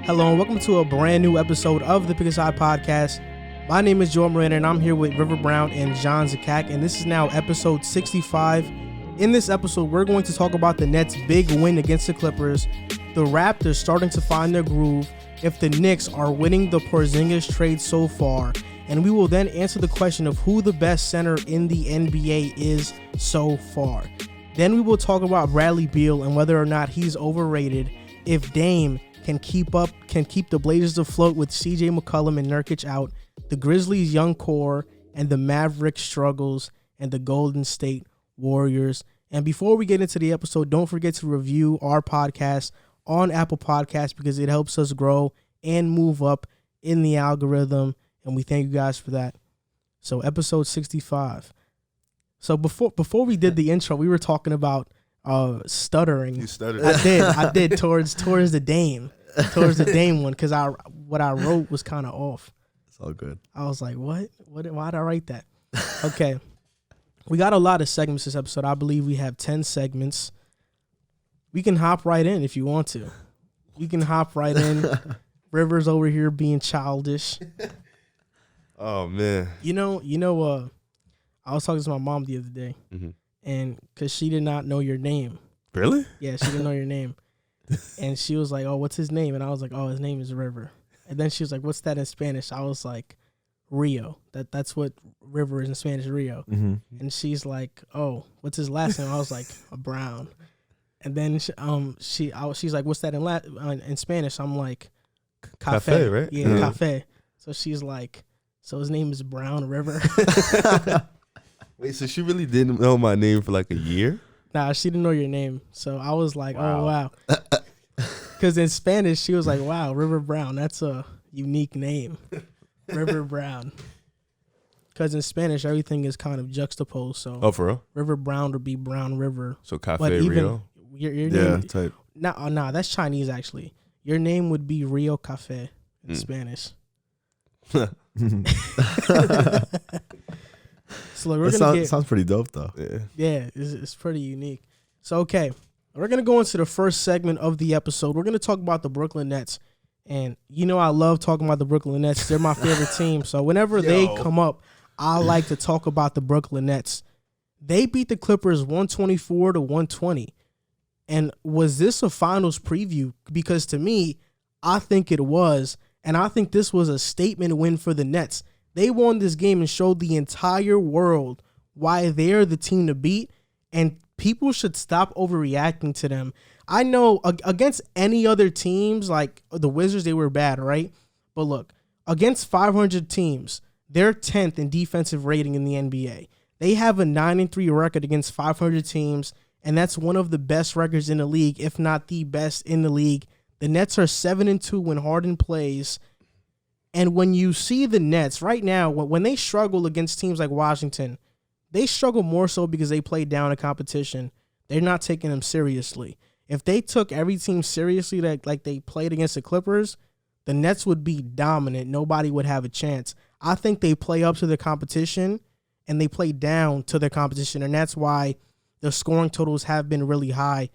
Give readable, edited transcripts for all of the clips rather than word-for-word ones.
Hello and welcome to a brand new episode of the Pick a Side Podcast. My name is Joe Moran and I'm here with River Brown and John Zakkak, and this is now episode 65. In this episode, we're going to talk about the Nets' big win against the Clippers, the Raptors starting to find their groove, if the Knicks are winning the Porzingis trade so far, and we will then answer the question of who the best center in the NBA is so far. Then we will talk about Bradley Beal and whether or not he's overrated, if Dame can keep the Blazers afloat with CJ McCollum and Nurkic out, the Grizzlies' young core, and the Mavericks' struggles, and the Golden State Warriors. And before we get into the episode, don't forget to review our podcast on Apple Podcasts because it helps us grow and move up in the algorithm, and we thank you guys for that. So episode 65. So before we did the intro, we were talking about stuttering. You stuttered. I did towards the Dame one, because what I wrote was kind of off. It's all good. I was like, what? Why did I write that? Okay. We got a lot of segments this episode. I believe we have 10 segments. We can hop right in if you want to. We can hop right in. River's over here being childish. Oh, man. You know, I was talking to my mom the other day, and because she did not know your name. Really? Yeah, she didn't know your name. And she was like, oh, what's his name? And I was like, oh, his name is River. And then she was like, what's that in Spanish? I was like, Rio. That's what River is in Spanish, Rio. Mm-hmm. And she's like, oh, what's his last name? I was like, Brown. And then she's like, what's that in Spanish? I'm like, Cafe, right? Yeah, Cafe. So she's like, so his name is Brown River. Wait, so she really didn't know my name for like a year? Nah, she didn't know your name. So I was like, wow. Oh, wow. Because in Spanish, she was like, wow, River Brown. That's a unique name. River Brown. Because in Spanish, everything is kind of juxtaposed. So oh, for real? River Brown would be Brown River. So Cafe Rio? Your name, type. Nah, that's Chinese, actually. Your name would be Rio Cafe in Spanish. So look, sounds pretty dope, though. Yeah, it's pretty unique. So, okay, we're going to go into the first segment of the episode. We're going to talk about the Brooklyn Nets. And you know I love talking about the Brooklyn Nets. They're my favorite team. So whenever they come up, I like to talk about the Brooklyn Nets. They beat the Clippers 124-120. And was this a finals preview? Because to me, I think it was. And I think this was a statement win for the Nets. They won this game and showed the entire world why they're the team to beat. And people should stop overreacting to them. I know against any other teams, like the Wizards, they were bad, right? But look, against 500 teams, they're 10th in defensive rating in the NBA. They have a 9-3 record against 500 teams, and that's one of the best records in the league, if not the best in the league. The Nets are 7-2 when Harden plays. And when you see the Nets right now, when they struggle against teams like Washington, they struggle more so because they play down a competition. They're not taking them seriously. If they took every team seriously like they played against the Clippers, the Nets would be dominant. Nobody would have a chance. I think they play up to the competition and they play down to their competition, and that's why the scoring totals have been really high.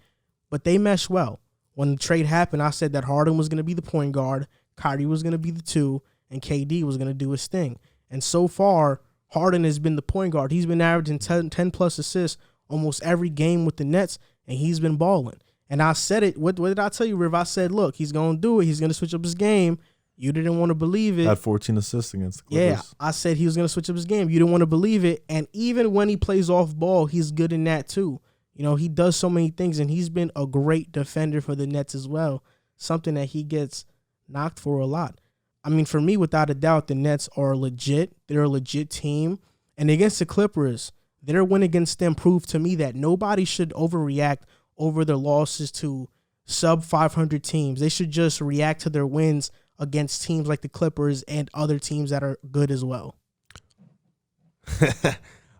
But they mesh well. When the trade happened, I said that Harden was going to be the point guard, Kyrie was going to be the 2, and KD was going to do his thing. And so far, Harden has been the point guard. He's been averaging 10-plus assists almost every game with the Nets, and he's been balling. And I said it. What did I tell you, Riv? I said, look, he's going to do it. He's going to switch up his game. You didn't want to believe it. Had 14 assists against the Clippers. Yeah, I said he was going to switch up his game. You didn't want to believe it. And even when he plays off ball, he's good in that too. You know, he does so many things, and he's been a great defender for the Nets as well, something that he gets knocked for a lot. I mean, for me, without a doubt, the Nets are legit. They're a legit team. And against the Clippers, their win against them proved to me that nobody should overreact over their losses to sub-500 teams. They should just react to their wins against teams like the Clippers and other teams that are good as well.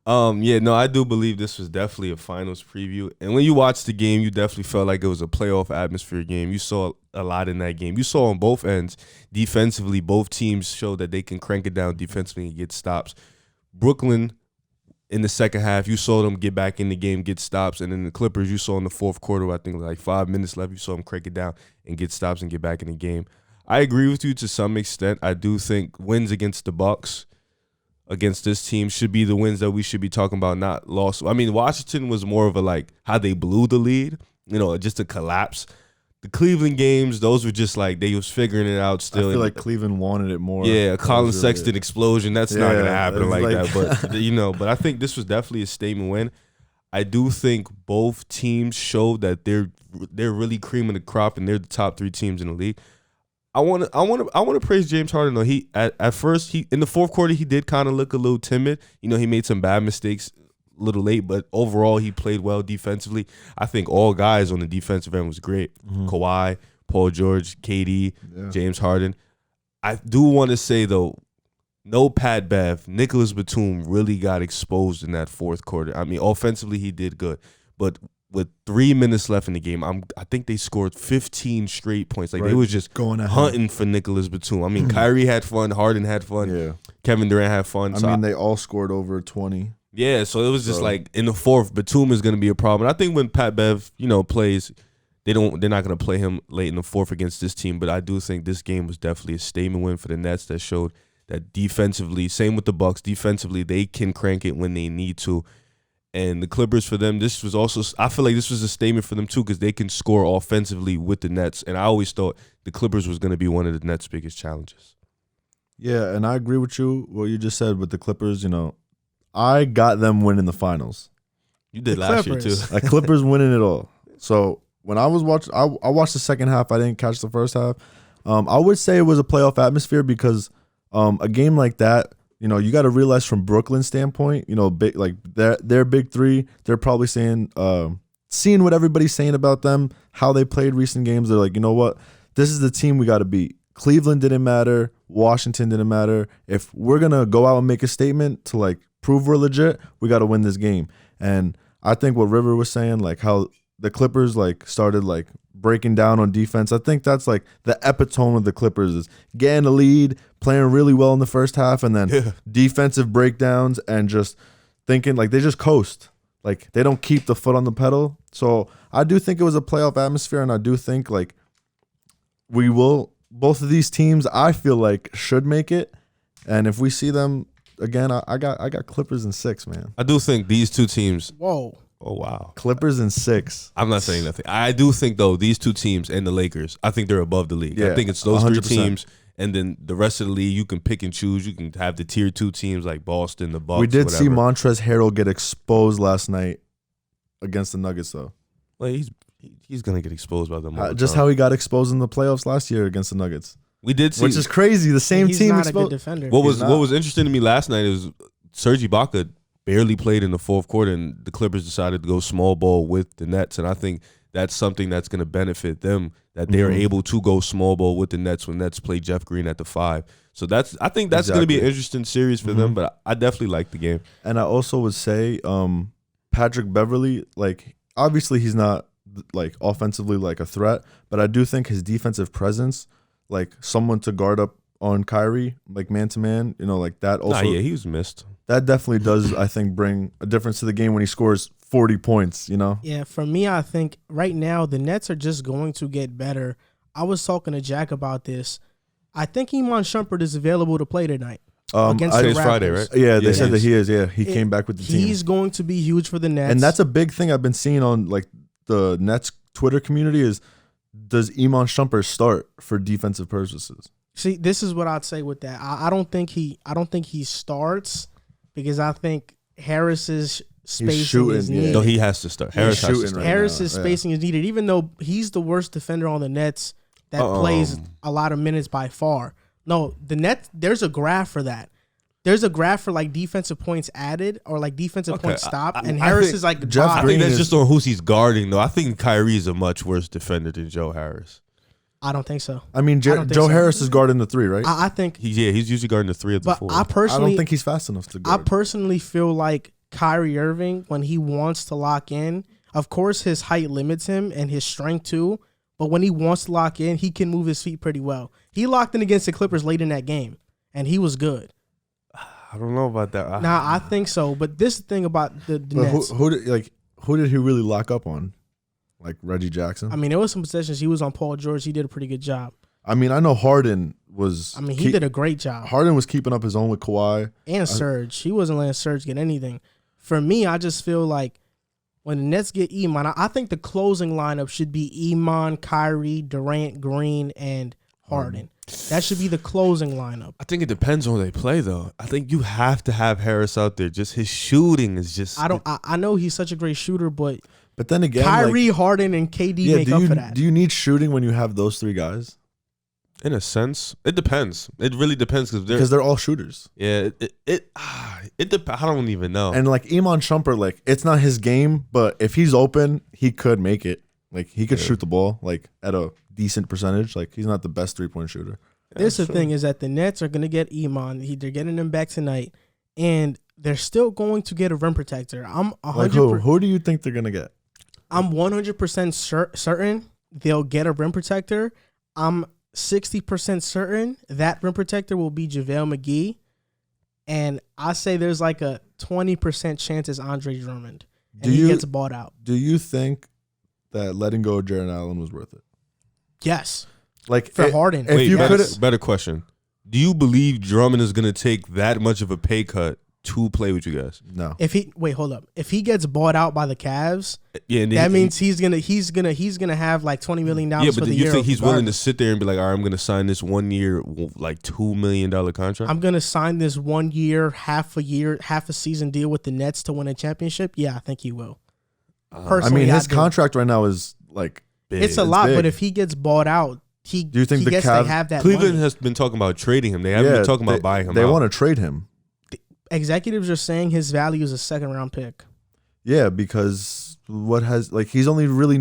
I do believe this was definitely a finals preview. And when you watched the game, you definitely felt like it was a playoff atmosphere game. You saw a lot in that game. You saw on both ends, defensively, both teams showed that they can crank it down defensively and get stops. Brooklyn, in the second half, you saw them get back in the game, get stops. And then the Clippers, you saw in the fourth quarter, I think like 5 minutes left, you saw them crank it down and get stops and get back in the game. I agree with you to some extent. I do think wins against the Bucks, against this team, should be the wins that we should be talking about, not loss. I mean, Washington was more of a like how they blew the lead, just a collapse. The Cleveland games, those were just like they was figuring it out still. I feel like Cleveland wanted it more. Yeah, a Colin really Sexton explosion. That's not gonna happen like that. But but I think this was definitely a statement win. I do think both teams showed that they're really cream of the crop and they're the top 3 teams in the league. I want to praise James Harden though. He at first in the fourth quarter he did kind of look a little timid. He made some bad mistakes a little late, but overall he played well defensively. I think all guys on the defensive end was great. Kawhi, Paul George, KD, James Harden. I do want to say though, no Pat Bev, Nicholas Batum really got exposed in that fourth quarter. I mean, offensively he did good, but with 3 minutes left in the game, I think they scored 15 straight points. Like they was just going hunting for Nicholas Batum. I mean, Kyrie had fun, Harden had fun, Kevin Durant had fun. I mean, they all scored over 20. Yeah, so it was just like in the fourth, Batum is going to be a problem. I think when Pat Bev, plays, they're not going to play him late in the fourth against this team. But I do think this game was definitely a statement win for the Nets that showed that defensively, same with the Bucks, defensively they can crank it when they need to. And the Clippers, for them, this was also, I feel like this was a statement for them too because they can score offensively with the Nets. And I always thought the Clippers was going to be one of the Nets' biggest challenges. Yeah, and I agree with you, what you just said with the Clippers. I got them winning the finals. You did last year too. Like Clippers winning it all. So when I was watching, I watched the second half. I didn't catch the first half. I would say it was a playoff atmosphere because a game like that, you got to realize from Brooklyn's standpoint, big like their big 3, they're probably saying, seeing what everybody's saying about them, how they played recent games. They're like, you know what, this is the team we got to beat. Cleveland didn't matter. Washington didn't matter. If we're gonna go out and make a statement to like prove we're legit, we got to win this game. And I think what River was saying, like how the Clippers like started like breaking down on defense, I think that's like the epitome of the Clippers is getting a lead, playing really well in the first half, and then defensive breakdowns and just thinking like they just coast. Like they don't keep the foot on the pedal. So I do think it was a playoff atmosphere, and I do think like we will, both of these teams I feel like should make it. And if we see them again, I got Clippers in 6, man. I do think these two teams. Whoa. Oh, wow. Clippers in 6. I'm not saying nothing. I do think, though, these two teams and the Lakers, I think they're above the league. Yeah, I think it's those 100%. 3 teams, and then the rest of the league, you can pick and choose. You can have the tier 2 teams like Boston, the Bucks, We did whatever. see Montrezl Harrell get exposed last night against the Nuggets, though. Well, he's going to get exposed by them all the Just time. how he got exposed in the playoffs last year against the Nuggets. We did see. Which is crazy. The same He's team not exposed. a good defender. What was interesting to me last night is Serge Ibaka barely played in the fourth quarter, and the Clippers decided to go small ball with the Nets. And I think that's something that's going to benefit them, that they are able to go small ball with the Nets when Nets play Jeff Green at the 5. So I think that's going to be an interesting series for them, but I definitely like the game. And I also would say Patrick Beverley, like obviously he's not like offensively like a threat, but I do think his defensive presence, like someone to guard up on Kyrie, like man to man, like that also. He was missed. That definitely does, I think, bring a difference to the game when he scores 40 points, Yeah, for me, I think right now the Nets are just going to get better. I was talking to Jack about this. I think Iman Shumpert is available to play tonight against the Raptors. Friday, right? Yeah, they said that he is. Yeah, he came back with the team. He's going to be huge for the Nets. And that's a big thing I've been seeing on like the Nets Twitter community is, does Iman Shumpert start for defensive purposes? See, this is what I'd say with that. I don't think he starts because I think Harris's spacing is needed. No, he has to start. Harris has to start. Harris's spacing is needed, even though he's the worst defender on the Nets that plays a lot of minutes by far. No, the Nets, there's a graph for that. There's a graph for like defensive points added or like defensive points stopped, and Harris is like Jeff I Green think that's just on who's he's guarding, though. I think Kyrie is a much worse defender than Joe Harris. I don't think so. I mean, Joe Harris is guarding the 3, right? I think He's usually guarding the 3 of the 4. I don't think he's fast enough to guard. I personally feel like Kyrie Irving, when he wants to lock in, of course his height limits him and his strength too, but when he wants to lock in, he can move his feet pretty well. He locked in against the Clippers late in that game, and he was good. I don't know about that. I think so, but this thing about the Nets. Who did he really lock up on? Like Reggie Jackson? I mean, there was some possessions he was on Paul George. He did a pretty good job. I mean, I know Harden was. I mean, he did a great job. Harden was keeping up his own with Kawhi And Serge. He wasn't letting Serge get anything. For me, I just feel like when the Nets get Iman, I think the closing lineup should be Iman, Kyrie, Durant, Green, and Harden. That should be the closing lineup. I think it depends on who they play, though. I think you have to have Harris out there. Just his shooting is just. I know he's such a great shooter, but then again, Kyrie, Harden, and KD make up for that. Do you need shooting when you have those three guys? In a sense, it depends. It really depends because they're all shooters. Yeah, it depends. I don't even know. And like Iman Shumpert, like it's not his game, but if he's open, he could make it. Like he could shoot the ball like at a decent percentage. Like he's not the best 3-point shooter. This the thing is that the Nets are going to get Iman. They're getting him back tonight, and they're still going to get a rim protector. I'm 100%. Like who do you think they're going to get? I'm 100% certain they'll get a rim protector. I'm 60% certain that rim protector will be JaVale McGee, and I say there's like a 20% chance it's Andre Drummond, and he gets bought out. Do you think that letting go of Jarrett Allen was worth it? Yes. Like for Harden. Wait, better question. Do you believe Drummond is going to take that much of a pay cut to play with you guys? No. Hold up. If he gets bought out by the Cavs, that means he's gonna have like $20 million for the year. Yeah, but do you think he's willing to sit there and be like, all right, I'm gonna sign this 1 year, like $2 million contract? I'm gonna sign this 1 year, half a season deal with the Nets to win a championship? Yeah, I think he will. Personally, I mean, his contract right now is like big. It's a lot, but if he gets bought out, do you think the Cavs have that Cleveland money. has been talking about trading him. They haven't been talking about buying him out. They want to trade him. Executives are saying his value is a 2nd-round pick. Yeah, because he's only really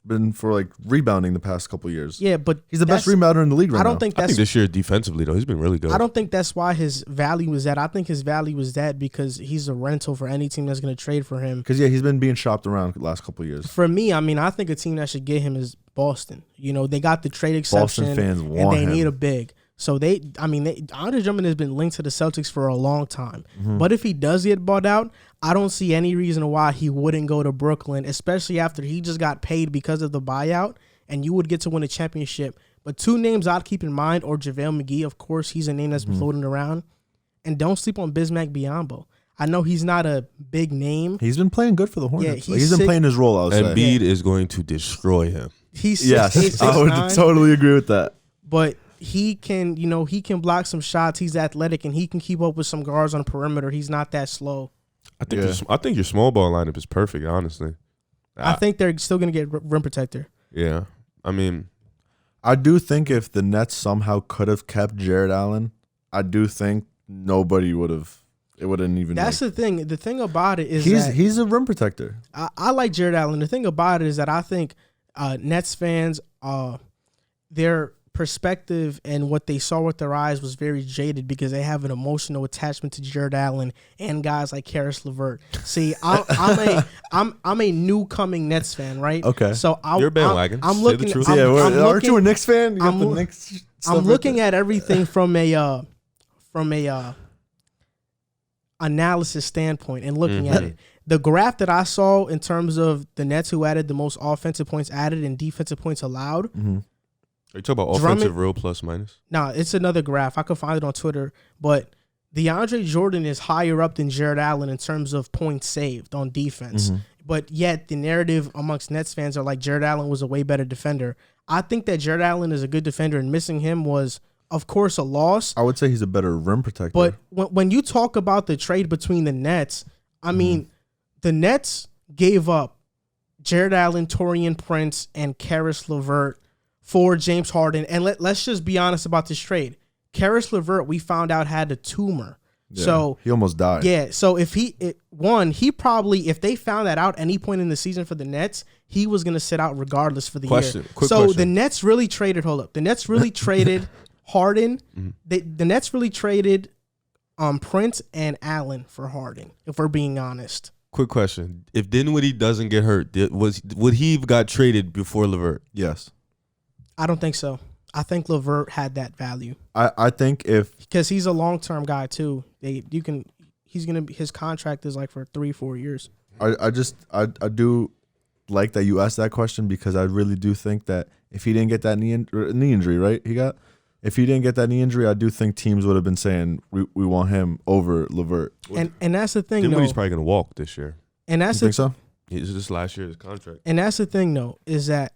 been for like rebounding the past couple years. Yeah, but he's the best rebounder in the league right now. I think this year defensively though, he's been really good. I don't think that's why his value is that. I think his value is that because he's a rental for any team that's going to trade for him. Because he's been being shopped around the last couple of years. For me, I mean, I think a team that should get him is Boston. You know, they got the trade exception, Boston fans want and they him. need a big. So Andre Drummond has been linked to the Celtics for a long time. Mm-hmm. But if he does get bought out, I don't see any reason why he wouldn't go to Brooklyn, especially after he just got paid because of the buyout, and you would get to win a championship. But 2 names I'd keep in mind, or JaVale McGee, of course, he's a name that's been floating around. And don't sleep on Bismack Biyombo. I know he's not a big name. He's been playing good for the Hornets. Yeah, he's been playing his role, I would say. Embiid is going to destroy him. He's 6'8", yes, I would totally agree with that. But he can block some shots. He's athletic, and he can keep up with some guards on the perimeter. He's not that slow. I think your small ball lineup is perfect, honestly. I think they're still going to get rim protector. Yeah. I mean, I do think if the Nets somehow could have kept Jarrett Allen, I do think nobody would have. It wouldn't even. That's the thing. The thing about it is he's a rim protector. I like Jarrett Allen. The thing about it is that I think Nets fans, their perspective and what they saw with their eyes was very jaded because they have an emotional attachment to Jarrett Allen and guys like Karis LeVert. See, I'm a new coming Nets fan, right? Okay, so you're a bandwagon. I'm looking. Aren't you a Knicks fan? I'm looking at everything from a analysis standpoint and looking at it. The graph that I saw in terms of the Nets who added the most offensive points added and defensive points allowed. Mm-hmm. Are you talking about offensive real plus minus? No, it's another graph. I could find it on Twitter. But DeAndre Jordan is higher up than Jarrett Allen in terms of points saved on defense. Mm-hmm. But yet the narrative amongst Nets fans are like Jarrett Allen was a way better defender. I think that Jarrett Allen is a good defender, and missing him was, of course, a loss. I would say he's a better rim protector. But when you talk about the trade between the Nets, I mean, the Nets gave up Jarrett Allen, Taurean Prince, and Karis LeVert for James Harden. And let's just be honest about this trade. Karis LeVert, we found out, had a tumor. Yeah, so he almost died. Yeah, so if he probably, if they found that out any point in the season for the Nets, he was going to sit out regardless for the year. Quick question. The Nets really traded, the Nets really traded Harden. The Nets really traded Prince and Allen for Harden, if we're being honest. Quick question. If Dinwiddie doesn't get hurt, would he have got traded before LeVert? Yes. I don't think so. I think LeVert had that value. I think because he's a long-term guy too. His contract is like for 3-4 years. I like that you asked that question because I really do think that if he didn't get that knee injury, right? If he didn't get that knee injury, I do think teams would have been saying we want him over LeVert. And that's the thing, though. Dinwiddie's probably going to walk this year. And that's You think so? It's just last year's contract. And that's the thing, though, is that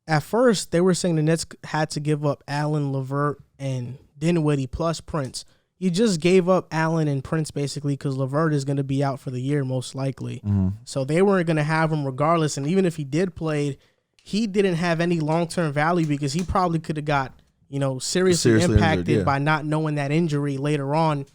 at first they were saying the Nets had to give up Allen, LeVert, and Dinwiddie plus Prince. You just gave up Allen and Prince basically because LeVert is going to be out for the year most likely. Mm-hmm. So they weren't going to have him regardless. And even if he did play, he didn't have any long-term value because he probably could have got, seriously impacted injured, by not knowing that injury later on.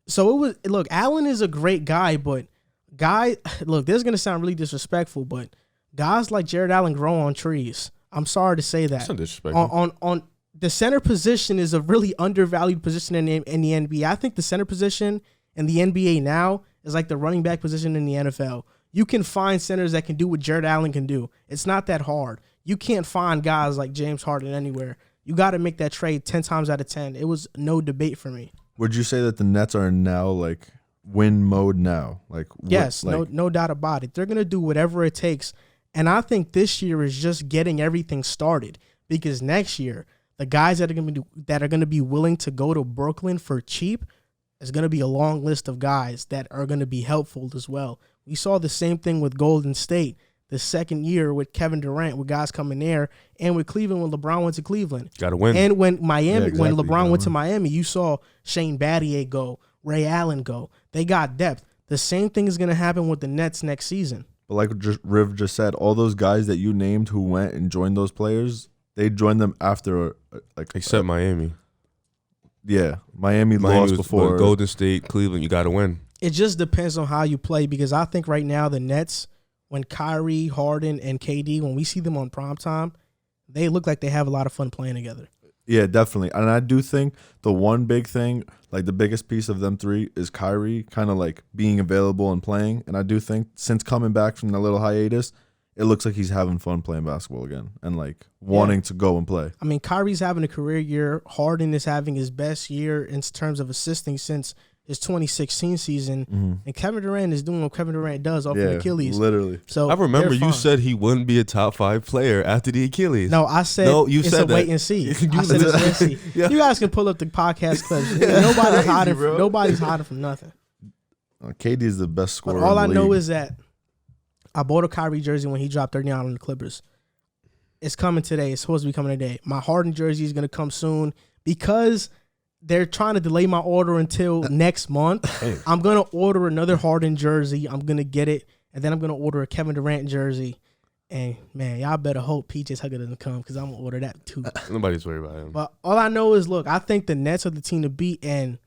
So Allen is a great guy, but this is going to sound really disrespectful, but guys like Jared Allen grow on trees. I'm sorry to say that. That's not disrespectful. On the center position is a really undervalued position in the NBA. I think the center position in the NBA now is like the running back position in the NFL. You can find centers that can do what Jared Allen can do. It's not that hard. You can't find guys like James Harden anywhere. You got to make that trade 10 times out of 10. It was no debate for me. Would you say that the Nets are now like win mode now? Yes, no doubt about it. They're going to do whatever it takes. And I think this year is just getting everything started because next year, the guys that are going to be willing to go to Brooklyn for cheap is going to be a long list of guys that are going to be helpful as well. We saw the same thing with Golden State the second year with Kevin Durant, with guys coming there, and with Cleveland when LeBron went to Cleveland. Got to win. And when Miami, when LeBron went to win. Miami, you saw Shane Battier go, Ray Allen go. They got depth. The same thing is going to happen with the Nets next season. But like Riv just said, all those guys that you named who went and joined those players, they joined them after Except Miami. Yeah, Miami lost before Golden State, Cleveland. You got to win. It just depends on how you play because I think right now the Nets, when Kyrie, Harden, and KD, when we see them on primetime, they look like they have a lot of fun playing together. Yeah, definitely. And I do think the one big thing, like the biggest piece of them three is Kyrie kind of like being available and playing. And I do think since coming back from the little hiatus, it looks like he's having fun playing basketball again and like wanting to go and play. I mean, Kyrie's having a career year. Harden is having his best year in terms of assisting since his 2016 season. Mm-hmm. And Kevin Durant is doing what Kevin Durant does off of Achilles. Literally. So I remember they're you fine. said he wouldn't be a top 5 player after the Achilles. No, I said you it's said a that. wait and see. I said it's said a wait and that. see. Yeah. You guys can pull up the podcast clips. Nobody's hiding from nothing. KD is the best scorer. But all in I the know league. is that I bought a Kyrie jersey when he dropped 39 on the Clippers. It's coming today. It's supposed to be coming today. My Harden jersey is going to come soon because they're trying to delay my order until next month. I'm going to order another Harden jersey. I'm going to get it, and then I'm going to order a Kevin Durant jersey. And, man, y'all better hope PJ Tucker doesn't come because I'm going to order that too. Nobody's worried about him. But all I know is, look, I think the Nets are the team to beat, and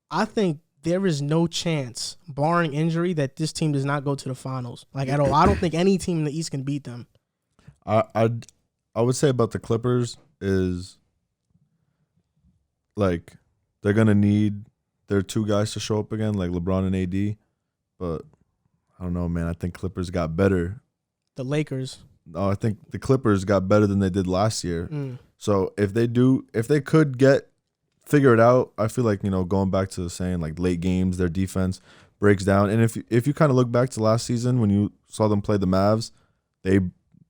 I think there is no chance, barring injury, that this team does not go to the finals, like at all. I don't think any team in the East can beat them. I would say about the Clippers is like they're gonna need their two guys to show up again, like LeBron and AD. But I don't know, man. I think Clippers got better. The Lakers. No, I think the Clippers got better than they did last year. Mm. So if they could figure it out, I feel like, going back to saying like late games, their defense breaks down. And if you kind of look back to last season when you saw them play the Mavs, they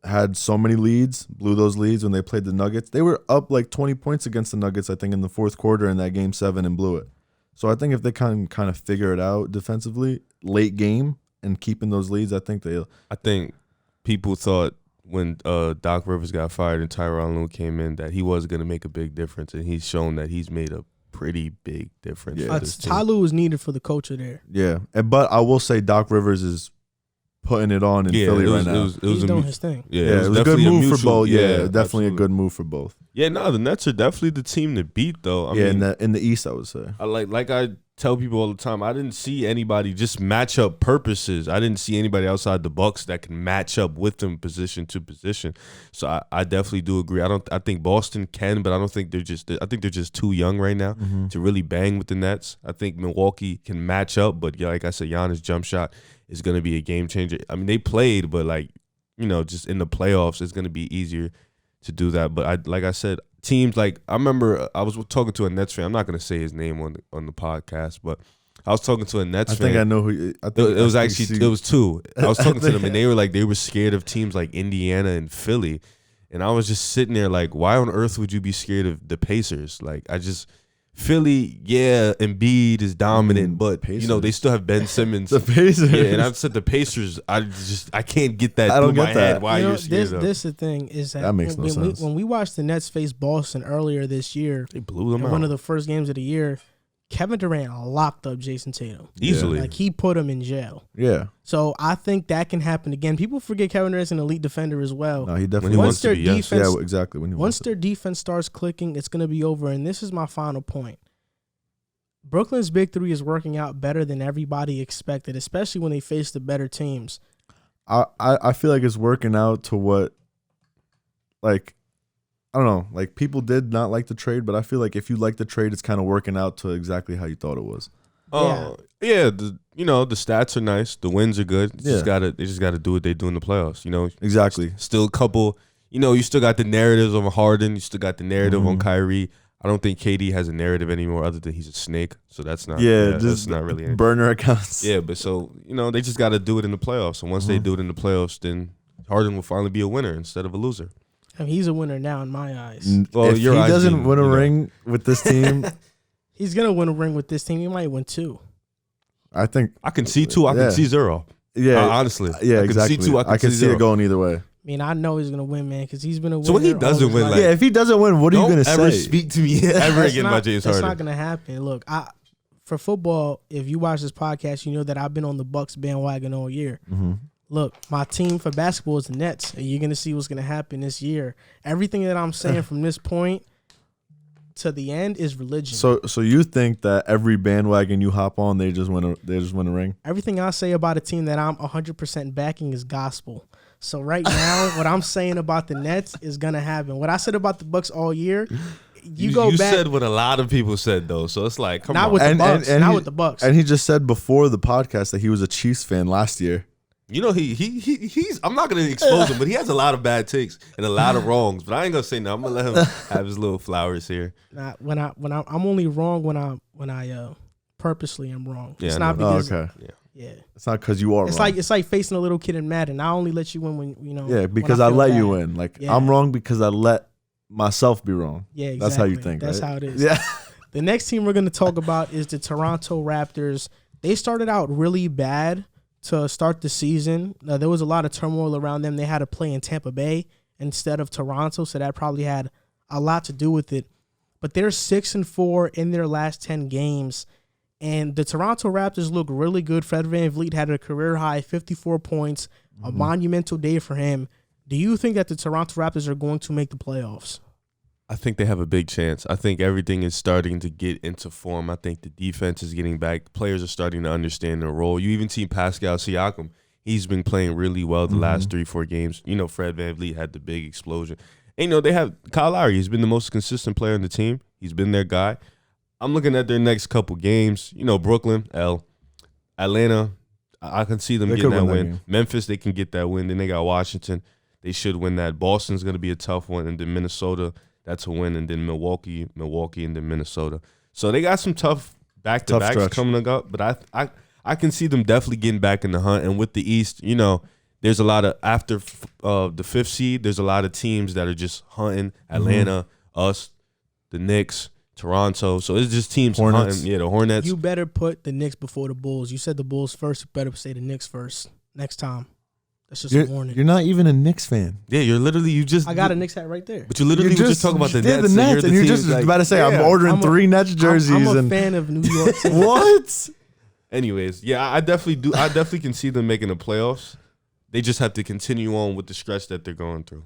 had so many leads, blew those leads when they played the Nuggets. They were up like 20 points against the Nuggets, I think, in the fourth quarter in that game 7 and blew it. So I think if they kind of figure it out defensively, late game and keeping those leads, I think people thought when Doc Rivers got fired and Tyronn Lue came in that he was going to make a big difference, and he's shown that he's made a pretty big difference. Yeah. Ty Lue was needed for the culture there. Yeah. But I will say Doc Rivers is putting it on in Philly right now. He's doing his thing. Yeah, it was a good move for both. Yeah, definitely absolutely. A good move for both. Yeah, no, the Nets are definitely the team to beat, though. I mean, in the East, I would say. I like I tell people all the time, I didn't see anybody just match up purposes. I didn't see anybody outside the Bucks that can match up with them position to position. So I definitely do agree. I think Boston can, but I think they're just too young right now to really bang with the Nets. I think Milwaukee can match up, but like I said, Giannis' jump shot is going to be a game changer. I mean, they played, but just in the playoffs, it's going to be easier to do that. But like I said, teams like I remember I was talking to a Nets fan. I'm not going to say his name on the podcast, but I was talking to a Nets fan. I think I know who. I think It was actually it was two. I was talking to them and they were like they were scared of teams like Indiana and Philly, and I was just sitting there like, why on earth would you be scared of the Pacers? Like Philly, yeah, Embiid is dominant, but Pacers. you know they still have Ben Simmons. The Pacers. Yeah, and I've said the Pacers. I can't get that I don't through my get that. head. Why You know, you're scared of? this the thing is that makes no sense. when we watched the Nets face Boston earlier this year, They blew them in out one of the first games of the year, Kevin Durant locked up Jason Tatum. easily. Like he put him in jail. Yeah. So I think that can happen again. People forget Kevin Durant's an elite defender as well. No, he when definitely he Once wants to their be, yes. defense, Yeah, exactly. When he once wants their defense starts clicking, it's going to be over. And this is my final point. Brooklyn's big three is working out better than everybody expected, especially when they face the better teams. I feel like it's working out to what, like, I don't know. Like, people did not like the trade, but I feel like if you like the trade, it's kind of working out to exactly how you thought it was. Yeah. The stats are nice. The wins are good. They just gotta do what they do in the playoffs. You know, Exactly. still a couple. You know, you still got the narratives on Harden. You still got the narrative on Kyrie. I don't think KD has a narrative anymore other than he's a snake. So that's not. That's not really anything. Burner accounts. Yeah, but so they just got to do it in the playoffs. And once they do it in the playoffs, then Harden will finally be a winner instead of a loser. I mean, he's a winner now in my eyes. Well, If he your eyes doesn't being, win a ring with this team, He's going to win a ring with this team. He might win 2. I think. I can see 2. I can see 0. Yeah, honestly. Yeah, I exactly. Can see 2. I can see zero. it going either way. I mean, I know he's going to win, man, because he's been a winner. So when he doesn't win, life. like, Yeah, if he doesn't win, what are you going to ever say? speak to me ever again about James Harden. That's not going to happen. Look, for football, if you watch this podcast, you know that I've been on the Bucks bandwagon all year. Mm-hmm. Look, my team for basketball is the Nets, and you're going to see what's going to happen this year. Everything that I'm saying from this point to the end is religion. So you think that every bandwagon you hop on, they just win a ring? Everything I say about a team that I'm 100% backing is gospel. So right now, what I'm saying about the Nets is going to happen. What I said about the Bucks all year, you go back. You said what a lot of people said, though. So it's like, come not on. with the Bucks. Not with the Bucks. And he just said before the podcast that he was a Chiefs fan last year. You know, he's I'm not going to expose him, but he has a lot of bad takes and a lot of wrongs. But I ain't going to say no. I'm going to let him have his little flowers here. Nah, I'm only wrong when I purposely am wrong. Yeah, it's I not know. because Yeah. It's not because you are it's wrong. It's like facing a little kid in Madden. I only let you win when Yeah, because when I feel let bad. you win. Like, Yeah. I'm wrong because I let myself be wrong. Yeah, exactly. That's how you think, That's right? how it is. Yeah. The next team we're going to talk about is the Toronto Raptors. They started out really bad to start the season. There was a lot of turmoil around them. They had to play in Tampa Bay instead of Toronto, so that probably had a lot to do with it. But they're 6-4 in their last 10 games. And the Toronto Raptors look really good. Fred VanVleet had a career-high 54 points, a monumental day for him. Do you think that the Toronto Raptors are going to make the playoffs? I think they have a big chance. I think everything is starting to get into form. I think the defense is getting back. Players are starting to understand their role. You even see Pascal Siakam. He's been playing really well the last 3-4 games. You know, Fred VanVleet had the big explosion. And, you know, they have Kyle Lowry. He's been the most consistent player on the team. He's been their guy. I'm looking at their next couple games. You know, Brooklyn, Atlanta, I can see them getting that win. Memphis, they can get that win. Then they got Washington. They should win that. Boston's going to be a tough one. And then Minnesota, that's a win. And then Milwaukee, and then Minnesota. So they got some tough back-to-backs coming up. But I can see them definitely getting back in the hunt. And with the East, you know, there's a lot of, after the 5th seed, there's a lot of teams that are just hunting. Atlanta, us, the Knicks, Toronto. So it's just teams hunting. Yeah, the Hornets. You better put the Knicks before the Bulls. You said the Bulls first. You better say the Knicks first next time. That's just a warning. You're not even a Knicks fan. Yeah, you're literally, I got a Knicks hat right there. But you literally were just talking about the Nets. And you're just about to say, I'm ordering 3 Nets jerseys. I'm a fan of New York teams. What? Anyways, yeah, I definitely do. I definitely can see them making the playoffs. They just have to continue on with the stretch that they're going through.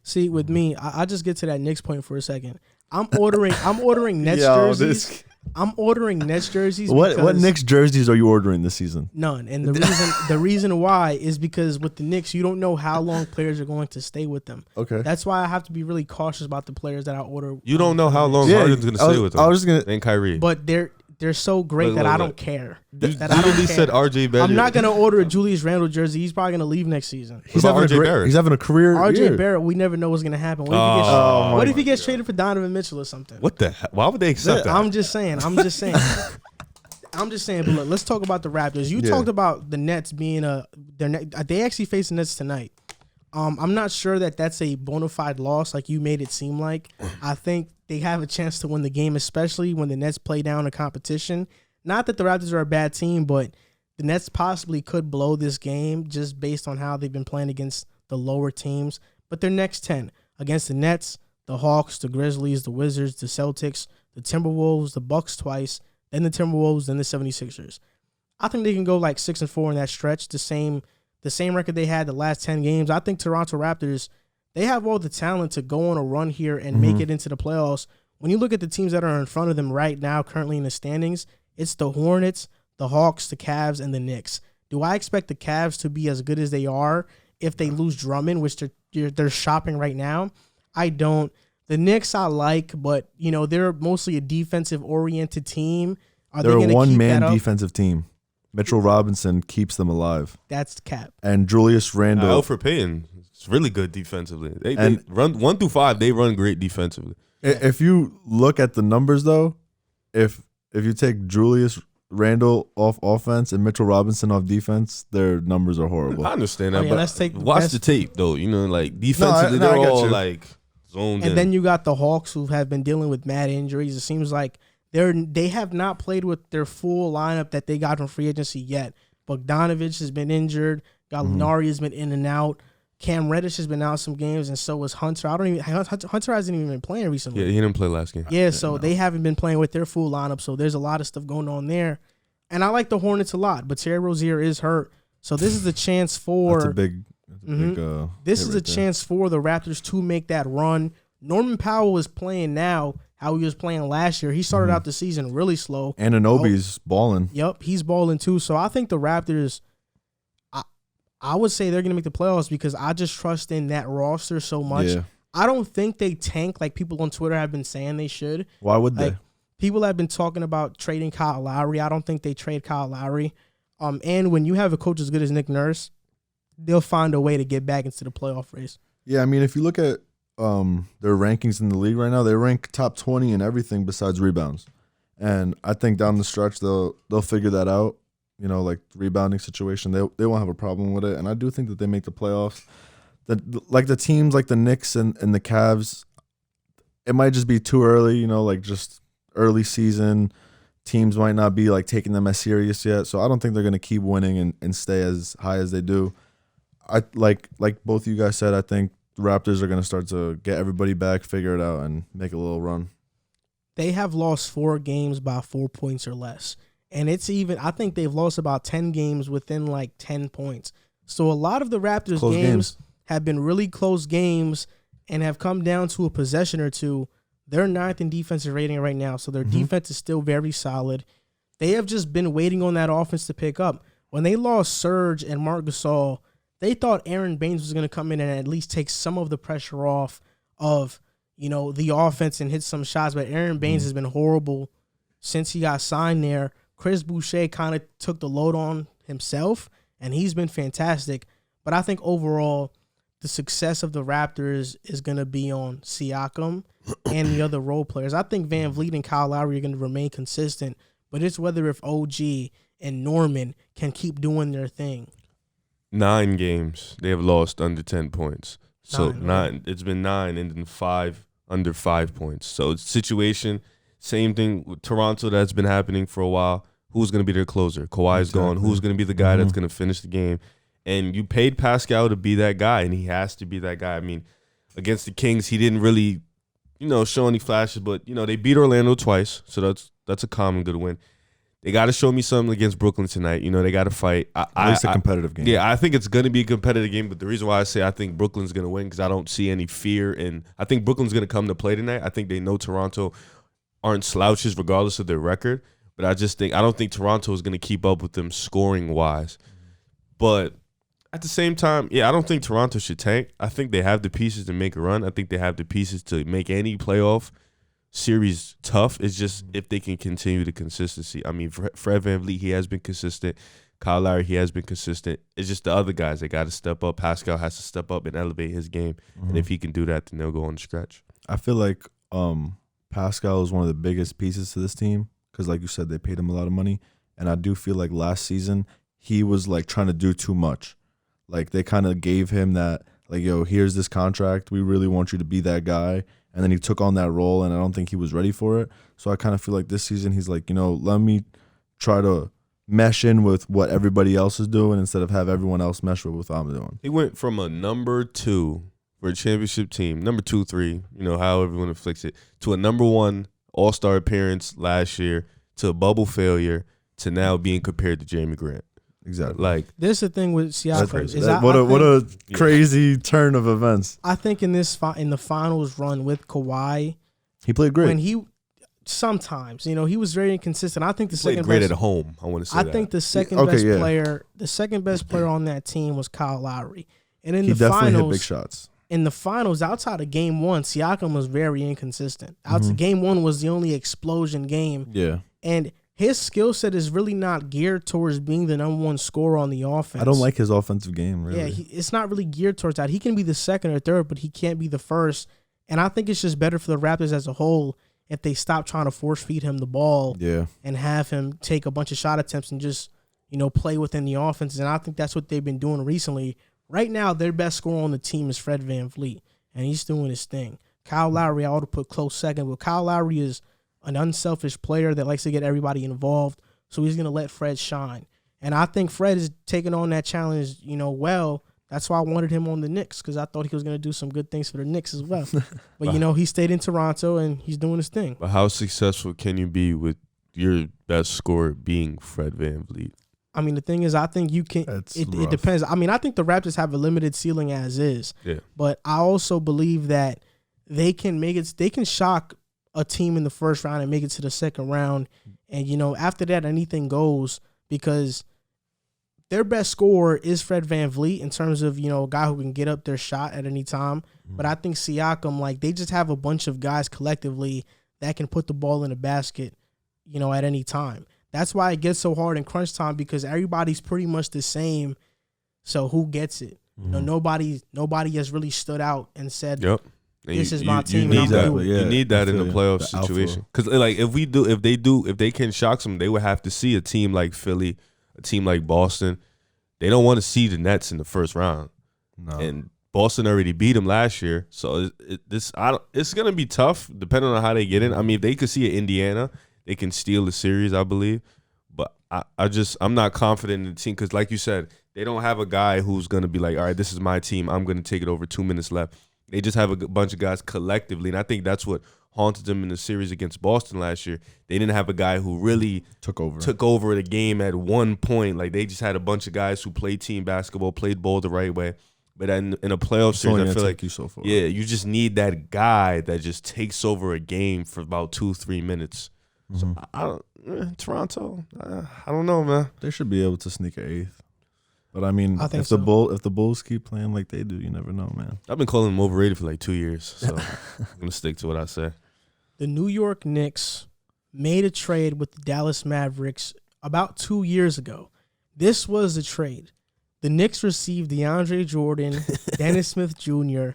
See, with me, I just get to that Knicks point for a second. I'm ordering Nets jerseys. I'm ordering Nets jerseys. What Knicks jerseys are you ordering this season? None. And the reason why is because with the Knicks, you don't know how long players are going to stay with them. Okay. That's why I have to be really cautious about the players that I order. You don't know how long Harden's going to stay with them. I was just going and Kyrie. But they're so great that I don't care. You literally said RJ Barrett. I'm not going to order a Julius Randle jersey. He's probably going to leave next season. He's having a career RJ year. Barrett, we never know what's going to happen. What if he gets traded for Donovan Mitchell or something? What the heck? Why would they accept that? I'm just saying. I'm just saying, but look, let's talk about the Raptors. You talked about the Nets being they actually face the Nets tonight. I'm not sure that that's a bona fide loss like you made it seem like. I think they have a chance to win the game, especially when the Nets play down a competition. Not that the Raptors are a bad team, but the Nets possibly could blow this game just based on how they've been playing against the lower teams. But their next 10 against the Nets, the Hawks, the Grizzlies, the Wizards, the Celtics, the Timberwolves, the Bucks twice, then the Timberwolves, then the 76ers. I think they can go like 6-4 in that stretch, the same record they had the last 10 games. I think Toronto Raptors, they have all the talent to go on a run here and make it into the playoffs. When you look at the teams that are in front of them right now, currently in the standings, it's the Hornets, the Hawks, the Cavs, and the Knicks. Do I expect the Cavs to be as good as they are if they lose Drummond, which they're shopping right now? I don't. The Knicks I like, but they're mostly a defensive-oriented team. They're a one-man defensive team. Mitchell Robinson keeps them alive. That's cap. And Julius Randle. Elfrid Payton is really good defensively. They run 1 through 5. They run great defensively. If you look at the numbers, though, if you take Julius Randle off offense and Mitchell Robinson off defense, their numbers are horrible. I understand that, but let's take watch the tape, though. Like defensively, they're all like zoned in. And then you got the Hawks who have been dealing with mad injuries. It seems like they have not played with their full lineup that they got from free agency yet. Bogdanovich has been injured. Gallinari has been in and out. Cam Reddish has been out some games, and so was Hunter. Hunter hasn't even been playing recently. Yeah, he didn't play last game. Yeah, so they haven't been playing with their full lineup, so there's a lot of stuff going on there. And I like the Hornets a lot, but Terry Rozier is hurt. So this is a chance for That's a big this is a chance for the Raptors to make that run. Norman Powell is playing now how he was playing last year. He started out the season really slow. Anunoby's balling. Yep, he's balling too. So I think the Raptors, I would say they're going to make the playoffs because I just trust in that roster so much. Yeah. I don't think they tank like people on Twitter have been saying they should. Why would they? People have been talking about trading Kyle Lowry. I don't think they trade Kyle Lowry. And when you have a coach as good as Nick Nurse, they'll find a way to get back into the playoff race. Yeah, I mean, if you look at their rankings in the league right now, they rank top 20 in everything besides rebounds. And I think down the stretch they'll figure that out. Like rebounding situation, they won't have a problem with it. And I do think that they make the playoffs. The teams like the Knicks and the Cavs, it might just be too early, like just early season. Teams might not be like taking them as serious yet. So I don't think they're gonna keep winning and stay as high as they do. I like both of you guys said, I think the Raptors are gonna start to get everybody back, figure it out, and make a little run. They have lost 4 games by 4 points or less. And I think they've lost about 10 games within like 10 points. So a lot of the Raptors games have been really close games and have come down to a possession or two. They're 9th in defensive rating right now, so their defense is still very solid. They have just been waiting on that offense to pick up. When they lost Serge and Marc Gasol, they thought Aaron Baines was going to come in and at least take some of the pressure off of, the offense and hit some shots. But Aaron Baines has been horrible since he got signed there. Chris Boucher kind of took the load on himself, and he's been fantastic. But I think overall, the success of the Raptors is going to be on Siakam and the other role players. I think Van Vliet and Kyle Lowry are going to remain consistent, but it's whether if OG and Norman can keep doing their thing. 9 games they have lost under 10 points. So 9. It's been 9 and then 5 under 5 points. So it's situation. Same thing with Toronto that's been happening for a while. Who's going to be their closer? Kawhi's gone. Who's going to be the guy that's going to finish the game? And you paid Pascal to be that guy, and he has to be that guy. I mean, against the Kings, he didn't really, show any flashes, but, they beat Orlando twice, so that's a common good win. They got to show me something against Brooklyn tonight. They got to fight. At least a competitive game. Yeah, I think it's going to be a competitive game, but the reason why I say I think Brooklyn's going to win because I don't see any fear, and I think Brooklyn's going to come to play tonight. I think they know Toronto aren't slouches regardless of their record, but I don't think Toronto is going to keep up with them scoring wise. But at the same time, I don't think Toronto should tank. I think they have the pieces to make a run. I think they have the pieces to make any playoff series tough. It's just if they can continue the consistency. I mean, Fred VanVleet, he has been consistent. Kyle Lowry, he has been consistent. It's just the other guys that got to step up. Pascal has to step up and elevate his game. And if he can do that, then they'll go on the stretch. I feel like Pascal is one of the biggest pieces to this team because, like you said, they paid him a lot of money. And I do feel like last season he was like trying to do too much. Like they kind of gave him that, like, yo, here's this contract. We really want you to be that guy. And then he took on that role, and I don't think he was ready for it. So I kind of feel like this season he's like, let me try to mesh in with what everybody else is doing instead of have everyone else mesh with what I'm doing. He went from a number 2 for a championship team, number 2, 3, how everyone afflicts it, to a number 1 All-Star appearance last year, to a bubble failure, to now being compared to Jamie Grant. Exactly. Like, this is the thing with Siakam. What a crazy turn of events. I think in the finals run with Kawhi, he played great. When he sometimes, he was very inconsistent. I think the played second great best, at home. I want to say that. I think the second best player on that team was Kyle Lowry. And in he the definitely finals, hit big shots. In the finals, outside of game 1, Siakam was very inconsistent. Mm-hmm. Game 1 was the only explosion game. Yeah. And his skill set is really not geared towards being the number 1 scorer on the offense. I don't like his offensive game, really. Yeah, it's not really geared towards that. He can be the second or third, but he can't be the first. And I think it's just better for the Raptors as a whole if they stop trying to force feed him the ball and have him take a bunch of shot attempts and just, play within the offense. And I think that's what they've been doing recently. Right now, their best scorer on the team is Fred VanVleet, and he's doing his thing. Kyle Lowry, I would have put close second, but Kyle Lowry is an unselfish player that likes to get everybody involved, so he's going to let Fred shine. And I think Fred is taking on that challenge, well. That's why I wanted him on the Knicks, because I thought he was going to do some good things for the Knicks as well. But, he stayed in Toronto, and he's doing his thing. But how successful can you be with your best scorer being Fred VanVleet? I mean, the thing is, I think you can. It depends. I mean, I think the Raptors have a limited ceiling as is. Yeah. But I also believe that they can make it. They can shock a team in the first round and make it to the second round, and after that, anything goes, because their best scorer is Fred VanVleet in terms of a guy who can get up their shot at any time. Mm-hmm. But I think Siakam, they just have a bunch of guys collectively that can put the ball in the basket, at any time. That's why it gets so hard in crunch time, because everybody's pretty much the same. So who gets it? Mm-hmm. Nobody has really stood out and said, "Yep, this is my team." You need that. Yeah, you need that in the playoff situation, because if they can shock them, they would have to see a team like Philly, a team like Boston. They don't want to see the Nets in the first round, and Boston already beat them last year. So it's gonna be tough depending on how they get in. I mean, if they could see Indiana, they can steal the series, I believe. But I'm not confident in the team, because, like you said, they don't have a guy who's going to be like, all right, this is my team, I'm going to take it over 2 minutes left. They just have a bunch of guys collectively, and I think that's what haunted them in the series against Boston last year. They didn't have a guy who really took over the game at one point. Like, they just had a bunch of guys who played team basketball, played ball the right way. But in a playoff series, I feel like you just need that guy that just takes over a game for about 2-3 minutes. So Toronto, I don't know, man. They should be able to sneak an eighth. But I mean, if the Bulls keep playing like they do, you never know, man. I've been calling them overrated for like 2 years, so I'm gonna stick to what I say. The New York Knicks made a trade with the Dallas Mavericks about 2 years ago. This was the trade. The Knicks received DeAndre Jordan, Dennis Smith Jr.,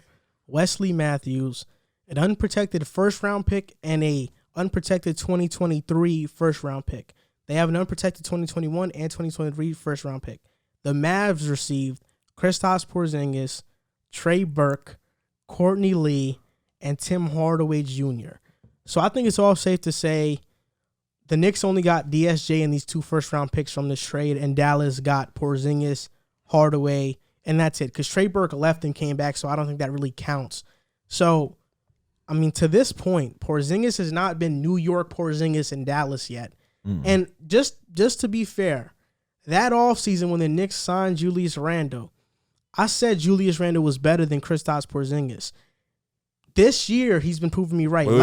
Wesley Matthews, an unprotected first-round pick, and a unprotected 2023 first-round pick. They have an unprotected 2021 and 2023 first-round pick. The Mavs received Kristaps Porzingis, Trey Burke, Courtney Lee, and Tim Hardaway Jr. So I think it's all safe to say the Knicks only got DSJ and these 2 first-round picks from this trade, and Dallas got Porzingis, Hardaway, and that's it. Because Trey Burke left and came back, so I don't think that really counts. So, I mean, to this point, Porzingis has not been New York Porzingis in Dallas yet. Mm-hmm. And just to be fair, that offseason when the Knicks signed Julius Randle, I said Julius Randle was better than Kristaps Porzingis. This year, he's been proving me right. Wait.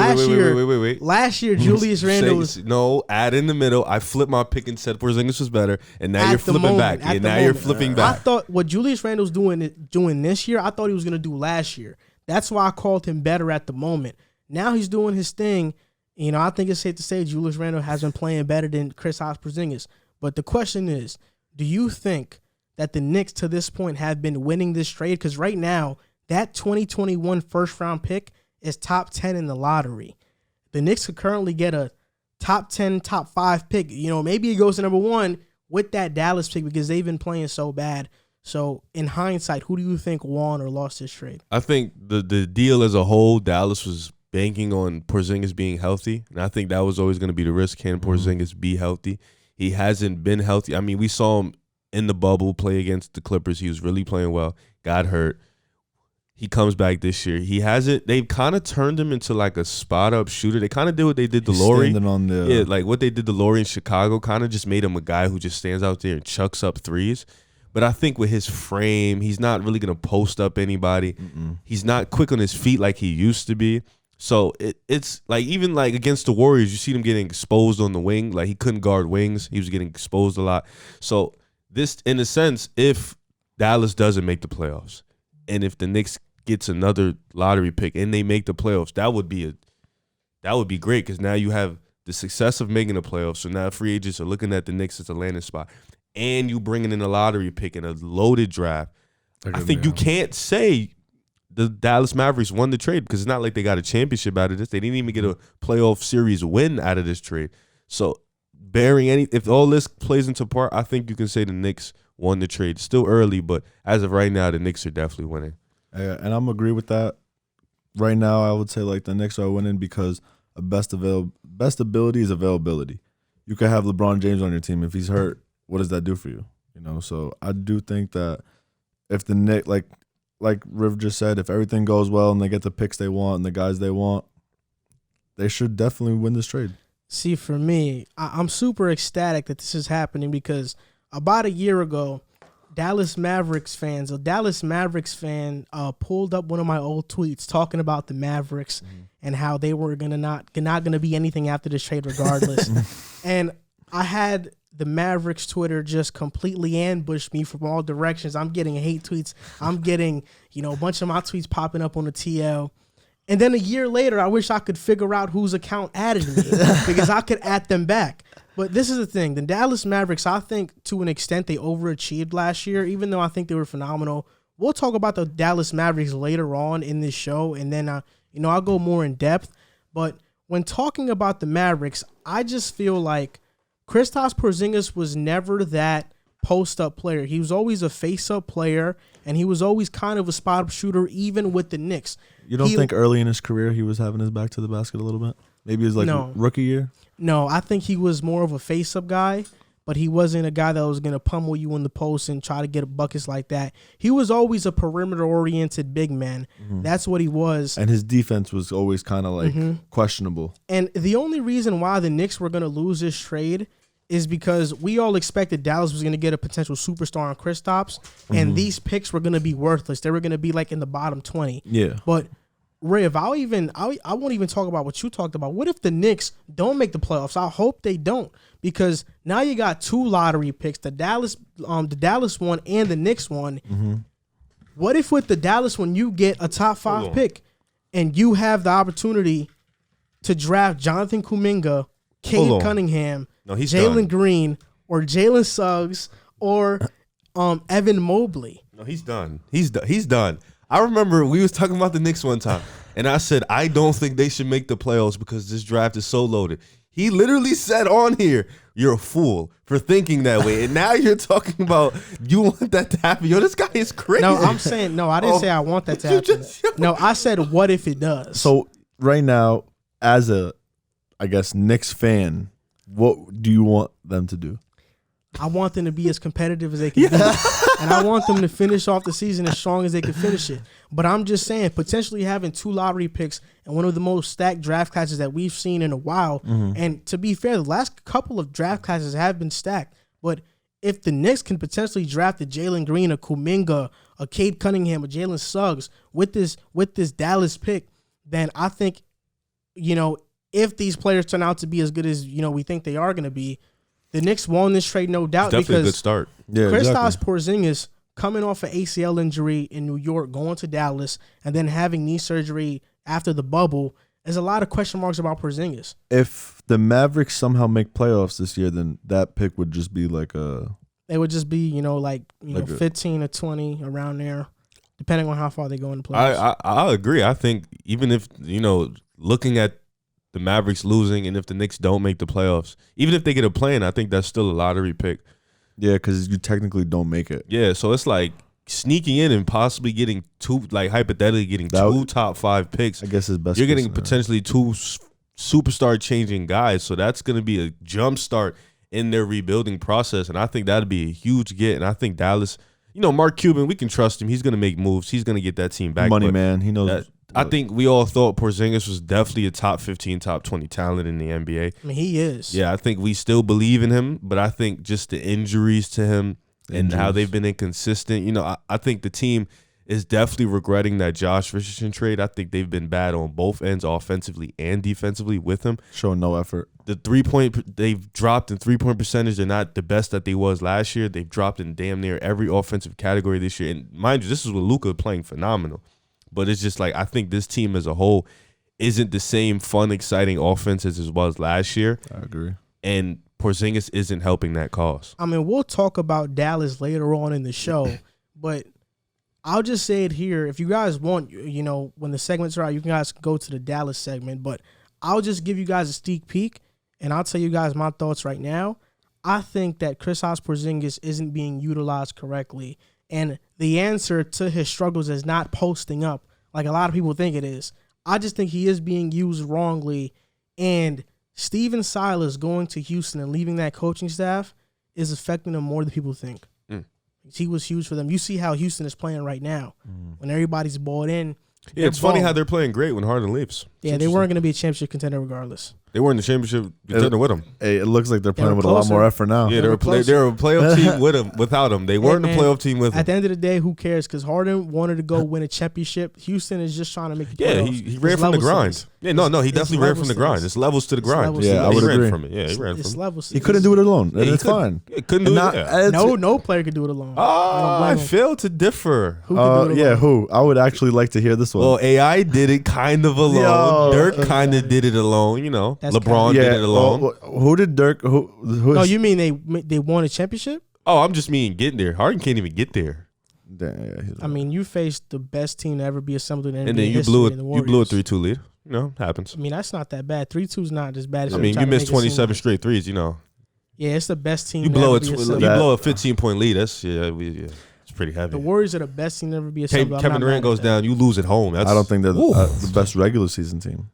Last year, Julius Randle was... No, add in the middle. I flipped my pick and said Porzingis was better, and now you're flipping back. And now you're flipping back. I thought what Julius Randle's doing this year, I thought he was going to do last year. That's why I called him better at the moment. Now he's doing his thing. You know, I think it's safe to say Julius Randle has been playing better than Kristaps Porzingis. But the question is, do you think that the Knicks to this point have been winning this trade? Because right now, that 2021 first-round pick is top 10 in the lottery. The Knicks could currently get a top 10, top 5 pick. Maybe he goes to number 1 with that Dallas pick because they've been playing so bad. So in hindsight, who do you think won or lost this trade? I think the deal as a whole, Dallas was banking on Porzingis being healthy, and I think that was always going to be the risk. Can Porzingis be healthy? He hasn't been healthy. I mean, we saw him in the bubble play against the Clippers. He was really playing well. Got hurt. He comes back this year. He hasn't. They've kind of turned him into like a spot up shooter. They kind of did what they did to Laurie. Yeah, like what they did to Laurie in Chicago. Kind of just made him a guy who just stands out there and chucks up threes. But I think with his frame, he's not really gonna post up anybody. He's not quick on his feet like he used to be. So it's like even like against the Warriors, you see him getting exposed on the wing. Like he couldn't guard wings. He was getting exposed a lot. So this, in a sense, if Dallas doesn't make the playoffs, and if the Knicks gets another lottery pick and they make the playoffs, that would be great because now you have the success of making the playoffs. So now free agents are looking at the Knicks as a landing spot, and you bringing in a lottery pick and a loaded draft. I think you can't say the Dallas Mavericks won the trade because it's not like they got a championship out of this. They didn't even get a playoff series win out of this trade. So if all this plays into part, I think you can say the Knicks won the trade. Still early, but as of right now, the Knicks are definitely winning. Yeah, and I'm agree with that. Right now, I would say like the Knicks are winning because best ability is availability. You could have LeBron James on your team. If he's hurt, what does that do for you? So I do think that if the Knicks, like Riv just said, if everything goes well and they get the picks they want and the guys they want, they should definitely win this trade. See, for me, I'm super ecstatic that this is happening because about a year ago, a Dallas Mavericks fan pulled up one of my old tweets talking about the Mavericks and how they were not gonna be anything after this trade regardless. And I had the Mavericks Twitter just completely ambushed me from all directions. I'm getting hate tweets. I'm getting, a bunch of my tweets popping up on the TL. And then a year later, I wish I could figure out whose account added me because I could add them back. But this is the thing. The Dallas Mavericks, I think to an extent, they overachieved last year, even though I think they were phenomenal. We'll talk about the Dallas Mavericks later on in this show, and then, I'll go more in depth. But when talking about the Mavericks, I just feel like Kristaps Porzingis was never that post-up player. He was always a face-up player, and he was always kind of a spot-up shooter, even with the Knicks. You don't think early in his career he was having his back to the basket a little bit? Maybe it was rookie year? No, I think he was more of a face-up guy, but he wasn't a guy that was going to pummel you in the post and try to get buckets like that. He was always a perimeter-oriented big man. That's what he was. And his defense was always kind of questionable. And the only reason why the Knicks were going to lose this trade is because we all expected Dallas was going to get a potential superstar on Kristaps, and these picks were going to be worthless. They were going to be like in the bottom 20. Yeah. But Riv, I won't even talk about what you talked about. What if the Knicks don't make the playoffs? I hope they don't, because now you got 2 lottery picks, the Dallas one and the Knicks one. What if with the Dallas one you get a top 5 pick and you have the opportunity to draft Jonathan Kuminga, Cade Cunningham, Jalen Green, or Jalen Suggs, or Evan Mobley? No, he's done. He's done. I remember we was talking about the Knicks one time, and I said, I don't think they should make the playoffs because this draft is so loaded. He literally said on here, you're a fool for thinking that way. And now you're talking about you want that to happen. Yo, this guy is crazy. No, I'm saying, no, I didn't say I want that to happen. No, I said, what if it does? So right now, as a, I guess, Knicks fan, what do you want them to do? I want them to be as competitive as they can be. And I want them to finish off the season as strong as they can finish it. But I'm just saying, potentially having 2 lottery picks and one of the most stacked draft classes that we've seen in a while. And to be fair, the last couple of draft classes have been stacked. But if the Knicks can potentially draft a Jalen Green, a Kuminga, a Cade Cunningham, a Jalen Suggs with this Dallas pick, then I think, if these players turn out to be as good as, we think they are going to be, the Knicks won this trade, no doubt. It's definitely because a good start. Yeah, Kristaps Porzingis coming off an ACL injury in New York, going to Dallas, and then having knee surgery after the bubble, there's a lot of question marks about Porzingis. If the Mavericks somehow make playoffs this year, then that pick would just be like a... It would just be, 15 or 20 around there, depending on how far they go in the playoffs. I agree. I think even if, looking at the Mavericks losing and if the Knicks don't make the playoffs. Even if they get a play-in, I think that's still a lottery pick. Yeah, because you technically don't make it. Yeah, so it's like sneaking in and possibly getting hypothetically getting two top 5 picks. I guess is best. You're getting potentially 2 superstar changing guys, so that's going to be a jump start in their rebuilding process, and I think that'd be a huge get. And I think Dallas, Mark Cuban, we can trust him. He's going to make moves. He's going to get that team back. Money man, he knows. I think we all thought Porzingis was definitely a top 15, top 20 talent in the NBA. I mean, he is. Yeah, I think we still believe in him, but I think just the injuries to him and how they've been inconsistent. I think the team is definitely regretting that Josh Richardson trade. I think they've been bad on both ends, offensively and defensively, with him. Showing no effort. The 3-point, they've dropped in 3-point percentage. They're not the best that they was last year. They've dropped in damn near every offensive category this year. And mind you, this is with Luka playing phenomenal. But it's just like, I think this team as a whole isn't the same fun, exciting offense as it was last year. I agree. And Porzingis isn't helping that cause. I mean, we'll talk about Dallas later on in the show, but I'll just say it here. If you guys want, when the segments are out, you guys can go to the Dallas segment, but I'll just give you guys a sneak peek, and I'll tell you guys my thoughts right now. I think that Kristaps Porzingis isn't being utilized correctly, and the answer to his struggles is not posting up like a lot of people think it is. I just think he is being used wrongly, and Steven Silas going to Houston and leaving that coaching staff is affecting him more than people think. He was huge for them. You see how Houston is playing right now when everybody's bought in. Yeah, it's funny how they're playing great when Harden leaves. Yeah, they weren't going to be a championship contender regardless. They were in the championship contender with him. Hey, it looks like they're playing with a lot more effort now. Yeah, they were a playoff team with him. Without him, they weren't a playoff team with him. At the end of the day, who cares? Because Harden wanted to go win a championship. Houston is just trying to make the playoffs. Yeah, he ran from the grind. Yeah, no, he definitely ran from the grind. It's levels to the grind. Yeah, I would agree. Ran from it. Yeah, he ran from it. Levels. He couldn't do it alone. And it's fine. Couldn't do it. No player could do it alone. I fail to differ. Who could do it alone? Who? I would actually like to hear this one. Well, AI did it kind of alone. Dirk kind of did it alone. LeBron did it alone. Who did Dirk? Who? No, you mean they won a championship? Oh, I'm just mean getting there. Harden can't even get there. I mean, you faced the best team to ever be assembled in NBA and then you blew it. You blew a 3-2 lead. Happens. I mean, that's not that bad. 3-2 is not as bad as. I mean, you missed 27 straight threes. Yeah, it's the best team. You blow a 15-point lead. That's it's pretty heavy. The Warriors are the best team to ever be assembled. Kevin Durant goes down. You lose at home. I don't think they're the best regular season team.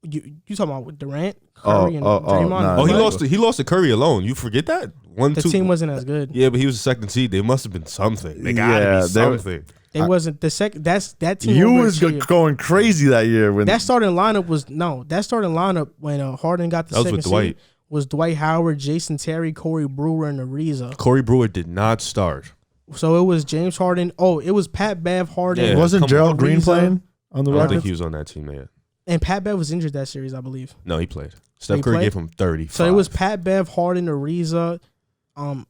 You talking about with Durant, Curry, and Draymond? Nah, he lost to Curry alone. You forget that? The team wasn't as good. Yeah, but he was the second seed. They must have been something. They gotta be something. They wasn't the second. That team. You was going crazy that year when that starting lineup was when Harden got the second seed was Dwight Howard, Jason Terry, Corey Brewer, and Ariza. Corey Brewer did not start. So it was James Harden. Oh, it was Pat Bev, Harden. Yeah, wasn't Gerald Green playing on the Raptors? I don't think he was on that team yet. And Pat Bev was injured that series, I believe. No, he played. Steph Curry gave him 30. So it was Pat Bev, Harden, Ariza,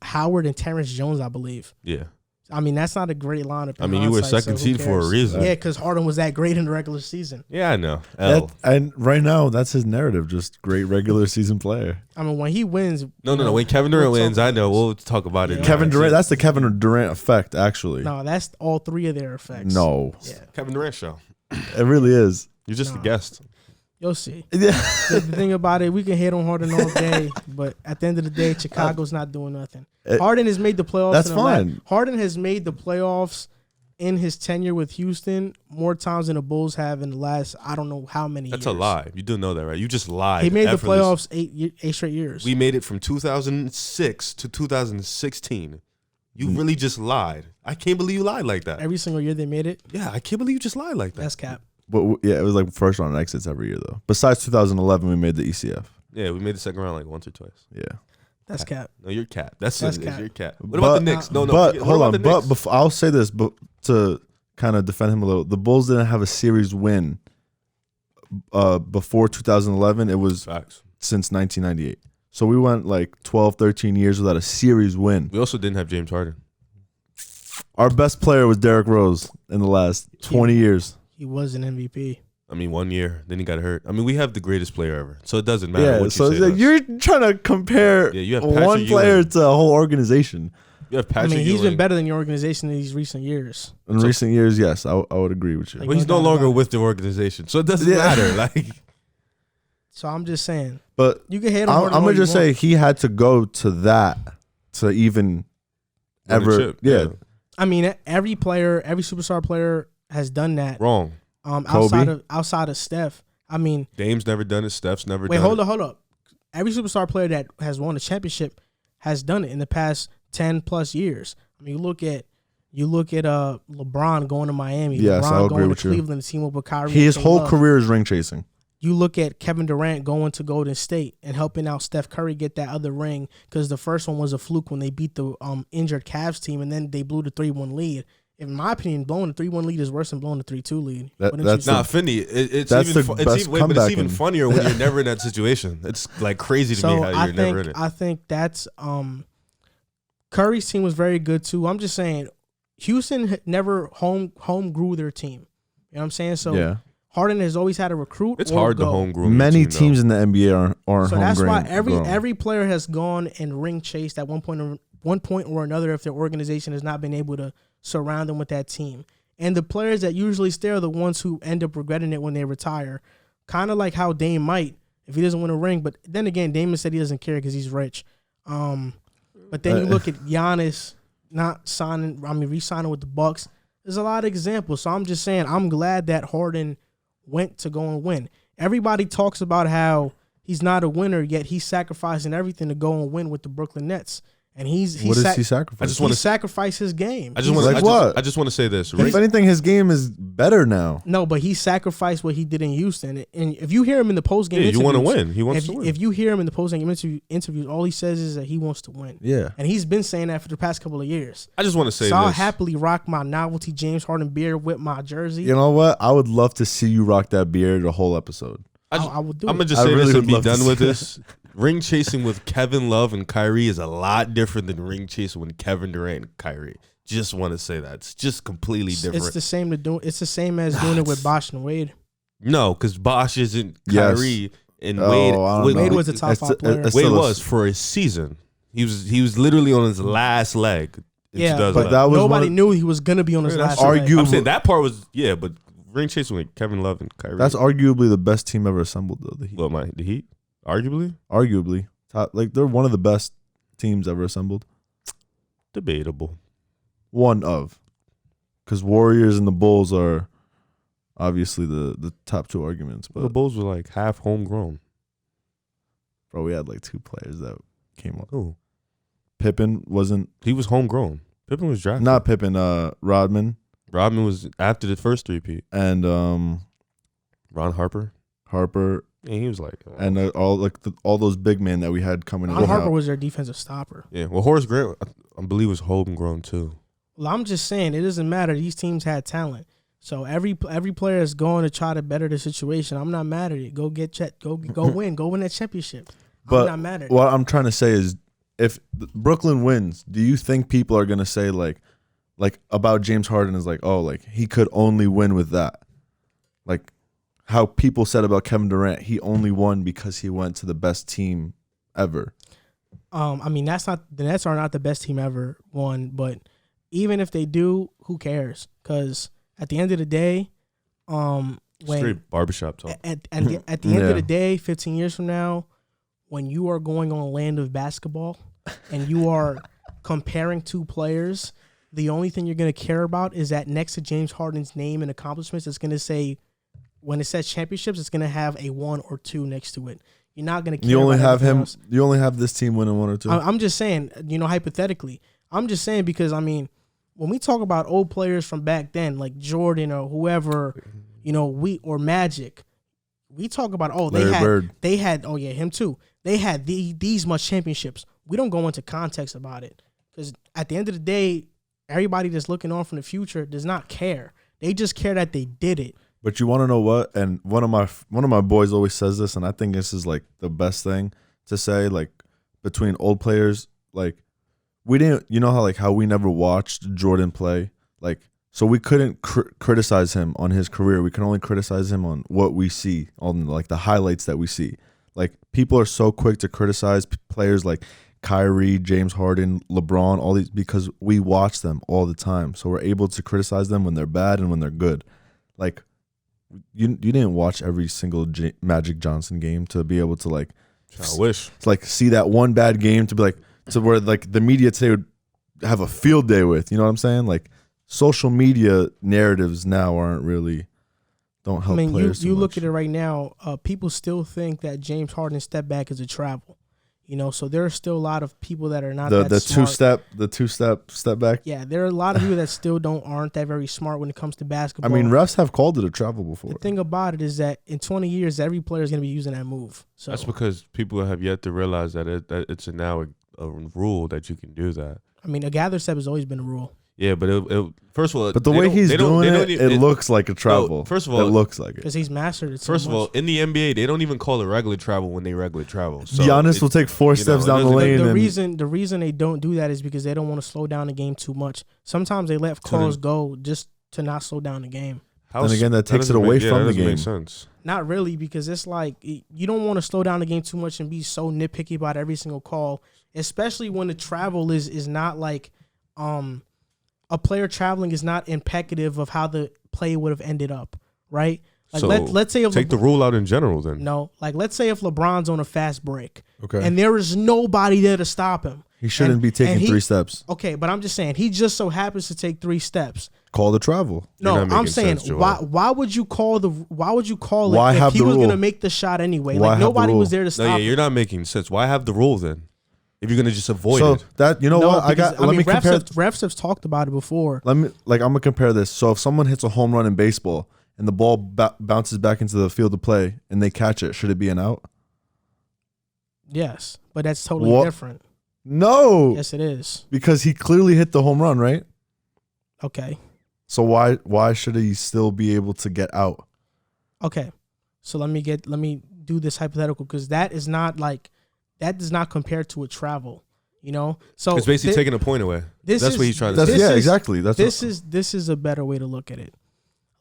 Howard, and Terrence Jones, I believe. Yeah. I mean, that's not a great lineup. I mean, you were second seed for a reason. Yeah, because Harden was that great in the regular season. Yeah, I know. And right now, that's his narrative, just great regular season player. I mean, when he wins. No. When Kevin Durant wins, I know. We'll talk about it. Kevin Durant, that's the Kevin Durant effect, actually. No, that's all three of their effects. No. Yeah. Kevin Durant show. It really is. You're just a guest. You'll see. Yeah. The thing about it, we can hate on Harden all day, but at the end of the day, Chicago's not doing nothing. Harden has made the playoffs. That's fine. Harden has made the playoffs in his tenure with Houston more times than the Bulls have in the last, I don't know how many years. That's a lie. You do know that, right? You just lied. He made the playoffs eight straight years. We made it from 2006 to 2016. You really just lied. I can't believe you lied like that. Every single year they made it? Yeah, I can't believe you just lied like that. That's cap. But yeah, it was like first round exits every year though. Besides 2011, we made the ECF. Yeah, we made the second round like once or twice. Yeah, that's cap. No, you're cap. That's cap. You're cap. What about the Knicks? No. But hold on. But before, I'll say this, but to kind of defend him a little, the Bulls didn't have a series win before 2011. It was since 1998. So we went like 12, 13 years without a series win. We also didn't have James Harden. Our best player was Derrick Rose in the last 20 years. He was an MVP. I mean, 1 year, then he got hurt. I mean, we have the greatest player ever, so it doesn't matter what you say. So you're trying to compare one player to a whole organization. You have Patrick he's been better than your organization in these recent years. In recent years, yes, I would agree with you. Well, he's no longer with the organization, so it doesn't matter. Like, So I'm just saying. But you can hate him. I'm gonna just say he had to go to that to even ever. Yeah. I mean, every player, every superstar player has done that. Wrong. Outside of Steph. I mean, Dame's never done it. Steph's never done it. Wait, hold up. Every superstar player that has won a championship has done it in the past 10 plus years. I mean, you look at LeBron going to Miami. Yes, LeBron I'll agree going with to Cleveland to team up with Kyrie. His whole career is ring chasing. You look at Kevin Durant going to Golden State and helping out Steph Curry get that other ring because the first one was a fluke when they beat the injured Cavs team and then they blew the 3-1 lead. In my opinion, blowing the 3-1 lead is worse than blowing the 3-2 lead. That's not Finney. It's even funnier when you're never in that situation. It's like crazy to me how you're never in it. I think that's Curry's team was very good too. I'm just saying, Houston never home grew their team. You know what I'm saying? So yeah. Harden has always had to recruit. It's hard to home grow. Many teams in the NBA are so that's why every player has gone and ring chased at one point or another if their organization has not been able to surround them with that team. And the players that usually stay are the ones who end up regretting it when they retire. Kind of like how Dame might if he doesn't win a ring. But then again, Damon said he doesn't care because he's rich. But then you look at Giannis re-signing with the Bucks. There's a lot of examples. So I'm just saying, I'm glad that Harden went to go and win. Everybody talks about how he's not a winner, yet he's sacrificing everything to go and win with the Brooklyn Nets. And he sacrifice? He sacrificed his game. I just want to say this. If anything, his game is better now. No, but he sacrificed what he did in Houston. And if you hear him in the post-game interviews, you want to win. He wants to win. If you hear him in the post-game interviews, all he says is that he wants to win. Yeah. And he's been saying that for the past couple of years. I just want to say this. I'll happily rock my novelty James Harden beard with my jersey. You know what? I would love to see you rock that beard the whole episode. I would do it. I'm going to just say this and be done with this. Ring chasing with Kevin Love and Kyrie is a lot different than ring chasing with Kevin Durant and Kyrie. Just want to say that. It's just completely different. It's the same as doing it with Bosh and Wade. No, because Bosh isn't Kyrie and Wade was a top 5 player. Wade was for a season. He was literally on his last leg. Yeah, but nobody knew he was gonna be on his last leg. I'm saying that part was but ring chasing with Kevin Love and Kyrie. That's arguably the best team ever assembled, though. The Heat. The Heat? Arguably. They're one of the best teams ever assembled. Debatable. One of. Because Warriors and the Bulls are obviously the top 2 arguments. But the Bulls were like half homegrown. Bro, we had like 2 players that came up. Who? Pippen wasn't. He was homegrown. Pippen was drafted. Not Pippen, Rodman. Rodman was after the first three-peat. And Ron Harper. And he was like, and all those big men that we had coming in. Ron Harper was their defensive stopper. Yeah, well, Horace Grant, I believe, was homegrown too. Well, I'm just saying it doesn't matter. These teams had talent, so every player is going to try to better the situation. I'm not mad at it. Go get go win that championship. I'm not mad at it. What I'm trying to say is, if Brooklyn wins, do you think people are gonna say like about James Harden is like, oh, like he could only win with that, like how people said about Kevin Durant, he only won because he went to the best team ever. I mean, the Nets are not the best team ever won, but even if they do, who cares? Because at the end of the day, straight barbershop talk. At the end of the day, 15 years from now, when you are going on a land of basketball and you are comparing 2 players, the only thing you're going to care about is that next to James Harden's name and accomplishments, it's going to say, when it says championships, it's going to have a 1 or 2 next to it. You're not going to care. You only have him. Else. You only have this team winning 1 or 2. I'm just saying, hypothetically. I'm just saying because, I mean, when we talk about old players from back then, like Jordan or whoever, or Magic, we talk about, they had him too. They had these much championships. We don't go into context about it because at the end of the day, everybody that's looking on from the future does not care. They just care that they did it. But you want to know what? And one of my boys always says this, and I think this is like the best thing to say. Like between old players, like we didn't, how we never watched Jordan play. Like so we couldn't criticize him on his career. We can only criticize him on what we see, on like the highlights that we see. Like people are so quick to criticize players like Kyrie, James Harden, LeBron, all these because we watch them all the time. So we're able to criticize them when they're bad and when they're good. Like. you didn't watch every single Magic Johnson game to be able to like. I wish to like see that one bad game to be like to where like the media today would have a field day with. You know what I'm saying? Like social media narratives now don't help players. You look at it right now. People still think that James Harden's step back is a travel. You know, so there are still a lot of people that are not that smart. the two step back. Yeah, there are a lot of people that still aren't that very smart when it comes to basketball. I mean, refs have called it a travel before. The thing about it is that in 20 years, every player is going to be using that move. So that's because people have yet to realize that it's now a rule that you can do that. I mean, a gather step has always been a rule. Yeah, but first of all, but the way he's doing it looks like a travel. No, first of all, it looks like it because he's mastered it. First of all, in the NBA, they don't even call it regular travel when they regular travel. So Giannis will take 4 steps down the lane. The reason they don't do that is because they don't want to slow down the game too much. Sometimes they let calls go just to not slow down the game. Then again, that takes it away from the game. Make sense. Not really, because it's like you don't want to slow down the game too much and be so nitpicky about every single call, especially when the travel is not like a player traveling is not impecative of how the play would have ended up, right? Like so let's say if take the rule out in general then. No, like let's say if LeBron's on a fast break, okay, and there is nobody there to stop him. He shouldn't be taking 3 steps. Okay, but I'm just saying he just so happens to take 3 steps. Call the travel. No, I'm saying why would you call it if he was gonna make the shot anyway? Why like nobody was there to stop. No, yeah, you're not making sense. Why have the rule then? If you're gonna just avoid so it. That let me compare. Refs have talked about it before. I'm gonna compare this. So if someone hits a home run in baseball and the ball bounces back into the field of play and they catch it, should it be an out? Yes, but that's totally different. No. Yes, it is. Because he clearly hit the home run, right? Okay. So why should he still be able to get out? Okay. So let me do this hypothetical because that does not compare to a travel, you know? So it's basically taking a point away. That's what he's trying to say. Yeah, exactly. This is a better way to look at it.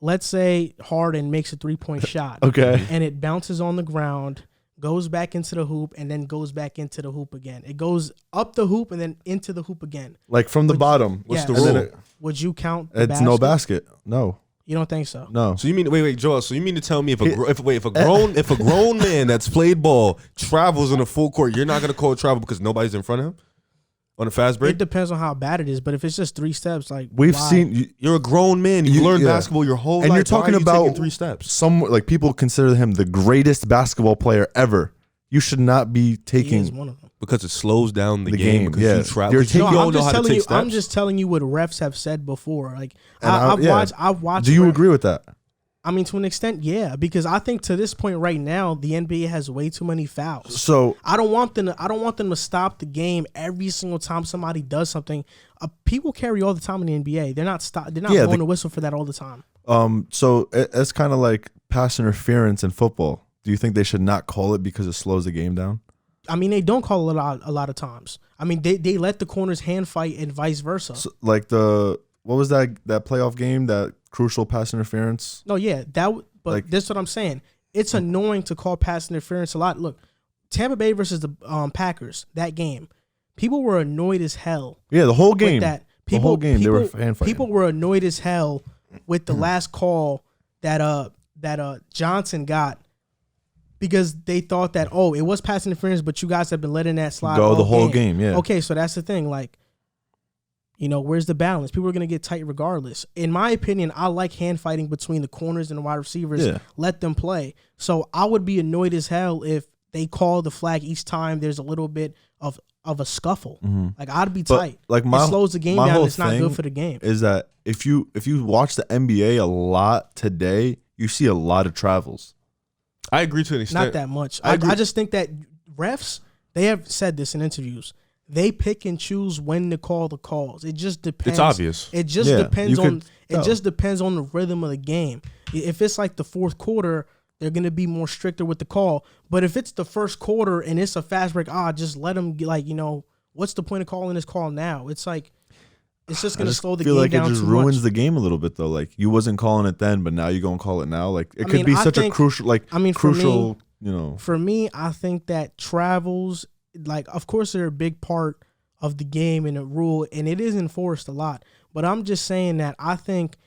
Let's say Harden makes a 3-point shot. Okay. And it bounces on the ground, goes back into the hoop, and then goes back into the hoop again. It goes up the hoop and then into the hoop again. Like from the bottom. What's the rule? Would you count the It's basket? no basket. No. You don't think so? No. So you mean wait, Joel? So you mean to tell me if a grown man that's played ball travels in a full court, you're not gonna call it travel because nobody's in front of him on a fast break? It depends on how bad it is, but if it's just 3 steps, like we've why? seen, you're a grown man. You've learned basketball your whole life. And you're talking about taking 3 steps. Some like people consider him the greatest basketball player ever. You should not be taking. He is one of them. Because it slows down the game. Because yeah. you travel. I'm just telling you what refs have said before. Like I've watched. Do you agree with that? I mean, to an extent, yeah. Because I think to this point right now, the NBA has way too many fouls. So I don't want them to stop the game every single time somebody does something. People carry all the time in the NBA. They're not blowing the whistle for that all the time. So it's kind of like pass interference in football. Do you think they should not call it because it slows the game down? I mean, they don't call it a lot of times. I mean, they let the corners hand fight and vice versa. So, like what was that playoff game, that crucial pass interference? No, yeah, but that's what I'm saying. It's annoying to call pass interference a lot. Look, Tampa Bay versus the Packers, that game, people were annoyed as hell. Yeah, the whole game. The whole game, they were hand fighting. People were annoyed as hell with the last call that Johnson got. Because they thought that, it was pass interference, but you guys have been letting that slide go the whole game. Yeah. Okay, so that's the thing. Like, where's the balance? People are going to get tight regardless. In my opinion, I like hand fighting between the corners and the wide receivers. Yeah. Let them play. So I would be annoyed as hell if they call the flag each time there's a little bit of a scuffle. Mm-hmm. Like, I'd be tight. Like it slows the game down. It's not good for the game. Is that if you watch the NBA a lot today, you see a lot of travels. I agree to an extent. Not that much. I just think that refs, they have said this in interviews. They pick and choose when to call the calls. It just depends. It's obvious. It just depends on. It just depends on the rhythm of the game. If it's like the fourth quarter, they're gonna be more stricter with the call. But if it's the first quarter and it's a fast break, just let them what's the point of calling this call now? It's like. It's just going to slow the game down too much. I feel like it just ruins the game a little bit, though. Like, you wasn't calling it then, but now you're going to call it now. Like, it could be such a crucial, For me, I think that travels, like, of course, they're a big part of the game and the rule, and it is enforced a lot. But I'm just saying that I think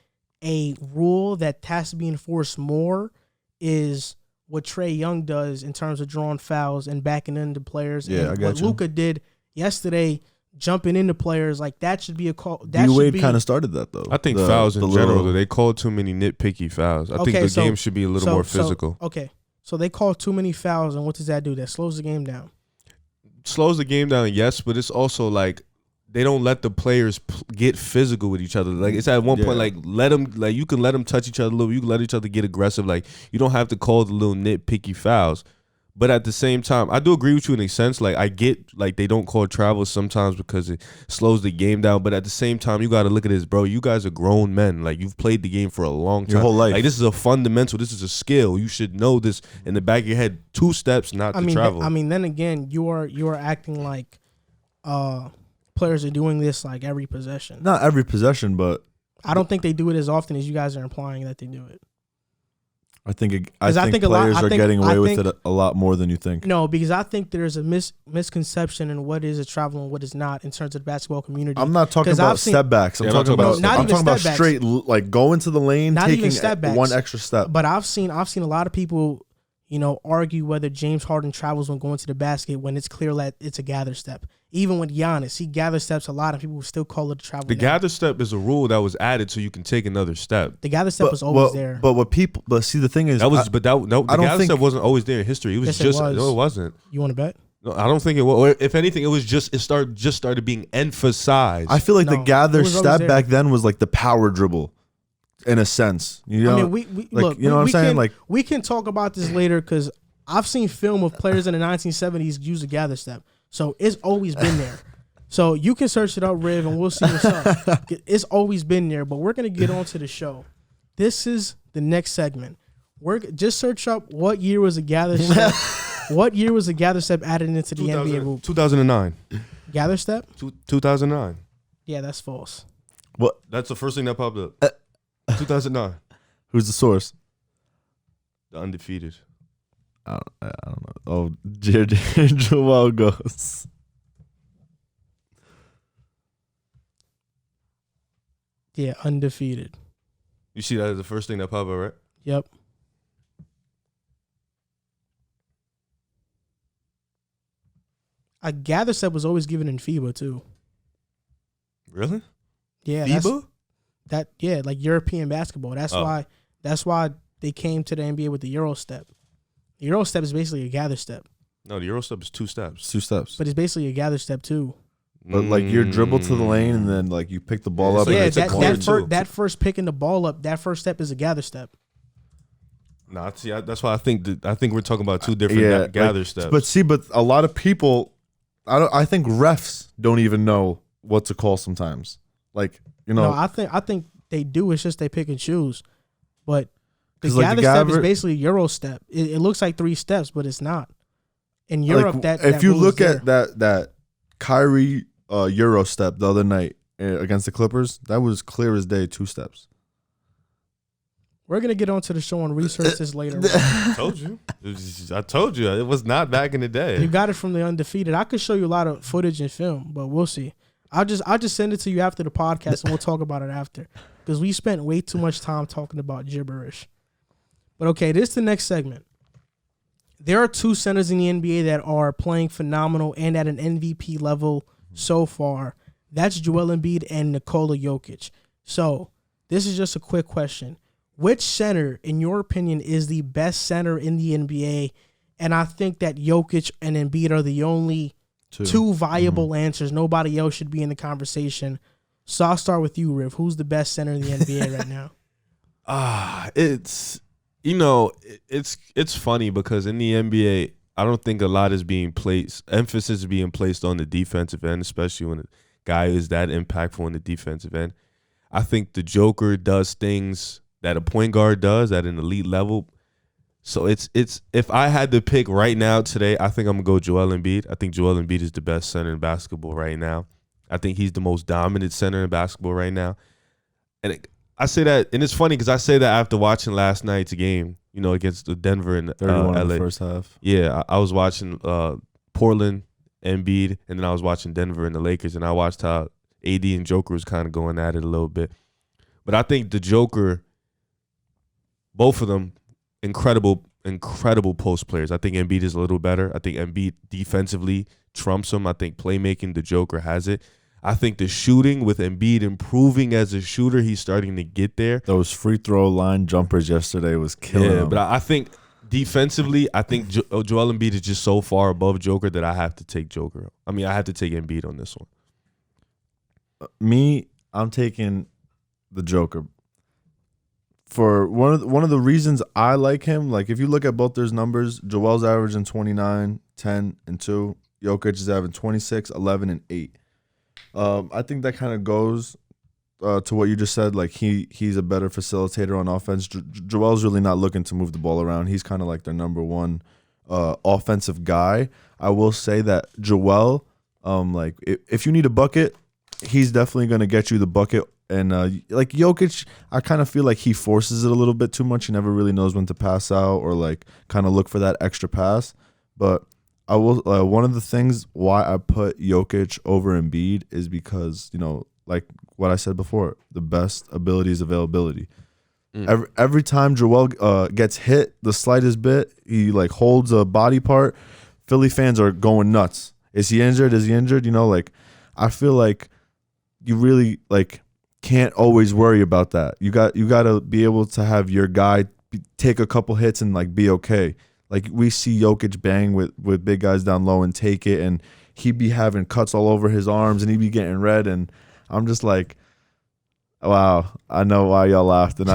a rule that has to be enforced more is what Trae Young does in terms of drawing fouls and backing into players. Yeah, and I got what you. Luka did yesterday, jumping into players, like that should be a call. That D-Wade kind of started that though. I think fouls in general, they call too many nitpicky fouls. I think the game should be a little more physical. So they call too many fouls, and what does that do? That slows the game down. Slows the game down, yes, but it's also like they don't let the players get physical with each other. Like it's at one point, like let them, like you can let them touch each other a little. You can let each other get aggressive. Like you don't have to call the little nitpicky fouls. But at the same time, I do agree with you in a sense. Like I get, like they don't call travels sometimes because it slows the game down. But at the same time, you got to look at this, bro. You guys are grown men. Like you've played the game for a long time, your whole life. Like this is a fundamental. This is a skill. You should know this in the back of your head. 2 steps, not to travel. Then again, you are acting like players are doing this like every possession. Not every possession, but I don't think they do it as often as you guys are implying that they do it. I think players are getting away with it a lot more than you think. No, because I think there's a misconception in what is a travel and what is not in terms of the basketball community. I'm not talking about step backs. I'm talking about straight, like go into the lane, not taking even step backs, one extra step. But I've seen a lot of people, argue whether James Harden travels when going to the basket when it's clear that it's a gather step. Even with Giannis, he gather steps a lot, and people will still call it a travel. The gather step is a rule that was added so you can take another step. The gather step was always there. But see, the thing is, the gather step wasn't always there in history. It was no, it wasn't. You want to bet? No, I don't think it was. If anything, it started being emphasized. I feel like the gather step back then was like the power dribble, in a sense. You know, I mean, look, you know what I'm saying? Like we can talk about this later because I've seen film of players in the 1970s use a gather step. So it's always been there. So you can search it up, Riv, and we'll see what's up. It's always been there, but we're going to get on to the show. This is the next segment. Just search up what year was a gather step. What year was a gather step added into the NBA rule? 2009. Gather step? 2009. Yeah, that's false. What? That's the first thing that popped up. 2009. Who's the source? The Undefeated. I don't know. Oh, Joel goes. Yeah, Undefeated. You see that as the first thing that popped up, right? Yep. A gather step was always given in FIBA too. Really? Yeah. FIBA? Like European basketball. That's why they came to the NBA with the Euro step. The Euro step is basically a gather step. No, the Euro step is 2 steps. 2 steps. But it's basically a gather step too. But like you're dribble to the lane and then like you pick the ball up. Yeah, that first picking the ball up, that first step is a gather step. Nah, see, that's why I think we're talking about 2 different gather steps. But a lot of people, I think refs don't even know what to call sometimes. Like, No, I think they do. It's just they pick and choose. But the gather step is basically Euro step. It looks like 3 steps, but it's not. In Europe, if you look at that Kyrie Euro step the other night against the Clippers, that was clear as day 2 steps. We're gonna get onto the show and research this later. I told you. It was not back in the day. You got it from the Undefeated. I could show you a lot of footage and film, but we'll see. I'll just send it to you after the podcast and we'll talk about it after because we spent way too much time talking about gibberish. But okay, this is the next segment. There are 2 centers in the NBA that are playing phenomenal and at an MVP level so far. That's Joel Embiid and Nikola Jokic. So this is just a quick question. Which center, in your opinion, is the best center in the NBA? And I think that Jokic and Embiid are the only two viable answers. Nobody else should be in the conversation. So I'll start with you, Riv. Who's the best center in the NBA right now? It's funny because in the NBA, I don't think a lot is being placed. Emphasis is being placed on the defensive end, especially when a guy is that impactful on the defensive end. I think the Joker does things that a point guard does at an elite level. So it's if I had to pick right now today, I think I'm gonna go Joel Embiid. I think Joel Embiid is the best center in basketball right now. I think he's the most dominant center in basketball right now. And I say that, and it's funny because I say that after watching last night's game, against the Denver and 31 LA. in the first half. Yeah, I was watching Portland, Embiid, and then I was watching Denver and the Lakers, and I watched how AD and Joker was kind of going at it a little bit. But I think the Joker, both of them, incredible post players. I think Embiid is a little better. I think Embiid defensively trumps him. I think playmaking, the Joker has it. I think the shooting with Embiid improving as a shooter, he's starting to get there. Those free throw line jumpers yesterday was killing him. But I think defensively, I think Joel Embiid is just so far above Joker that I have to take Joker. I mean, I have to take Embiid on this one. I'm taking the Joker. For one of the reasons I like him, like if you look at both their numbers, Joel's averaging 29, 10, and 2. Jokic is having 26, 11, and 8. I think that kind of goes to what you just said. Like he's a better facilitator on offense. Joel's really not looking to move the ball around. He's kind of like their number one offensive guy. I will say that Joel, like if you need a bucket, he's definitely going to get you the bucket. And like Jokic, I kind of feel like he forces it a little bit too much. He never really knows when to pass out or like kind of look for that extra pass. But I will. One of the things why I put Jokic over Embiid is because, you know, like what I said before, the best ability is availability. Every time Joel gets hit the slightest bit, he like holds a body part, Philly fans are going nuts. Is he injured? Is he injured? You know, like I feel like you really like can't always worry about that. You got to be able to have your guy take a couple hits and like be okay. Like we see Jokic bang with big guys down low and take it, and he be having cuts all over his arms and he be getting red, and I'm just like, wow, I know why y'all laughed. And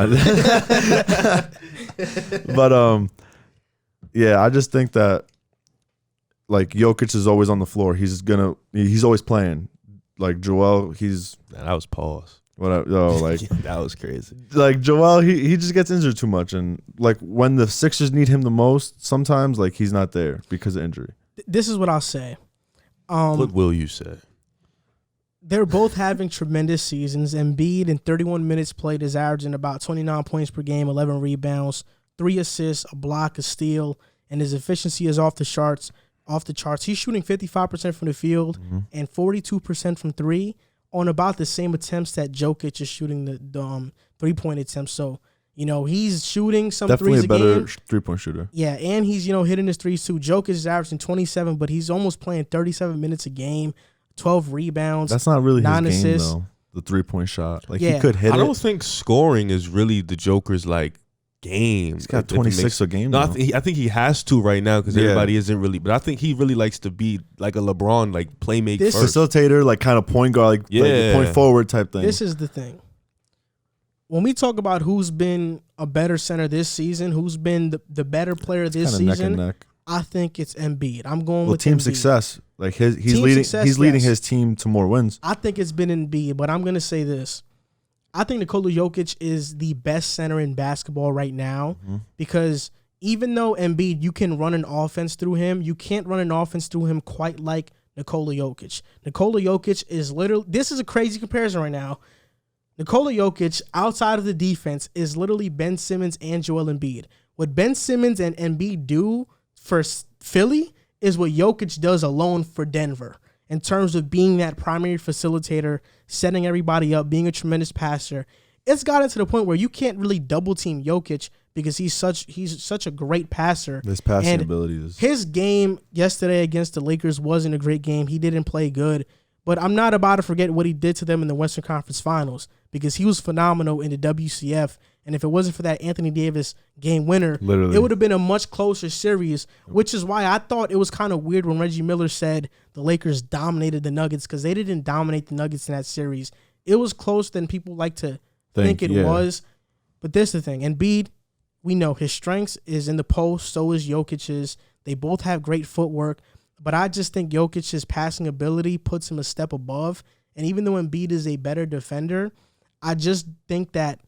but yeah, I just think that like Jokic is always on the floor. He's always playing. Like Joel, that was pause. Like that was crazy. Like Joel, he just gets injured too much, and like when the Sixers need him the most, sometimes like he's not there because of injury. This is what I'll say. What will you say? They're both having tremendous seasons. Embiid in 31 minutes played is averaging about 29 points per game, 11 rebounds, 3 assists, a block, a steal, and his efficiency is off the charts. He's shooting 55% from the field and 42% from 3 on about the same attempts that Jokic is shooting the 3-point attempts. So, you know, he's shooting some definitely threes a game. Definitely a better 3-point shooter. Yeah, and he's, you know, hitting his threes too. Jokic is averaging 27, but he's almost playing 37 minutes a game, 12 rebounds. That's not really 9 his game, assists. though. The 3-point shot. Like, Yeah. he could hit it. I don't think scoring is really the Joker's like game. He's got 26 a game. No, now. I think he has to right now because everybody isn't really. But I think he really likes to be like a LeBron, like playmaker This first. Facilitator, like kind of point guard, like point forward type thing. This is the thing. When we talk about who's been a better center this season, who's been the better player this kinda season, neck and neck. I think it's Embiid. I'm going Well, with team Embiid. success. Like he's Team leading. success, He's leading yes. his team to more wins. I think it's been Embiid, but I'm going to say this. I think Nikola Jokic is the best center in basketball right now because even though Embiid, you can run an offense through him, you can't run an offense through him quite like Nikola Jokic. Nikola Jokic is literally, this is a crazy comparison right now. Nikola Jokic, outside of the defense, is literally Ben Simmons and Joel Embiid. What Ben Simmons and Embiid do for Philly is what Jokic does alone for Denver in terms of being that primary facilitator, setting everybody up, being a tremendous passer. It's gotten to the point where you can't really double team Jokic because he's such a great passer. His passing And ability is. his game yesterday against the Lakers wasn't a great game. He didn't play good. But I'm not about to forget what he did to them in the Western Conference Finals because he was phenomenal in the WCF. And if it wasn't for that Anthony Davis game winner, Literally. it would have been a much closer series, which is why I thought it was kind of weird when Reggie Miller said the Lakers dominated the Nuggets because they didn't dominate the Nuggets in that series. It was closer than people like to think it was. But this is the thing. Embiid, we know his strengths is in the post, so is Jokic's. They both have great footwork. But I just think Jokic's passing ability puts him a step above. And even though Embiid is a better defender, I just think that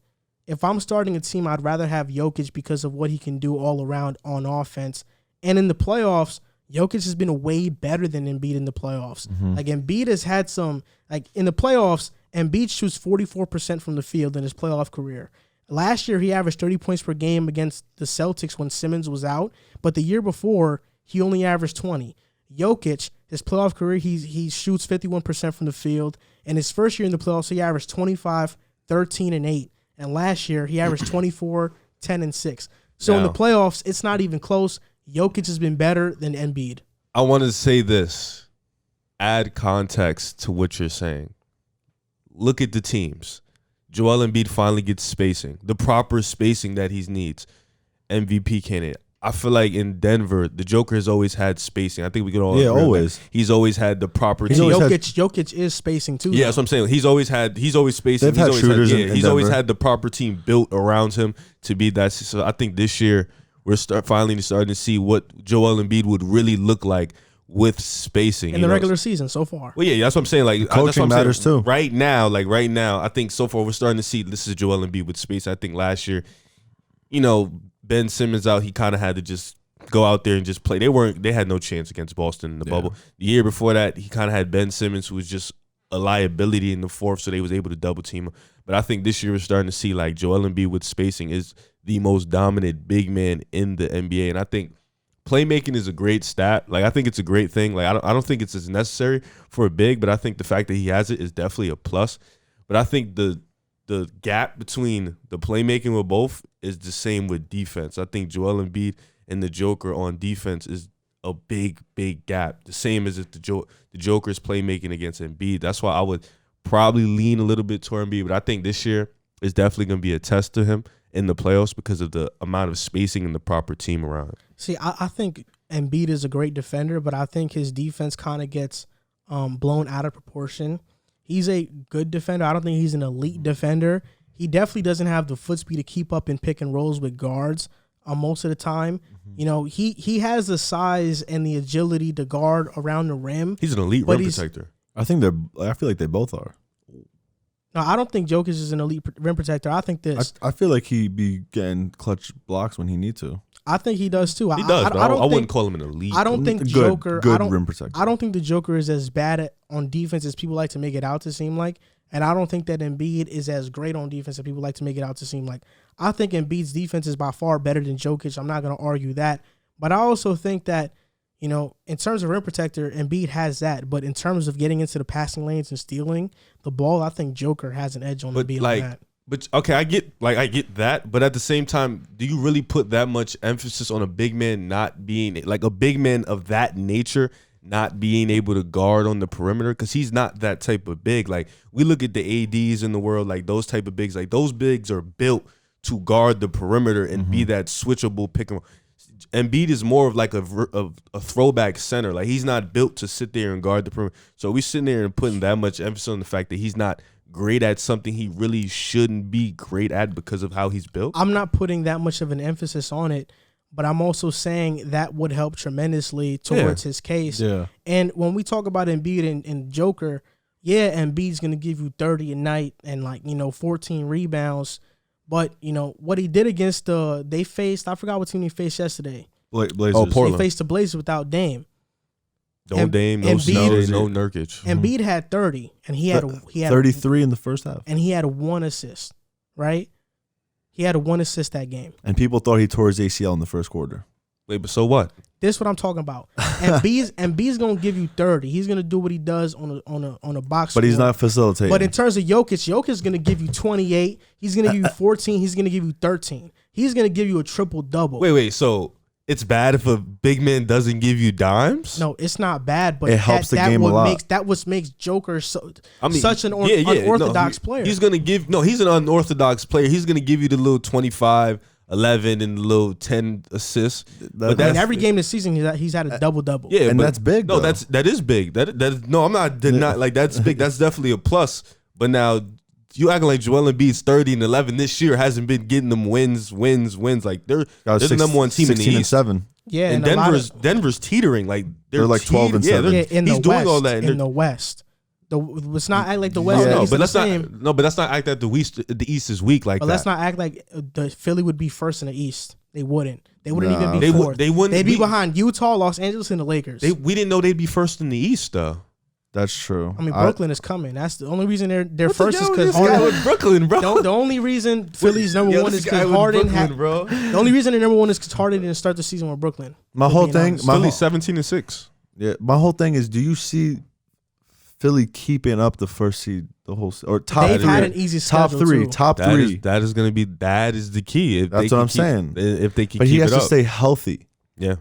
if I'm starting a team, I'd rather have Jokic because of what he can do all around on offense. And in the playoffs, Jokic has been way better than Embiid in the playoffs. Like Embiid has had some, like in the playoffs, Embiid shoots 44% from the field in his playoff career. Last year, he averaged 30 points per game against the Celtics when Simmons was out. But the year before, he only averaged 20. Jokic, his playoff career, he shoots 51% from the field. And his first year in the playoffs, he averaged 25, 13, and 8. and last year he averaged 24, 10, and 6. So in the playoffs, it's not even close. Jokic has been better than Embiid. I want to say this. Add context to what you're saying. Look at the teams. Joel Embiid finally gets spacing, the proper spacing that he needs. MVP candidate. I feel like in Denver, the Joker has always had spacing. I think we could all agree always. He's always had the proper team. Jokic is spacing too. Yeah, that's what I'm saying. He's always spacing. They've had shooters in he's Denver. always had the proper team built around him to be that. So I think this year we're finally starting to see what Joel Embiid would really look like with spacing in the regular season so far. Well, yeah, that's what I'm saying. Like coaching matters too. Right now, I think so far we're starting to see this is Joel Embiid with space. I think last year, Ben Simmons out, he kind of had to just go out there and just play. They had no chance against Boston in the bubble. The year before that, he kind of had Ben Simmons, who was just a liability in the fourth, so they was able to double team him. But I think this year we're starting to see like Joel Embiid with spacing is the most dominant big man in the NBA, and I think playmaking is a great stat. Like I think it's a great thing. Like I don't think it's as necessary for a big, but I think the fact that he has it is definitely a plus. But I think the gap between the playmaking with both is the same with defense. I think Joel Embiid and the Joker on defense is a big, big gap. The same as if the Joker's playmaking against Embiid. That's why I would probably lean a little bit toward Embiid. But I think this year is definitely going to be a test to him in the playoffs because of the amount of spacing and the proper team around him. See, I think Embiid is a great defender, but I think his defense kind of gets blown out of proportion. He's a good defender. I don't think he's an elite defender. He definitely doesn't have the foot speed to keep up in pick and rolls with guards most of the time. Mm-hmm. He has the size and the agility to guard around the rim. He's an elite rim protector. I feel like they both are. No, I don't think Jokic is an elite rim protector. I think this. I feel like he be getting clutch blocks when he need to. I think he does too. He does, but I wouldn't call him an elite. I don't think Joker. Good rim protector. I don't think the Joker is as bad on defense as people like to make it out to seem like, and I don't think that Embiid is as great on defense as people like to make it out to seem like. I think Embiid's defense is by far better than Jokic. I'm not going to argue that, but I also think that in terms of rim protector, Embiid has that, but in terms of getting into the passing lanes and stealing the ball, I think Joker has an edge on Embiid on that. But okay, I get that, but at the same time, do you really put that much emphasis on a big man not being like a big man of that nature, not being able to guard on the perimeter? Because he's not that type of big. Like we look at the ADs in the world, like those type of bigs, like those bigs are built to guard the perimeter and be that switchable pick and roll. Embiid is more of like a throwback center. Like he's not built to sit there and guard the perimeter. So we sitting there and putting that much emphasis on the fact that he's not great at something he really shouldn't be great at because of how he's built. I'm not putting that much of an emphasis on it, but I'm also saying that would help tremendously towards his case. Yeah. And when we talk about Embiid and Joker, Embiid's going to give you 30 a night and 14 rebounds. But, what he did against they faced, I forgot what team he faced yesterday. Blazers. Oh, Portland. They faced the Blazers without Dame. No Dame, no Snow, no Nurkic. Embiid had 30, and he had 33 in the first half. And he had 1 assist, right? He had 1 assist that game. And people thought he tore his ACL in the first quarter. Wait, but so what? This is what I'm talking about. Embiid's gonna give you 30. He's gonna do what he does on a box. But he's not facilitating. But in terms of Jokic's gonna give you 28. He's gonna give you 14. He's gonna give you 13. He's gonna give you a triple double. Wait. So it's bad if a big man doesn't give you dimes? No, it's not bad, but it helps the game a lot. That what makes Joker such an unorthodox player. He's gonna give he's an unorthodox player. He's gonna give you the little 25. 11 and a little 10 assists. But every game this season he's had a double-double. Yeah, and that's big. No, that is big. That is, no, I'm not like that's big. That's definitely a plus. But now you acting like Joel Embiid's 30 and 11 this year hasn't been getting them wins. Like they're the number one team in the East. 7. Yeah, and Denver's teetering. Like they're like 12 and 7. He's doing all that in the West. Let's not act like the West. No, but let's not act that the East is weak like that. But let's not act like the Philly would be first in the East. They wouldn't. They wouldn't even be fourth. They wouldn't. They'd be behind Utah, Los Angeles, and the Lakers. We didn't know they'd be first in the East though. That's true. I mean, Brooklyn is coming. That's the only reason they're first is because Harden. Brooklyn, bro. The only reason Philly's number one is because Harden. The only reason they're number one is because Harden didn't start the season with Brooklyn. My whole thing. Philly's 17-6. Yeah, my whole thing is: do you see Philly keeping up the first seed the whole or top They've three. had an easy top schedule, three, too. top three. That is the key. If That's what I'm saying. If they can But keep he has it to up. stay healthy. Yeah.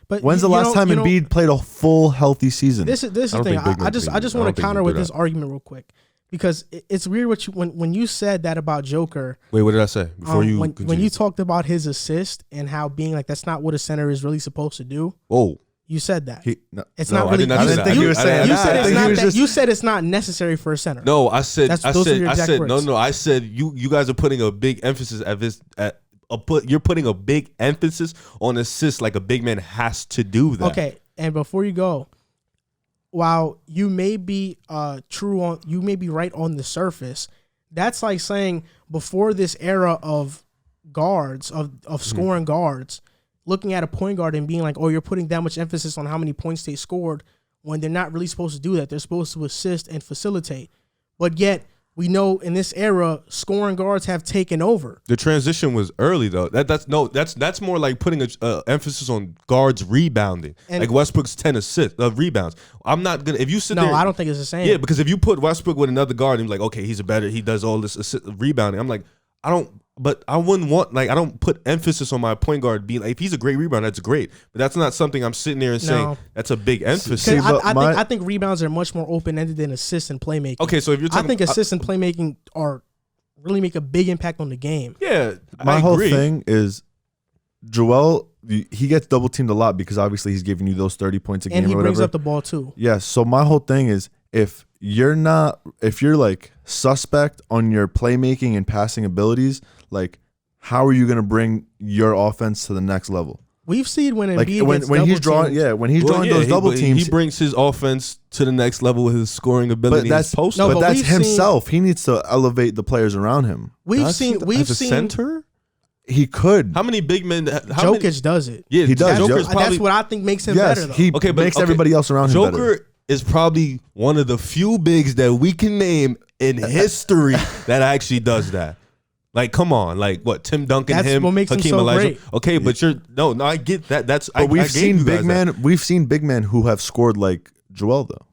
But When's the last time Embiid played a full healthy season? This is the don't thing. think big I men just can- I want don't to think counter they with do this that. argument real quick because it's weird when you said that about Joker. Wait, what did I say before you? when continue? you talked about his assist and how being like that's not what a center is really supposed to do. Whoa. You said that. It's No, not I really. did not you say said- that. you I said didn't it's say that. not He was that- just- you said it's not necessary for a center. No, I said. Those are your exact words. No. I said you guys are putting a big emphasis you're putting a big emphasis on assists, like a big man has to do that. Okay, and before you go, while you may be you may be right on the surface. That's like saying before this era of guards of scoring guards, looking at a point guard and being like, oh, you're putting that much emphasis on how many points they scored when they're not really supposed to do that. They're supposed to assist and facilitate. But yet we know in this era, scoring guards have taken over. The transition was early though. That's more like putting a emphasis on guards rebounding. And- like Westbrook's 10 assists rebounds. I'm not gonna if you sit there. No, I don't think it's the same. Yeah, because if you put Westbrook with another guard and you're like, okay, he does all this rebounding. I'm like, I wouldn't want, like, I don't put emphasis on my point guard being like, if he's a great rebounder, that's great. But that's not something I'm sitting there and saying that's a big emphasis. See, but I think rebounds are much more open ended than assists and playmaking. Okay, so if you're talking, I think assists and playmaking really make a big impact on the game. yeah, My I whole agree. thing is Joel, he gets double teamed a lot because obviously he's giving you those 30 points a game And he or brings whatever. up the ball too. Yes. So my whole thing is if you're like suspect on your playmaking and passing abilities, like how are you going to bring your offense to the next level? We've seen when Like Embiid gets when he's double drawing, teamed. when he's drawing those double teams, he brings his offense to the next level with his scoring but ability. that's his post. No, but but that's we've seen- himself. He needs to elevate the players around him. We've Does he? seen As a center. He could. How many big men? Jokic does it. Yeah, He does. Joker's Jokic- probably, That's what I think makes him Yes, better though. he Okay, but- makes okay. everybody else around him better. Joker is probably one of the few bigs that we can name in history that actually does that. Like, come on, like what? Tim Duncan, That's him, what makes him Hakeem so Elijah. great. Okay, but no, I get that. But I we've gave seen you guys big that. men. We've seen big men who have scored like Joel though.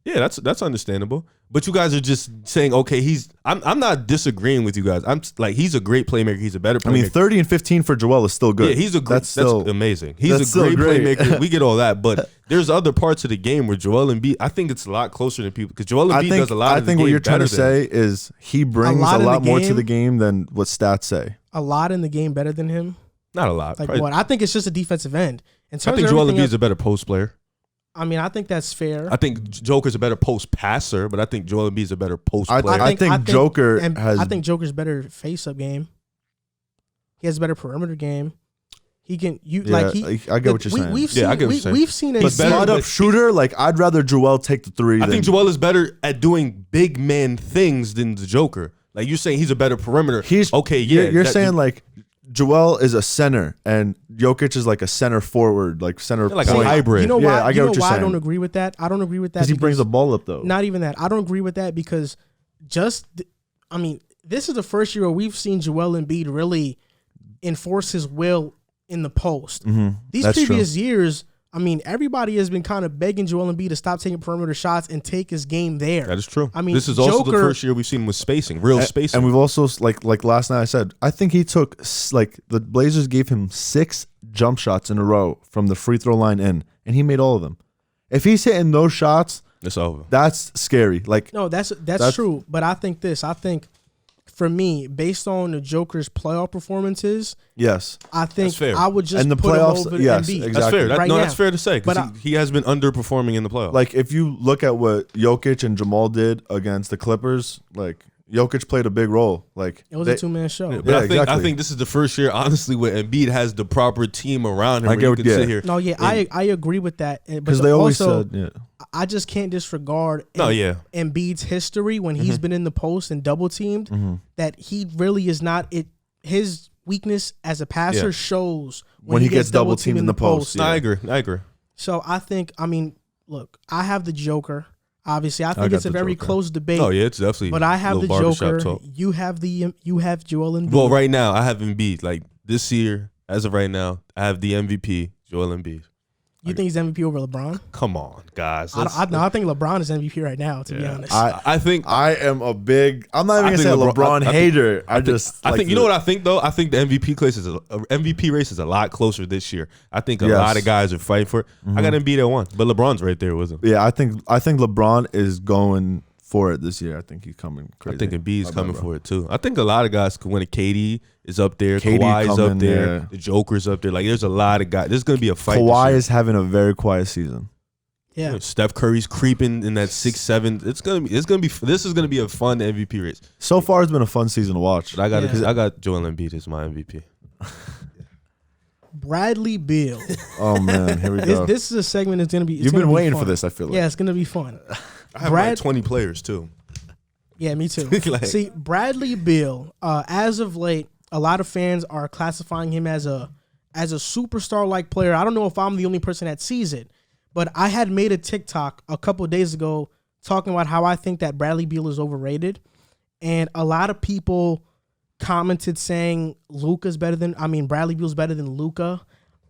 Yeah, that's understandable. But you guys are just saying, okay, I'm not disagreeing with you guys. I'm like, he's a great playmaker. He's a better I playmaker. mean, 30 and 15 for Joel is still good. Yeah, he's a great. That's amazing. He's that's a still great great. playmaker. We get all that, but there's other parts of the game where Joel Embiid. I think it's a lot closer than people because Joel Embiid does a lot. I of think the what game you're trying to better than say is he brings lot a in the lot more to game. the game than what stats say. A lot in the game better than him. not a lot. Like Probably- what? I think it's just a defensive end. In I terms think of Joel everything Embiid else, is a better post player. I mean, I think that's fair. I think Joker's a better post passer, but I think Joel Embiid is a better post I player. think Joker and has. I think Joker's better face up game. He has a better perimeter game. He can I get what you're saying. We've Yeah, I seen, get what you're saying. we've seen but He's better, spot up but- shooter, like I'd rather Joel take the three. I think Joel is better at doing big man things than the Joker. Like you're saying, he's a better perimeter. He's okay. Yeah, You're saying like Joel is a center and Jokic is like a center forward, like center like a point. hybrid. You know Yeah, why? I get you know what you're why I saying. don't agree with that. I don't agree with that Because he brings the ball up though. Not even that. I don't agree with that because I mean, this is the first year where we've seen Joel Embiid really enforce his will in the post. These That's previous years, I mean, everybody has been kind of begging Joel Embiid to stop taking perimeter shots and take his game there. that is true. I mean, this is also the Joker- first year we've seen him with spacing, real spacing. And we've also like last night I said I think he took like the Blazers gave him 6 jump shots in a row from the free throw line in, and he made all of them. If he's hitting those shots, it's over. that's scary. Like No, that's true. But I think for me, based on the Joker's playoff performances, yes, I think That's fair. I would just And the put playoffs- him over yes, Embiid. exactly. That's fair. Right That's now. fair to say But because he has been underperforming in the playoffs. like if you look at what Jokic and Jamal did against the Clippers, like Jokic played a big role. Like It was a 2-man show. But Yeah, I think exactly. I think this is the first year, honestly, where Embiid has the proper team around him. I where get you what- can yeah. sit here. No, yeah, I agree with that. But because they always also, said, yeah. I just can't disregard Embiid's history when he's been in the post and double teamed. That he really is not it. His weakness as a passer Yeah. shows When he gets double teamed in the post. No, Yeah. I agree. So I think, I mean, look, I have the Joker. Obviously, I think got it's a the very Joker. close debate. Oh yeah, it's definitely. But I a have the little barbershop Joker. talk. You have Joel Embiid. Well, right now I have Embiid. Like this year, as of right now, I have the MVP, Joel Embiid. You think he's MVP over LeBron? Come on, guys. I think LeBron is MVP right now, to be honest. I think I am a big. I'm not even gonna say LeBron hater. I think you know what I think though. I think the MVP race is a lot closer this year. I think a lot of guys are fighting for it. I got Embiid at 1, but LeBron's right there with him. Yeah, I think LeBron is going for it this year. I think he's coming crazy. I think Embiid's coming for it too. I think a lot of guys could win it. KD is up there. Kawhi's up there. Yeah. The Joker's up there. Like there's a lot of guys. There's gonna be a fight. Kawhi is having a very quiet season. Yeah. Steph Curry's creeping in that 6-7. This is gonna be a fun MVP race. So far, it's been a fun season to watch. But I got Joel Embiid as my MVP. Bradley Beal. Oh man, here we go. This is a segment that's gonna be. You've been waiting for this. I feel like. Yeah, it's gonna be fun. I have like 20 players too. Yeah, me too. See, Bradley Beal. As of late, a lot of fans are classifying him as a superstar-like player. I don't know if I'm the only person that sees it, but I had made a TikTok a couple of days ago talking about how I think that Bradley Beal is overrated, and a lot of people commented saying Bradley Beal's better than Luka.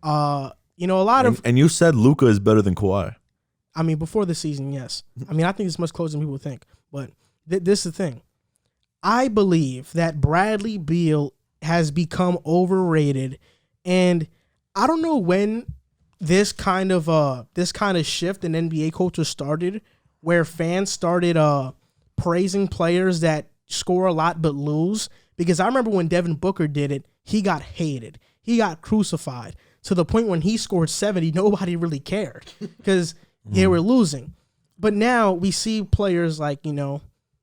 A lot of and you said Luka is better than Kawhi. I mean, before the season, yes. I mean, I think it's much closer than people think, but this is the thing. I believe that Bradley Beal has become overrated, and I don't know when this kind of shift in NBA culture started, where fans started praising players that score a lot but lose. Because I remember when Devin Booker did it, he got hated, he got crucified to the point when he scored 70, nobody really cared because they were losing. But now we see players like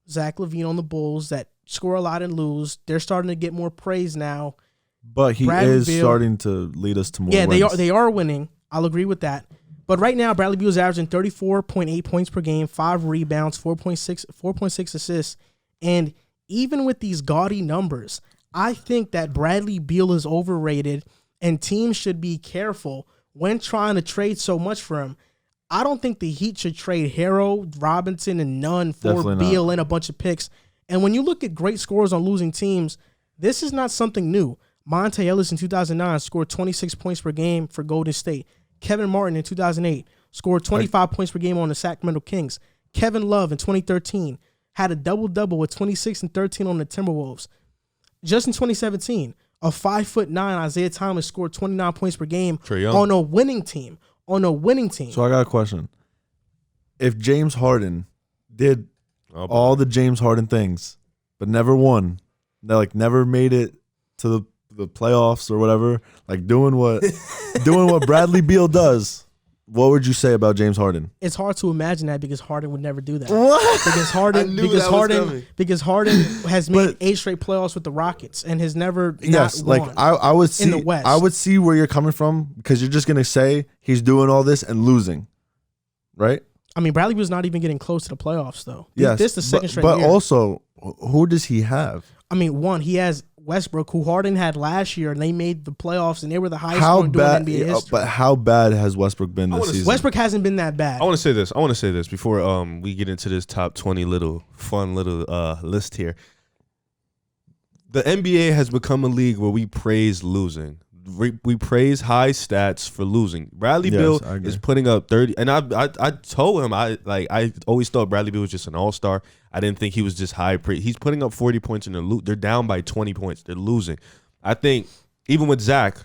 Zach LaVine on the Bulls that score a lot and lose. They're starting to get more praise now. But he is starting to lead us to more wins. Yeah, they are winning. I'll agree with that. But right now, Bradley Beal is averaging 34.8 points per game, 5 rebounds, 4.6 assists. And even with these gaudy numbers, I think that Bradley Beal is overrated and teams should be careful when trying to trade so much for him. I don't think the Heat should trade Harrow, Robinson, and Nunn for Beal and a bunch of picks. And when you look at great scores on losing teams, this is not something new. Monte Ellis in 2009 scored 26 points per game for Golden State. Kevin Martin in 2008 scored 25 points per game on the Sacramento Kings. Kevin Love in 2013 had a double-double with 26 and 13 on the Timberwolves. Just in 2017, a 5'9" Isaiah Thomas scored 29 points per game on a winning team. So I got a question. If James Harden did all the James Harden things, but never won, never made it to the playoffs or whatever, doing what Bradley Beal does, what would you say about James Harden? It's hard to imagine that because Harden would never do that. What? Because Harden has made 8 straight playoffs with the Rockets and has never won I would see in the West. I would see where you're coming from because you're just gonna say he's doing all this and losing, right? I mean, Bradley was not even getting close to the playoffs though. Yes, this is the second straight but year. Also, who does he have? I mean, one, he has Westbrook, who Harden had last year, and they made the playoffs, and they were the highest scoring duo in NBA history. But how bad has Westbrook been this season? Westbrook hasn't been that bad. I want to say this before we get into this top 20 fun list here. The NBA has become a league where we praise losing. We praise high stats for losing. Bradley Beal is putting up 30, and I told him I always thought Bradley Beal was just an all-star. I didn't think he was just high. He's putting up 40 points and they're down by 20 points. They're losing. I think even with Zach,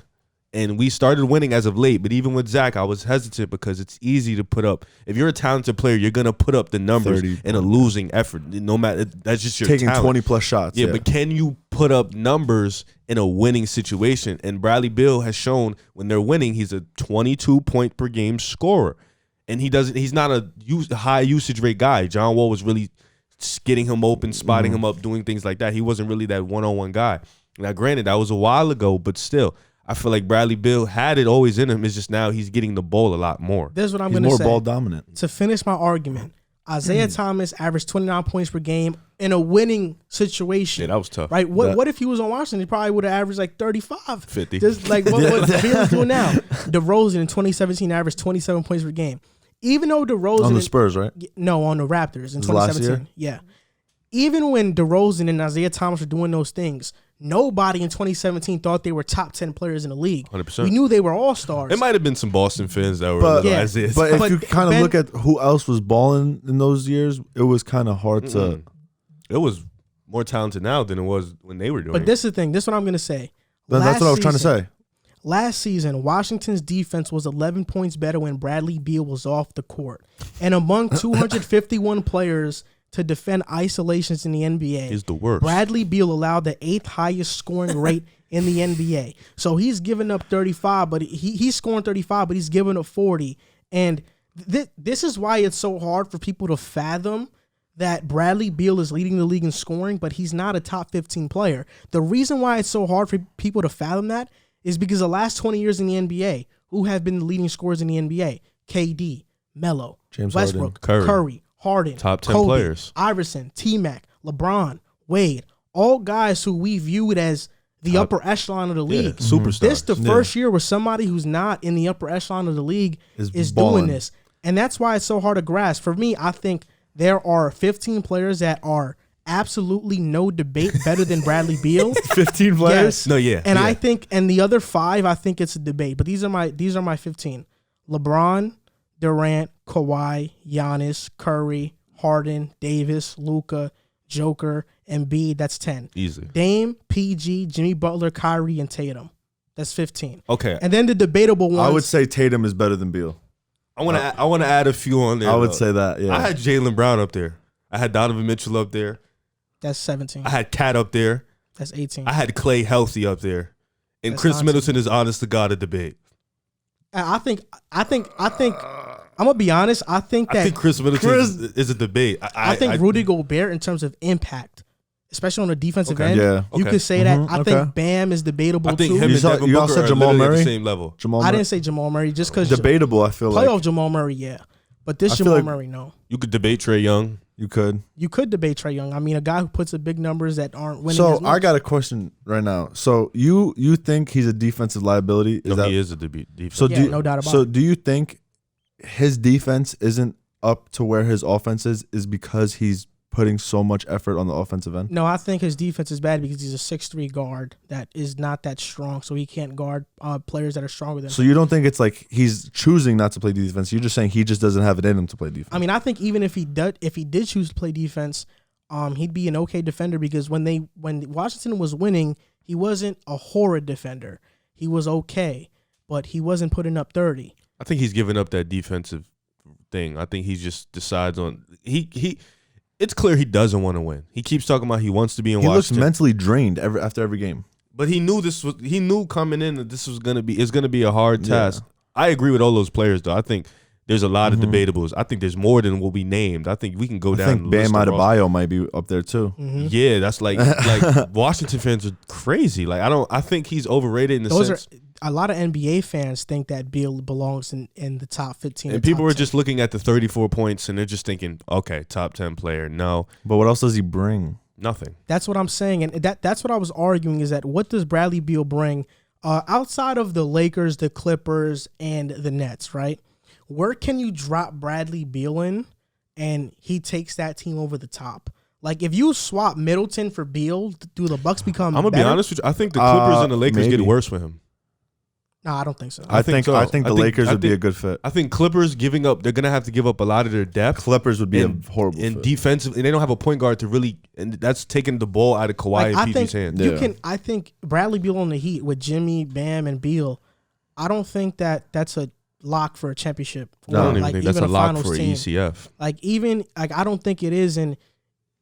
and we started winning as of late, but even with Zach, I was hesitant because it's easy to put up. If you're a talented player, you're gonna put up the numbers in a losing effort. No matter, that's just your taking talent. 20 plus shots. Yeah, but can you put up numbers in a winning situation? And Bradley Beal has shown when they're winning, he's a 22 point per game scorer, and he's not a high usage rate guy. John Wall was really getting him open, spotting him up, doing things like that. He wasn't really that one-on-one guy. Now, granted, that was a while ago, but still, I feel like Bradley Beal had it always in him. It's just now he's getting the ball a lot more. This is what I'm going to say. He's more ball dominant. To finish my argument, Isaiah Thomas averaged 29 points per game in a winning situation. Yeah, that was tough. Right? What if he was on Washington? He probably would have averaged like 35. 50. Just like what Beal is doing now. DeRozan in 2017 averaged 27 points per game. Even though DeRozan on the Spurs, right? No, on the Raptors in 2017. Yeah. Even when DeRozan and Isaiah Thomas were doing those things, nobody in 2017 thought they were top 10 players in the league. 100%. We knew they were all stars. It might have been some Boston fans that were But- as is. But if But you kind of look at who else was balling in those years, it was kind of hard to. It was more talented now than it was when they were doing But it. this is the thing. This is what I'm going to say. That's what I was trying to say. Last season, Washington's defense was 11 points better when Bradley Beal was off the court. And among 251 players to defend isolations in the NBA, He's the worst. Bradley Beal allowed the 8th highest scoring rate in the NBA. So he's giving up 35, but he's scoring 35, but he's giving up 40. And this is why it's so hard for people to fathom that Bradley Beal is leading the league in scoring, but he's not a top 15 player. The reason why it's so hard for people to fathom that is because the last 20 years in the NBA, who have been the leading scorers in the NBA? KD, Melo, James Westbrook, Harden. Curry, Harden, Top 10 Kobe, players. Iverson, T-Mac, LeBron, Wade, all guys who we viewed as the upper echelon of the league. Superstars. This the first year where somebody who's not in the upper echelon of the league is doing balling. this. And that's why it's so hard to grasp. For me, I think there are 15 players that are absolutely no debate better than Bradley Beal. 15 players. Yes. No, yeah. And yeah. I think, and the other 5, I think it's a debate. But these are my 15: LeBron, Durant, Kawhi, Giannis, Curry, Harden, Davis, Luka, Joker, Embiid. That's 10. Easily. Dame, PG, Jimmy Butler, Kyrie, and Tatum. That's 15. Okay. And then the debatable ones. I would say Tatum is better than Beal. I want to add a few on there. I would though. say that. Yeah. I had Jaylen Brown up there. I had Donovan Mitchell up there. That's 17. I had Cat up there. That's 18. I had Clay healthy up there. And That's Chris 19. Middleton is honest to God a debate. I think. I'm gonna be honest. I think that I think Chris Middleton is a debate. I think Rudy Gobert, in terms of impact, especially on the defensive end, Yeah. you Okay. could say that. I Okay. think Bam is debatable I think too. him and Devin you Booker also are Jamal literally at Murray? the same level. Jamal I Murray. didn't say Jamal Murray just because Debatable, I feel playoff like. Jamal Murray, yeah, but this I feel Jamal like- Murray, no. You could debate Trae Young. You could. You could debate Trae Young. I mean, a guy who puts up big numbers that aren't winning. So as much. I got a question right now. So you think he's a defensive liability? Is No, that he is a defense. so? Yeah, no doubt about it. Do you think his defense isn't up to where his offense is because he's putting so much effort on the offensive end? No, I think his defense is bad because he's a 6'3" guard that is not that strong, so he can't guard players that are stronger than So him. you don't think it's like he's choosing not to play defense? You're just saying he just doesn't have it in him to play defense. I mean, I think even if he did choose to play defense, he'd be an okay defender because when Washington was winning, he wasn't a horrid defender. He was okay, but he wasn't putting up 30. I think he's giving up that defensive thing. I think he just decides on he. It's clear he doesn't want to win. He keeps talking about he wants to be in he looks Washington. mentally drained after every game. But he knew coming in that this was gonna be a hard task. I agree with all those players though. I think there's a lot of debatables. I think there's more than what we named. I think we can go I down. think the list Bam of rosters. Adebayo might be up there too. Yeah, that's like Washington fans are crazy. Like I think he's overrated in the Those sense. are a lot of NBA fans think that Beal belongs in the top 15. And the people top were 10. just looking at the 34 points and they're just thinking, okay, top 10 player. No, But what else does he bring? nothing. That's what I'm saying, and that's what I was arguing is that what does Bradley Beal bring outside of the Lakers, the Clippers, and the Nets, right? Where can you drop Bradley Beal in, and he takes that team over the top? Like if you swap Middleton for Beal, do the Bucks become? I'm gonna better? be honest with you. I think the Clippers and the Lakers maybe. get worse with him. No, I don't think so. I think so. the Lakers would be think- a good fit. I think Clippers giving up. They're gonna have to give up a lot of their depth. Clippers would be and, a horrible and fit. defensive, and they don't have a point guard to really, and that's taking the ball out of Kawhi Like, I and think PG's hands. you Yeah. can. I think Bradley Beal on the Heat with Jimmy, Bam, and Beal. I don't think that's a lock for a championship. I don't even like, think that's a lock finals for team. ECF. I don't think it is. And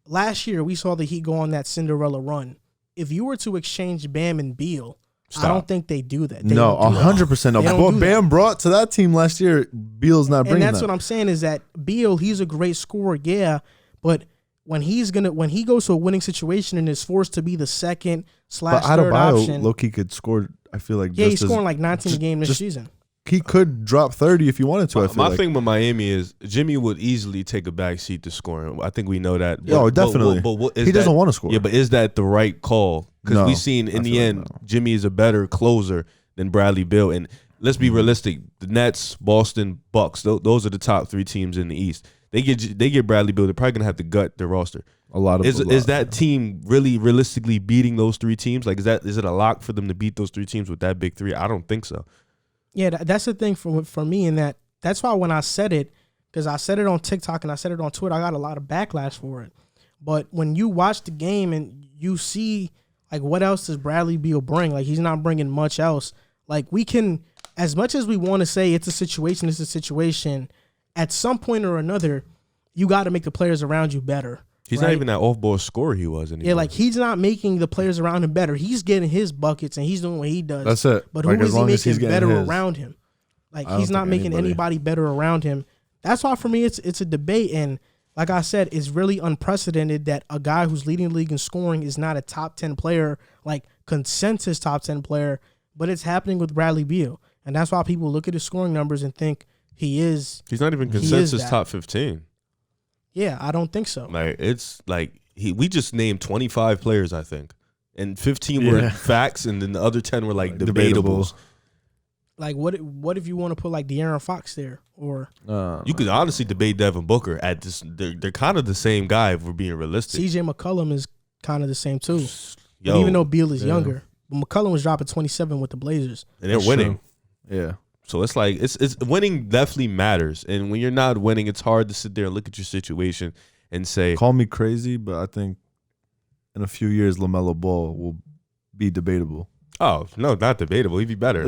last year we saw the Heat go on that Cinderella run. If you were to exchange Bam and Beal, I Stop. don't think they do that. They No, don't do that. 100%. No. They don't What do Bam brought to that team last year, Beal's not And bringing that's that. what I'm saying is that Beal, he's a great scorer, yeah, but when he goes to a winning situation and is forced to be the second / But third option, Adebayo, low-key could score, I feel like. yeah, he's just as- scoring like 19 a game this just- season. He could drop 30 if he wanted to, I feel My like. thing with Miami is Jimmy would easily take a back seat to scoring. I think we know that. Yo, definitely. But He doesn't want to score. Yeah, but is that the right call? Because No, we've seen I in the feel like end, no. Jimmy is a better closer than Bradley Beal. And let's be realistic. The Nets, Boston, Bucks. Those are the top 3 teams in the East. They get Bradley Beal. They're probably gonna have to gut their roster. Is that team really realistically beating those 3 teams? Like, is it a lock for them to beat those 3 teams with that big 3? I don't think so. Yeah, that's the thing for me, in that's why when I said it, because I said it on TikTok and I said it on Twitter, I got a lot of backlash for it. But when you watch the game and you see, like, what else does Bradley Beal bring? Like, he's not bringing much else. Like, we can, as much as we want to say it's a situation, at some point or another, you got to make the players around you better. He's not even that off-ball scorer he was anymore. Yeah, like, he's not making the players around him better. He's getting his buckets and he's doing what he does. That's it. But who is he making better around him? Like, he's not making anybody better around him. That's why for me it's a debate. And like I said, it's really unprecedented that a guy who's leading the league in scoring is not a top 10 player, like consensus top 10 player, but it's happening with Bradley Beal. And that's why people look at his scoring numbers and think he is. He's not even consensus top 15. Yeah, I don't think so. Like, it's like we just named 25 players, I think. And 15 were facts, and then the other 10 were like debatables. Like, what if you want to put like De'Aaron Fox there, or you could honestly debate Devin Booker at this. They're kind of the same guy if we're being realistic. CJ McCollum is kind of the same too. Even though Beal is younger, but McCollum was dropping 27 with the Blazers, and they're winning. True. Yeah. So it's like it's winning definitely matters, and when you're not winning, it's hard to sit there and look at your situation and say, "Call me crazy," but I think in a few years, LaMelo Ball will be debatable. Oh no, not debatable. He'd be better.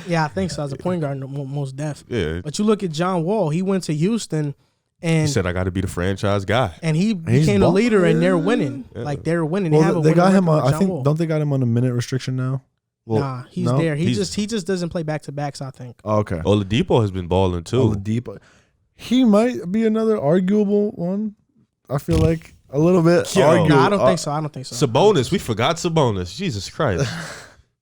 Yeah, I think so. As a point guard, most def. Yeah. But you look at John Wall. He went to Houston, and he said, "I got to be the franchise guy," and he became a leader, and they're winning. Yeah. Like, they're winning. Well, they got him on. I think don't they got him on a minute restriction now? Well, nah, he's there. He just doesn't play back to backs, I think. Oh, okay. Oladipo has been balling too. Oladipo, he might be another arguable one. I feel like a little bit. No, I don't think so. Sabonis, we forgot Sabonis. Jesus Christ.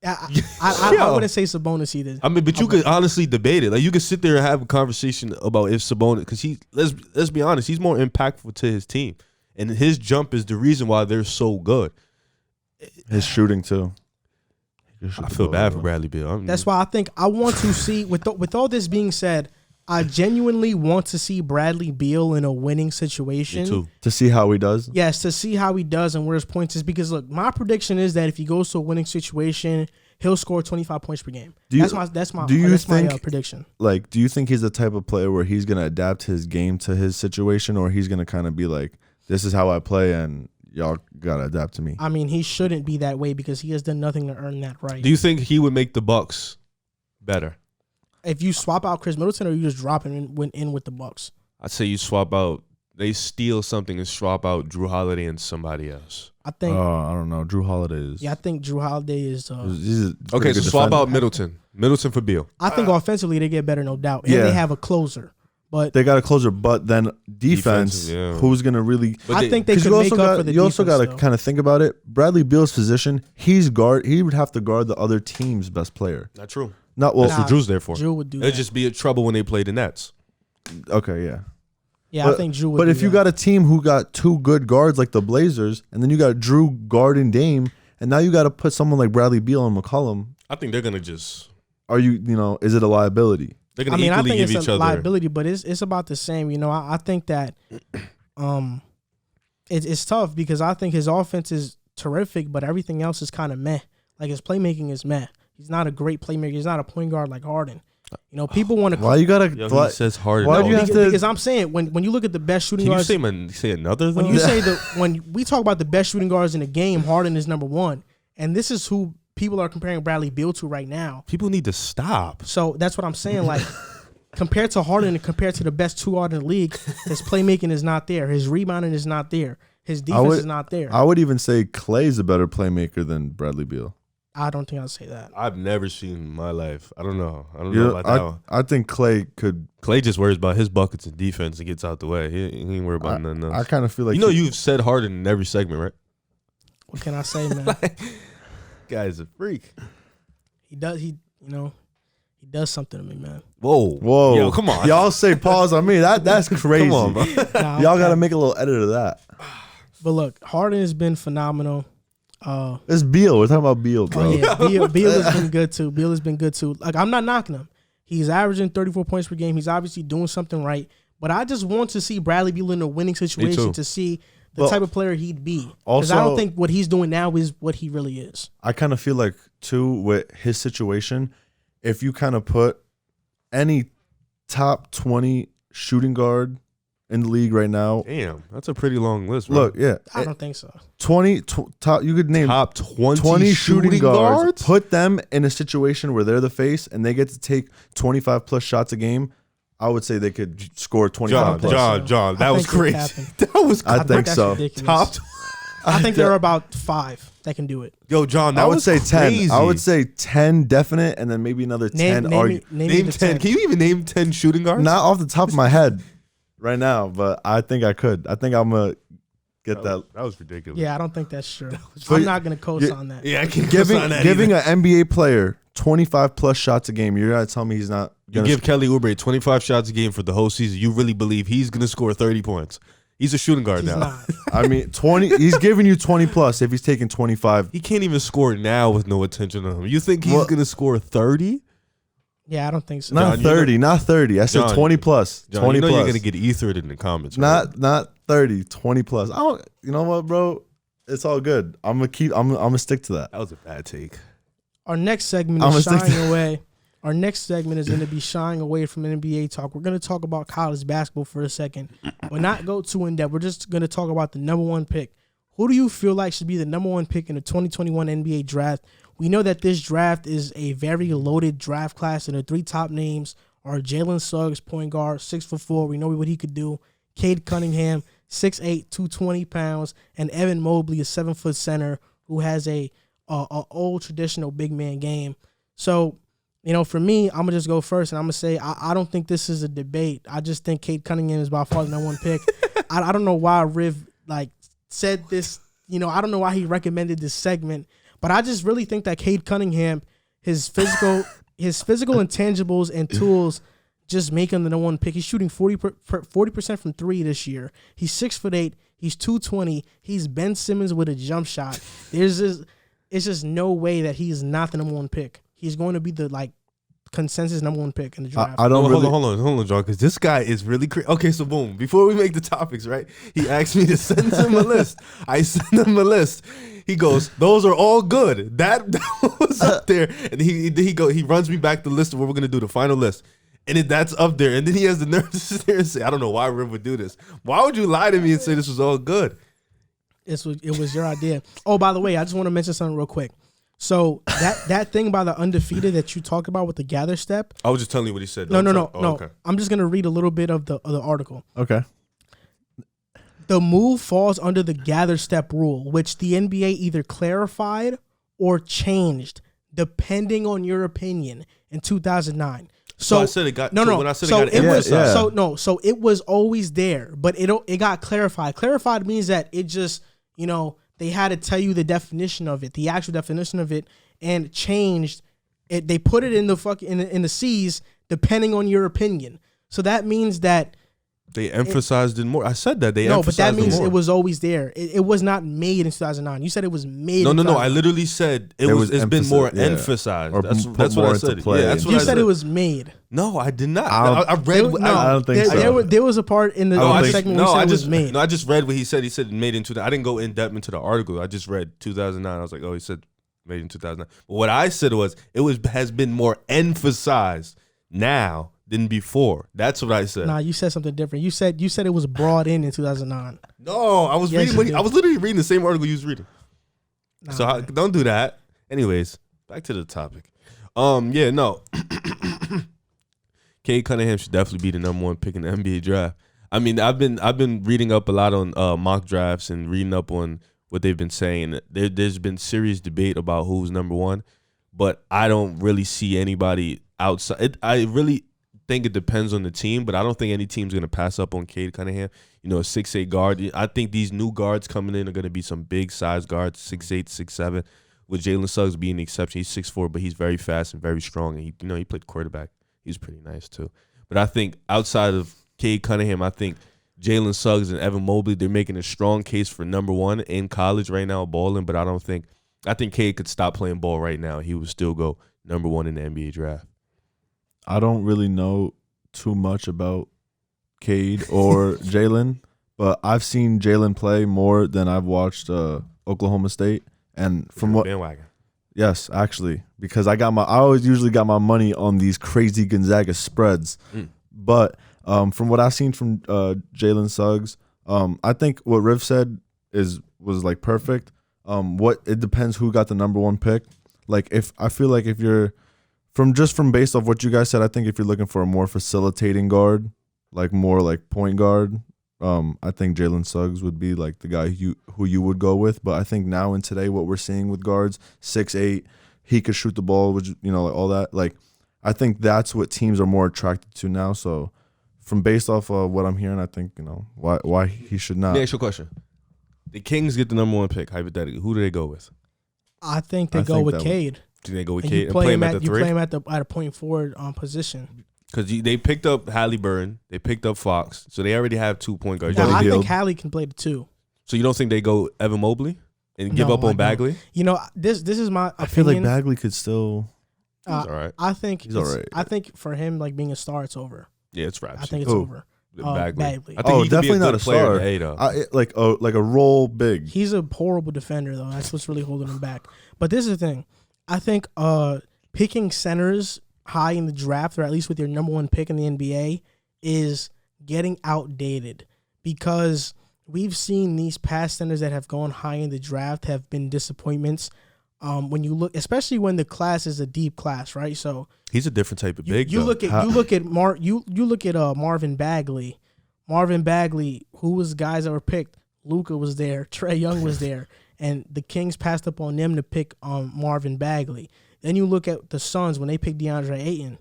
I wouldn't say Sabonis either. I mean, but you could honestly debate it. Like, you could sit there and have a conversation about if Sabonis, because let's be honest, he's more impactful to his team, and his jump is the reason why they're so good. His shooting too. I feel bad for Bradley Beal. That's why I think I want to see, with all this being said, I genuinely want to see Bradley Beal in a winning situation. Me too. To see how he does? Yes, to see how he does and where his points is. Because, look, my prediction is that if he goes to a winning situation, he'll score 25 points per game. That's my prediction. Like, do you think he's the type of player where he's going to adapt his game to his situation, or he's going to kind of be like, this is how I play and y'all got to adapt to me? I mean, he shouldn't be that way because he has done nothing to earn that right. Do you think he would make the Bucks better? If you swap out Chris Middleton, or you just drop him in with the Bucks? I'd say you swap out. They steal something and swap out Drew Holiday and somebody else. I think. I don't know. Drew Holiday is. Yeah, I think Drew Holiday is. Okay, so swap out Middleton. Middleton for Beal. I think offensively they get better, no doubt, and they have a closer. But they got a closer, but then defense, who's gonna really? I think they could make up for the defense. You also got to kind of think about it. Bradley Beal's position, he would have to guard the other team's best player. Not true. Not well. That's what Drew's there for. Drew would do that. It'd just be a trouble when they play the Nets. Okay, yeah. Yeah, I think Drew would. But if you got a team who got two good guards like the Blazers, and then you got Drew guarding Dame, and now you got to put someone like Bradley Beal and McCollum. I think they're gonna just. Is it a liability? They're gonna equally give each other. I think it's a liability, but it's about the same. I think that it's tough because I think his offense is terrific, but everything else is kind of meh. Like, his playmaking is meh. He's not a great playmaker. He's not a point guard like Harden. People want to. Why you gotta? He says Harden. Why do you have to? Because I'm saying when you look at the best shooting guards. Can you say another? Though? When you say when we talk about the best shooting guards in the game, Harden is number one, and this is who people are comparing Bradley Beal to right now. People need to stop. So that's what I'm saying. Like, compared to Harden and compared to the best two guards in the league, his playmaking is not there. His rebounding is not there. His defense is not there. I would even say Clay's a better playmaker than Bradley Beal. I don't think I'd say that. I've never seen in my life. I don't know. I don't know about that one. I think Clay could. Clay just worries about his buckets and defense and gets out the way. He ain't worried about nothing else. I kind of feel like you've said Harden in every segment, right? What can I say, man? Guy's a freak. He does. He does something to me, man. Whoa. Yo, come on. Y'all say pause on me. That's crazy. Come on, bro. Y'all got to make a little edit of that. But look, Harden has been phenomenal. It's Beal. We're talking about Beal, bro. Oh yeah, Beal has been good too. Beal has been good too. Like, I'm not knocking him. He's averaging 34 points per game. He's obviously doing something right. But I just want to see Bradley Beal in a winning situation to see the type of player he'd be. Because I don't think what he's doing now is what he really is. I kind of feel like, too, with his situation, if you kind of put any top 20 shooting guard in the league right now. Damn, that's a pretty long list, bro. Look, yeah. I don't think so. 20 top, you could name top 20 shooting guards. Put them in a situation where they're the face and they get to take 25 plus shots a game. I would say they could score 25 plus. John, that was crazy. That was I think so. Top. I think there are about 5 that can do it. Yo, John, that I would was say crazy. 10. I would say 10 definite, and then maybe another 10. Name 10. Can you even name 10 shooting guards? Not off the top of my head right now, but I think I could. I think I'm going to get that. That was ridiculous. Yeah, I don't think that's true. I'm not going to co-sign that. Yeah, I can't giving an NBA player 25 plus shots a game. You're going to tell me he's not. You give Kelly Oubre 25 shots a game for the whole season. You really believe he's going to score 30 points? He's a shooting guard now. Not. I mean, 20. He's giving you 20 plus if he's taking 25. He can't even score now with no attention on him. You think he's going to score 30? Yeah, I don't think so. Not John, 30. Not 30. I said John, 20 plus. John, 20 you know plus. you're going to get ethered in the comments. Right? Not 30. 20 plus. I don't. You know what, bro? It's all good. I'm gonna stick to that. That was a bad take. Our next segment is shying away. Our next segment is going to be shying away from NBA talk. We're going to talk about college basketball for a second, but not go too in depth. We're just going to talk about the number 1 pick. Who do you feel like should be the number 1 pick in the 2021 NBA draft? We know that this draft is a very loaded draft class, and the 3 top names are Jalen Suggs, point guard, 6'4". We know what he could do. Cade Cunningham, 6'8", 220 pounds, and Evan Mobley, a 7-foot center who has a old traditional big man game. So, you know, for me, I'm going to just go first, and I'm going to say I don't think this is a debate. I just think Cade Cunningham is by far the number 1 pick. I don't know why Riv, said this. You know, I don't know why he recommended this segment, but I just really think that Cade Cunningham, his physical intangibles and tools just make him the number 1 pick. He's shooting 40% from 3 this year. He's 6'8". He's 220. He's Ben Simmons with a jump shot. It's just no way that he's not the number 1 pick. He's going to be the consensus number 1 pick in the draft. Hold on, John, because this guy is really crazy. Okay, so boom. Before we make the topics, right? He asked me to send him a list. I sent him a list. He goes, "Those are all good." That was up there, and he runs me back the list of what we're gonna do, the final list, and that's up there. And then he has the nerve to sit there and say, "I don't know why Riv would do this. Why would you lie to me and say this was all good?" It was your idea. Oh, by the way, I just want to mention something real quick. So that thing by the undefeated that you talk about with the gather step. I was just telling you what he said. No. Okay. I'm just gonna read a little bit of the article. Okay. The move falls under the gather step rule, which the NBA either clarified or changed, depending on your opinion, in 2009. So I said it got no. When I said so it got emphasized. So it was always there, but it got clarified. Clarified means that it just they had to tell you the definition of it, the actual definition of it, and changed it. They put it in the C's depending on your opinion. So that means that they emphasized it more. I said that but that means it was always there. It was not made in 2009. You said it was made. No. I literally said it's been more emphasized. That's what I said. Yeah, that's what you I said. It was made. No, I did not. I read. I don't think so. There was a part in the segment where it was made. No, I just read what he said. He said made in 2000. I didn't go in depth into the article. I just read 2009. I was like, oh, he said made in 2009. But what I said was has been more emphasized now than before. That's what I said. Nah, you said something different. You said it was brought in 2009. No, I was reading. I was literally reading the same article you was reading. Nah, so don't do that. Anyways, back to the topic. Yeah, no. Cade Cunningham should definitely be the number 1 pick in the NBA draft. I mean, I've been reading up a lot on mock drafts and reading up on what they've been saying. There's been serious debate about who's number 1, but I don't really see anybody outside. I really think it depends on the team, but I don't think any team's going to pass up on Cade Cunningham. A 6'8" guard. I think these new guards coming in are going to be some big size guards, 6'8", 6'7", with Jalen Suggs being the exception. He's 6'4", but he's very fast and very strong, and he played quarterback. He's pretty nice too. But I think outside of Cade Cunningham, I think Jalen Suggs and Evan Mobley, they're making a strong case for number one in college right now, balling. But I think Cade could stop playing ball right now. He would still go number one in the NBA draft. I don't really know too much about Cade or Jalen, but I've seen Jalen play more than I've watched Oklahoma State. And from what bandwagon. Yes, actually, because I always usually got my money on these crazy Gonzaga spreads. But from what I've seen from Jalen Suggs, I think what Riv said was like perfect. It depends who got the number one pick. Like if you're from based off what you guys said, I think if you're looking for a more facilitating guard, like more like point guard, I think Jalen Suggs would be like the guy who you would go with. But I think now and today, what we're seeing with guards, 6'8", he could shoot the ball, which like all that. Like I think that's what teams are more attracted to now. So from based off of what I'm hearing, I think why he should not. Let me ask you a question. The Kings get the number one pick, hypothetically. Who do they go with? I think they go with Cade. Do they go with And Cade and play him at the 3? You play him at a point forward position. Because they picked up Halliburton, they picked up Fox, so they already have 2 point guards. Now, I think Hallie can play the 2. So you don't think they go Evan Mobley and give up on Bagley? This is my opinion. I feel like Bagley could still. He's all right. I think he's all right. I think for him, like being a star, it's over. Yeah, it's wraps. I think it's over. Bagley. I think he definitely could be not a star. Like a role big. He's a horrible defender though. That's what's really holding him back. But this is the thing. I think picking centers high in the draft, or at least with your number one pick in the NBA, is getting outdated because we've seen these past centers that have gone high in the draft have been disappointments. When you look, especially when the class is a deep class, right? So he's a different type of big. You look at Marvin Bagley. Marvin Bagley, who was guys that were picked? Luka was there, Trae Young was there, and the Kings passed up on them to pick Marvin Bagley. Then you look at the Suns when they picked DeAndre Ayton.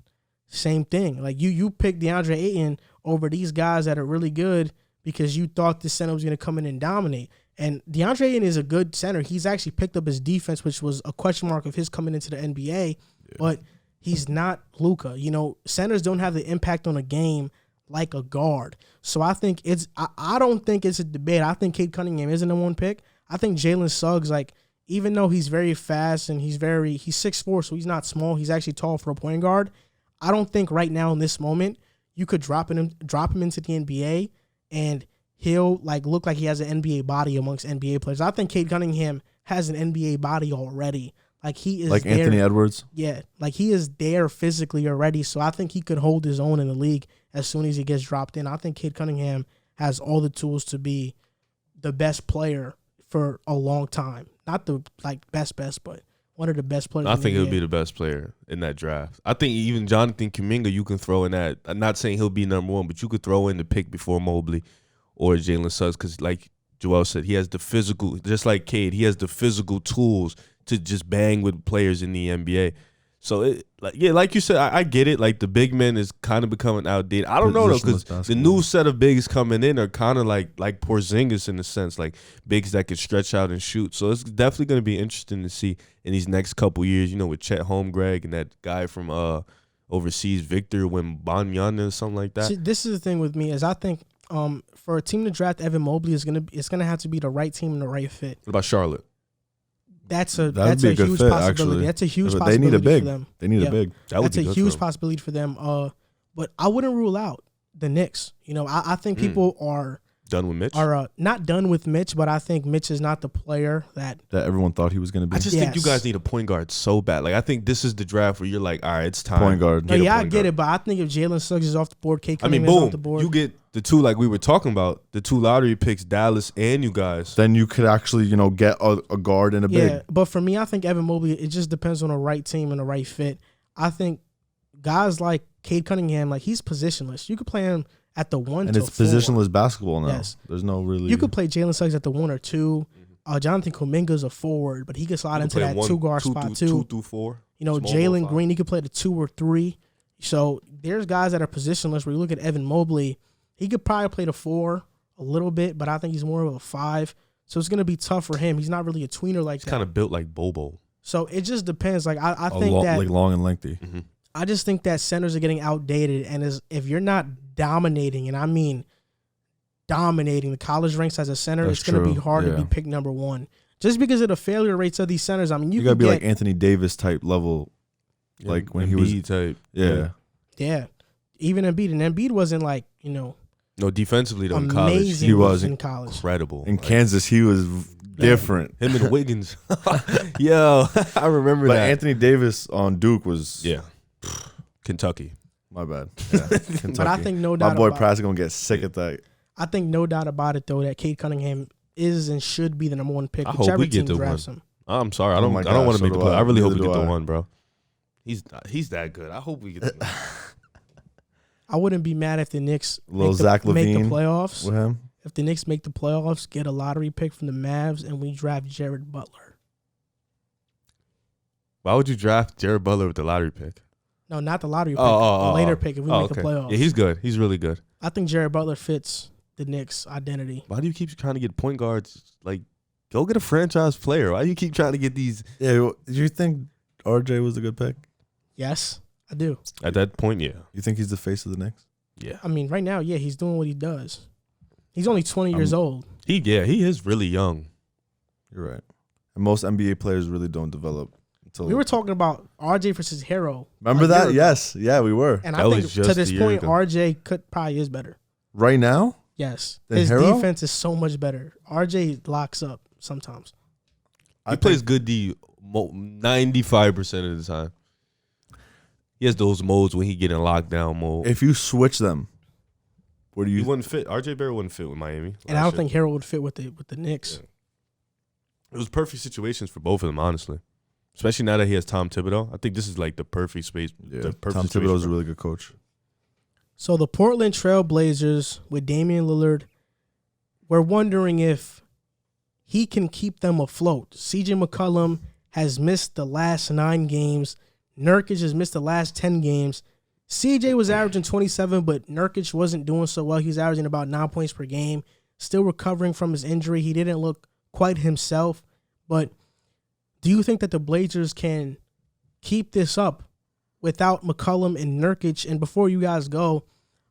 Same thing. Like you picked DeAndre Ayton over these guys that are really good because you thought this center was going to come in and dominate. And DeAndre Ayton is a good center. He's actually picked up his defense, which was a question mark of his coming into the NBA. Yeah. But he's not Luka. Centers don't have the impact on a game like a guard. So I think I don't think it's a debate. I think Cade Cunningham isn't the one pick. I think Jalen Suggs, even though he's very fast and he's 6'4", so he's not small. He's actually tall for a point guard. I don't think right now in this moment you could drop him into the NBA and he'll look like he has an NBA body amongst NBA players. I think Cade Cunningham has an NBA body already. He is like there. Anthony Edwards. Yeah, he is there physically already. So I think he could hold his own in the league as soon as he gets dropped in. I think Cade Cunningham has all the tools to be the best player for a long time. Not the best, but one of the best players. I think he'll be the best player in that draft. I think even Jonathan Kuminga you can throw in that. I'm not saying he'll be number one, but you could throw in the pick before Mobley or Jalen Suggs because, like Joel said, he has the physical, just like Cade, he has the physical tools to just bang with players in the NBA. So, like you said, I get it. The big men is kind of becoming outdated. I don't know, though, because the new set of bigs coming in are kind of like Porzingis in a sense, bigs that could stretch out and shoot. So, it's definitely going to be interesting to see in these next couple years, with Chet Holmgren and that guy from overseas, Victor Wembanyama or something like that. See, this is the thing with me is I think for a team to draft Evan Mobley it's gonna have to be the right team and the right fit. What about Charlotte? That's a huge fit, possibility. actually. That's a huge But possibility they need a big. for them. They need a big. That's a huge possibility for them. But I wouldn't rule out the Knicks. I think people are done with Mitch. Are not done with Mitch, but I think Mitch is not the player that everyone thought he was going to be. I just think you guys need a point guard so bad. I think this is the draft where you're like, all right, it's time. Point guard. I get it, but I think if Jalen Suggs is off the board, Cade Cunningham is off the board. You get the two we were talking about, the 2 lottery picks, Dallas and you guys. Then you could actually, get a guard and a big. Yeah, but for me, I think Evan Mobley, it just depends on the right team and the right fit. I think guys like Cade Cunningham, he's positionless. You could play him at the 1 and to it's 4. positionless basketball now. Yes. There's no really. You could play Jalen Suggs at the 1 or 2. Jonathan Kuminga's a forward, but he could slide into that 2-guard spot too. 2 through 4. Jalen Green, he could play the 2 or 3. So there's guys that are positionless. Where you look at Evan Mobley, he could probably play the 4 a little bit, but I think he's more of a 5. So it's going to be tough for him. He's not really a tweener like that. He's kind of built like Bobo. So it just depends. I think that long and lengthy. Mm-hmm. I just think that centers are getting outdated, and if you're not dominating, and I mean dominating the college ranks as a center, That's it's going to be true. hard to Yeah. be picked number one. Just because of the failure rates of these centers. I mean, You you gotta could be get, like Anthony Davis type level. Like when he was Embiid type. Yeah. yeah, even Embiid. And Embiid wasn't like, No, defensively though in college amazing he was in college. incredible. In Like, Kansas, he was different. him and Wiggins. Yo, I remember But that. Anthony Davis on Duke was Yeah. Kentucky. my bad. Yeah, Kentucky. But I think no my doubt boy about Pratt's gonna get sick at that. I think no doubt about it though that Cade Cunningham is and should be the number one pick. I hope Whichever we get team the drafts one. him. I'm sorry. I Oh don't my I don't gosh, want to so make the do play. I. I really hope we Neither get do the I. one, bro. He's that good. I hope we get the one. I wouldn't be mad if the Knicks Little make Zach the, make the LaVine playoffs. with him. If the Knicks make the playoffs, get a lottery pick from the Mavs, and we draft Jared Butler. Why would you draft Jared Butler with the lottery pick? No, not the lottery pick. Oh, a later pick if we make the okay. playoffs. Yeah, he's good. He's really good. I think Jared Butler fits the Knicks' identity. Why do you keep trying to get point guards? Like, go get a franchise player. Why do you keep trying to get these? Yeah, do you think RJ was a good pick? Yes, I do. At that point, yeah. You think he's the face of the Knicks? Yeah. I mean, right now, yeah, he's doing what he does. He's only 20 years old. He is really young. You're right. And most NBA players really don't develop until. We were talking about RJ versus Hero. Remember a year that? ago. Yes. Yeah, we were. And That I think was to just this a year point, ago. RJ probably is better. Right now? Yes. Than His Hero? defense is so much better. RJ locks up sometimes. He plays good D 95% of the time. He has those modes when he get in lockdown mode. If you switch them, where do He you? wouldn't fit. RJ Barrett wouldn't fit with Miami. And I don't think Hero would fit with the Knicks. Yeah. It was perfect situations for both of them, honestly. Especially now that he has Tom Thibodeau. I think this is like the perfect space. Yeah, The perfect Tom situation Thibodeau's a for- really good coach. So the Portland Trail Blazers with Damian Lillard, we're wondering if he can keep them afloat. CJ McCollum has missed the last 9 games. Nurkic has missed the last 10 games. CJ was averaging 27, but Nurkic wasn't doing so well. He's averaging about 9 points per game. Still recovering from his injury. He didn't look quite himself. But do you think that the Blazers can keep this up without McCollum and Nurkic? And before you guys go,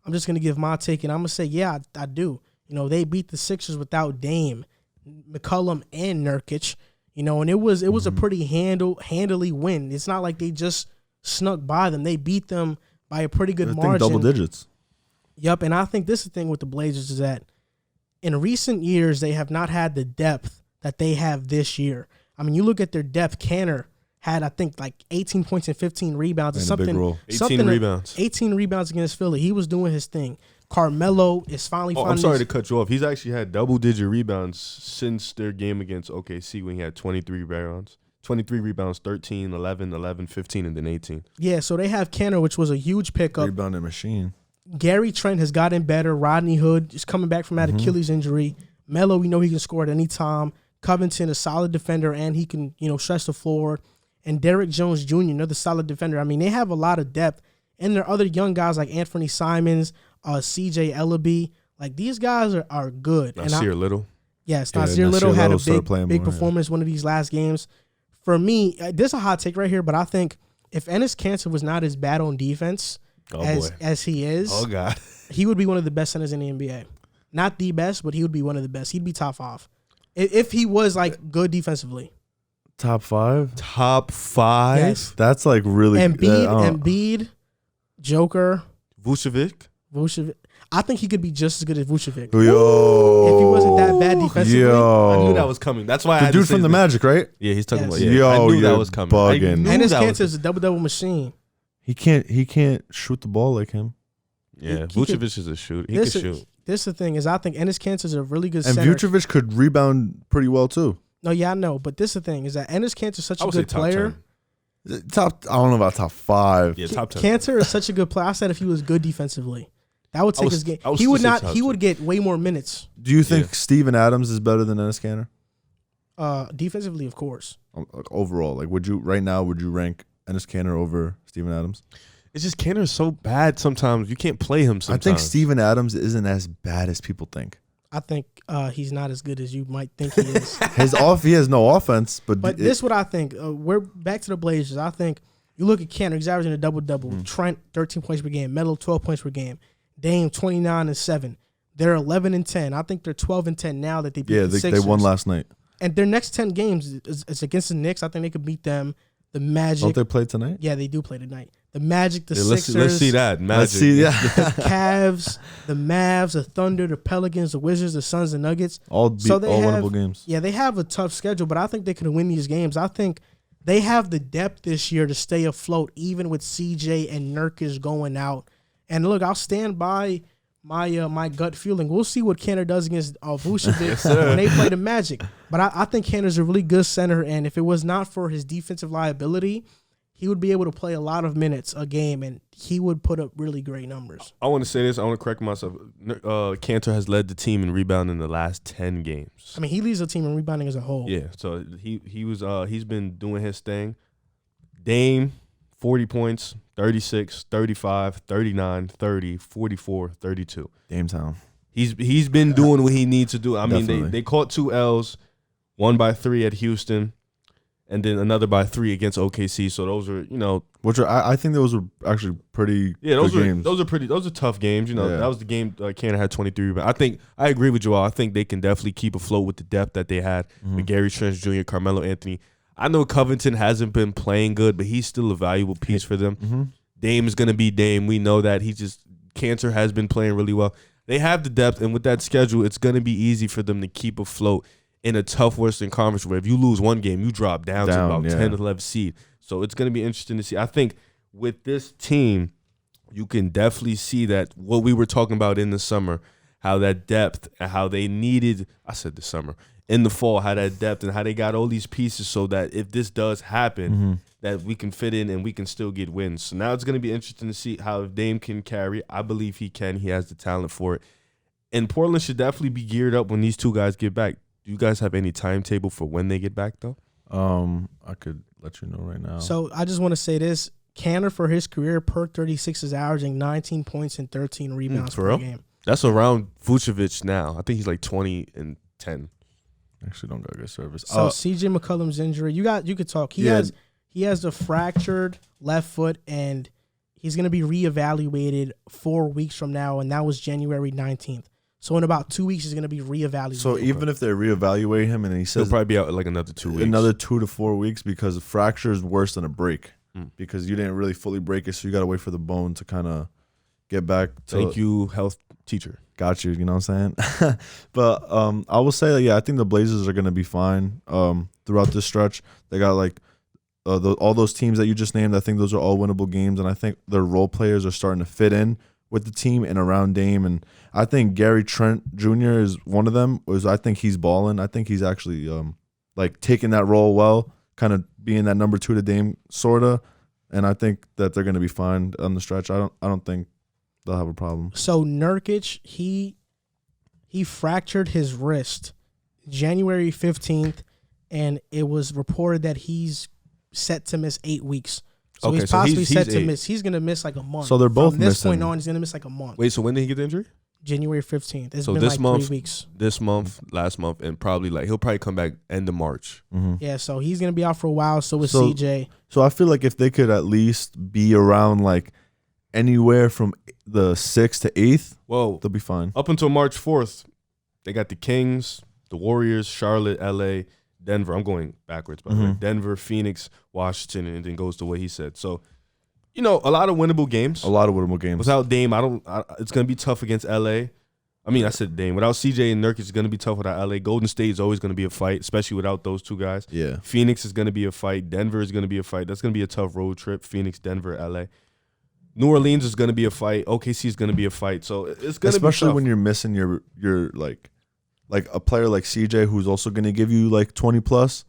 I'm just going to give my take, and I'm going to say, yeah, I do. You know, they beat the Sixers without Dame, McCollum, and Nurkic. You know, and it was a pretty handily win. It's not like they just snuck by them. They beat them by a pretty good I think margin. double digits. Yep, and I think this is the thing with the Blazers is that in recent years they have not had the depth that they have this year. I mean, you look at their depth. Canner had, I think, like 18 points and 15 rebounds or Playing a big something. role. 18 rebounds. 18 rebounds against Philly. He was doing his thing. Carmelo is finally Oh, finding I'm sorry his, to cut you off. He's actually had double-digit rebounds since their game against OKC when he had 23 rebounds. 23 rebounds, 13, 11, 11, 15, and then 18. Yeah, so they have Canner, which was a huge pickup. Rebounding machine. Gary Trent has gotten better. Rodney Hood is coming back from that Achilles injury. Melo, we know he can score at any time. Covington, a solid defender, and he can, stretch the floor. And Derrick Jones Jr., another solid defender. I mean, they have a lot of depth. And there are other young guys like Anthony Simons, CJ Ellaby. Like, these guys are good. Nasir Little. Yes, Yeah, Nasir Nasir Little had a Little started playing big more, performance one of these last games. For me, this is a hot take right here, but I think if Enes Kanter was not as bad on defense as he is, Oh, God. he would be one of the best centers in the NBA. Not the best, but he would be one of the best. He'd be top 5 if he was like good defensively. Top 5. Top 5. Yes. That's like really. Embiid, Joker, Vucevic. I think he could be just as good as Vucevic Yo. if he wasn't that bad defensively. Yo. I knew that was coming. That's why I The had to dude say from the this. Magic, right? Yeah, he's talking Yes. about. Yeah, Yo, I knew that you're was coming. I bugging. knew Enes that was Kanter is a double machine. He can't shoot the ball like him. Yeah, he could- Vucevic is a shooter. He can shoot. This is the thing is I think Enes Kanter is a really good And center. Vucevic could rebound pretty well too. No, yeah, I know, but this is the thing is that Enes Kanter is such I a would say good top player. 10. I don't know about top 5. Yeah, top 10. Kanter is such a good player. I said if he was good defensively, that would take was- his game. I was He would still not. say top He 10. would get way more minutes Do you think Yeah. Steven Adams is better than Enes Kanter? defensively, of course. Like overall, like would you rank Enes Kanter over Steven Adams? It's just Kanter's so bad sometimes. You can't play him sometimes. I think Steven Adams isn't as bad as people think. I think he's not as good as you might think he is. He has no offense, but This is what I think. We're back to the Blazers. I think you look at Kanter, he's averaging a double-double. Trent, 13 points per game. Melo, 12 points per game. Dame, 29 and 7. They're 11-10. I think they're 12-10 now that they beat the they Sixers. won last night. And their next 10 games is against the Knicks. I think they could beat them. The Magic. Don't they play tonight? Yeah, they do play tonight. The Magic, the let's Sixers. see that. Magic. Let's see that. The Cavs, the Mavs, the Thunder, the Pelicans, the Wizards, the Suns, the Nuggets. All winnable games. Yeah, they have a tough schedule, but I think they can win these games. I think they have the depth this year to stay afloat, even with CJ and Nurkic going out. And look, I'll stand by my gut feeling. We'll see what Kanter does against Vucevic when they play the Magic. But I think Kanter's a really good center, and if it was not for his defensive liability, he would be able to play a lot of minutes a game, and he would put up really great numbers. I want to say this. I want to correct myself. Kanter has led the team in rebounding in the last 10 games. I mean, he leads the team in rebounding as a whole. Yeah, so he's been doing his thing. Dame, 40 points, 36, 35, 39, 30, 44, 32. Dame Town. He's been doing what he needs to do. I mean, Definitely. they caught 2 L's, 1 by 3 at Houston, and then another by 3 against OKC. So those are, Which I think those were actually pretty those good are games. those are tough games. Yeah. That was the game Kanter had 23. But I agree with Joel. I think they can definitely keep afloat with the depth that they had with Gary Trent Jr., Carmelo Anthony. I know Covington hasn't been playing good, but he's still a valuable piece for them. Dame is going to be Dame. We know that. Kanter has been playing really well. They have the depth, and with that schedule, it's going to be easy for them to keep afloat in a tough Western Conference where if you lose one game, you drop down to about 10 or 11 seed. So it's going to be interesting to see. I think with this team, you can definitely see that what we were talking about in the summer, how that depth and how they needed, I said the summer, in the fall, how that depth and how they got all these pieces so that if this does happen, that we can fit in and we can still get wins. So now it's going to be interesting to see how if Dame can carry. I believe he can. He has the talent for it. And Portland should definitely be geared up when these two guys get back. Do you guys have any timetable for when they get back, though? I could let you know right now. So I just want to say this. Kanter, for his career, per 36 is averaging 19 points and 13 rebounds for per real? game. That's around Vucevic now. I think he's like 20 and 10. Actually, don't got good service. So CJ McCollum's injury, you could talk. He has a fractured left foot, and he's going to be reevaluated 4 weeks from now, and that was January 19th. So in about 2 weeks, he's going to be reevaluated. So even if they reevaluate him and he He'll says probably be out like another 2 weeks. another 2 to 4 weeks, because a fracture is worse than a break because you didn't really fully break it, so you got to wait for the bone to kind of get back to. Thank you, health teacher. Got you. You know what I'm saying? But I will say that, I think the Blazers are going to be fine throughout this stretch. They got like all those teams that you just named. I think those are all winnable games, and I think their role players are starting to fit in with the team and around Dame. And I think Gary Trent Jr. is one of them. I think he's balling. I think he's actually like taking that role well, kind of being that number 2 to Dame, sorta. And I think that they're going to be fine on the stretch. I don't think they'll have a problem. So Nurkic, he fractured his wrist January 15th, and it was reported that he's set to miss 8 weeks. So Okay, he's so possibly he's set to 8. miss. He's going to miss like a month. So they're both From this point missing. on, he's going to miss like a month. Wait, so when did he get the injury? January 15th. It's So been this like month, 3 weeks. This month, last month, and probably he'll probably come back end of March. Yeah, so he's going to be out for a while. So is So- CJ. So I feel like if they could at least be around like anywhere from the 6th to 8th, Well, they'll be fine. up until March 4th, they got the Kings, the Warriors, Charlotte, LA, Denver. I'm going backwards, by the way. Denver, Phoenix, Washington, and then goes to what he said. So, a lot of winnable games. A lot of winnable games. Without Dame, it's going to be tough against LA. I mean, I said Dame. Without CJ and Nurkic, it's going to be tough without LA. Golden State is always going to be a fight, especially without those two guys. Yeah. Phoenix is going to be a fight. Denver is going to be a fight. That's going to be a tough road trip. Phoenix, Denver, LA. New Orleans is going to be a fight. OKC is going to be a fight. So it's going to be Especially tough. when you're missing your like a player like CJ who's also going to give you like 20 plus.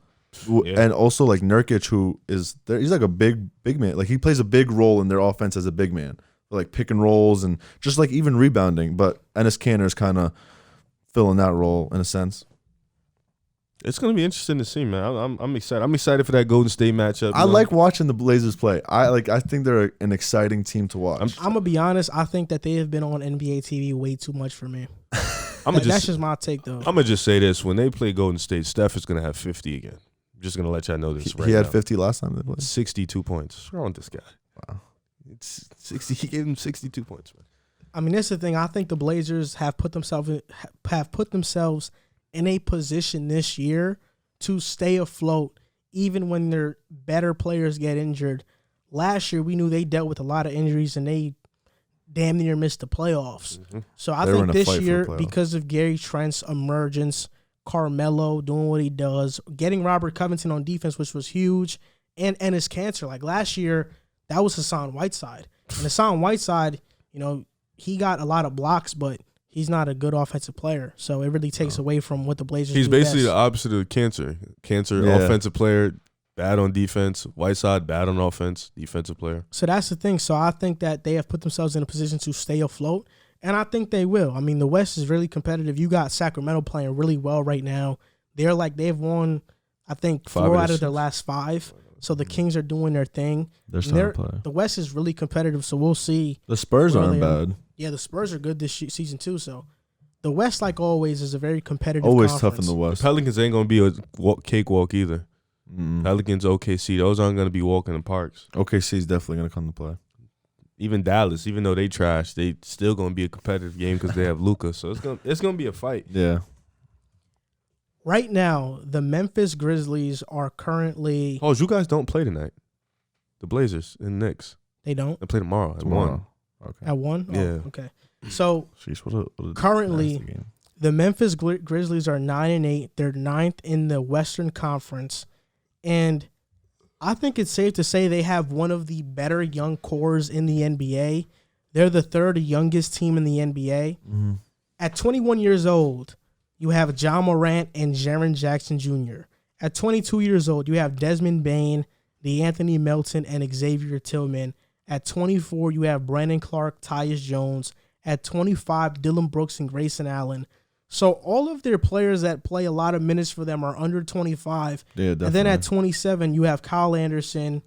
Yeah. And also like Nurkic, who is there, he's like a big man. Like he plays a big role in their offense as a big man, like pick and rolls and just like even rebounding. But Enes Kanter is kind of filling that role in a sense. It's going to be interesting to see, man. I'm excited. I'm excited for that Golden State matchup. I like watching the Blazers play. I think they're an exciting team to watch. I'm going to be honest. I think that they have been on NBA TV way too much for me. That's just my take, though. I'm going to just say this. When they play Golden State, Steph is going to have 50 again. I'm just going to let y'all know this he had 50 last time they played. 62 points. What's wrong with this guy? Wow. It's 60. He gave him 62 points, man. I mean, that's the thing. I think the Blazers have put themselves in a position this year to stay afloat, even when their better players get injured. Last year, we knew they dealt with a lot of injuries, and they damn near missed the playoffs. Mm-hmm. So I think this year, because of Gary Trent's emergence, Carmelo doing what he does, getting Robert Covington on defense, which was huge, and his cancer. Like last year, that was Hassan Whiteside. And Hassan Whiteside, you know, he got a lot of blocks, but he's not a good offensive player. So it really takes away from what the Blazers do. He's basically best. the opposite of Cancer. Offensive player, bad on defense. Whiteside, bad on offense, defensive player. So that's the thing. So I think that they have put themselves in a position to stay afloat, and I think they will. I mean, the West is really competitive. You got Sacramento playing really well right now. They've won, I think, 4 out of their last 5. So the Kings are doing their thing. The West is really competitive, so we'll see. The Spurs aren't bad. Yeah, the Spurs are good this season too. So the West, like always, is a very competitive always conference. Tough in the West. The Pelicans ain't going to be a cakewalk either. Pelicans, OKC, those aren't going to be walking in parks. OKC is definitely going to come to play. Even Dallas, even though they trash, they still going to be a competitive game because they have Luka. So it's going to be a fight. Yeah. Right now, the Memphis Grizzlies are currently... Oh, you guys don't play tonight. The Blazers and Knicks. They don't? They play tomorrow at 1. Okay. At 1? Yeah. Oh, okay. So, what a currently, the Memphis Grizzlies are 9-8. They're 9th in the Western Conference. And I think it's safe to say they have one of the better young cores in the NBA. They're the 3rd youngest team in the NBA. Mm-hmm. At 21 years old, you have John Moran and Jaren Jackson Jr. At 22 years old, you have Desmond Bane, DeAnthony Melton, and Xavier Tillman. At 24, you have Brandon Clark, Tyus Jones. At 25, Dillon Brooks and Grayson Allen. So all of their players that play a lot of minutes for them are under 25. Yeah, definitely. And then at 27, you have Kyle Anderson.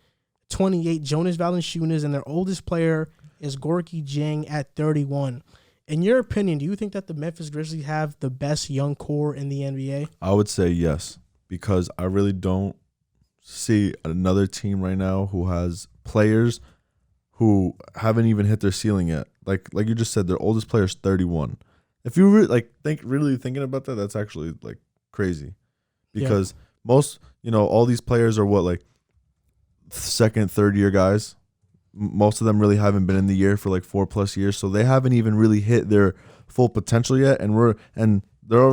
28, Jonas Valanciunas, and their oldest player is Gorky Jing at 31. In your opinion, do you think that the Memphis Grizzlies have the best young core in the NBA? I would say yes, because I really don't see another team right now who has players who haven't even hit their ceiling yet. Like you just said, their oldest player is 31. If you really thinking about that, that's actually like crazy, because most, all these players are like 2nd, 3rd year guys. Most of them really haven't been in the year for like 4+ years, so they haven't even really hit their full potential yet. And they're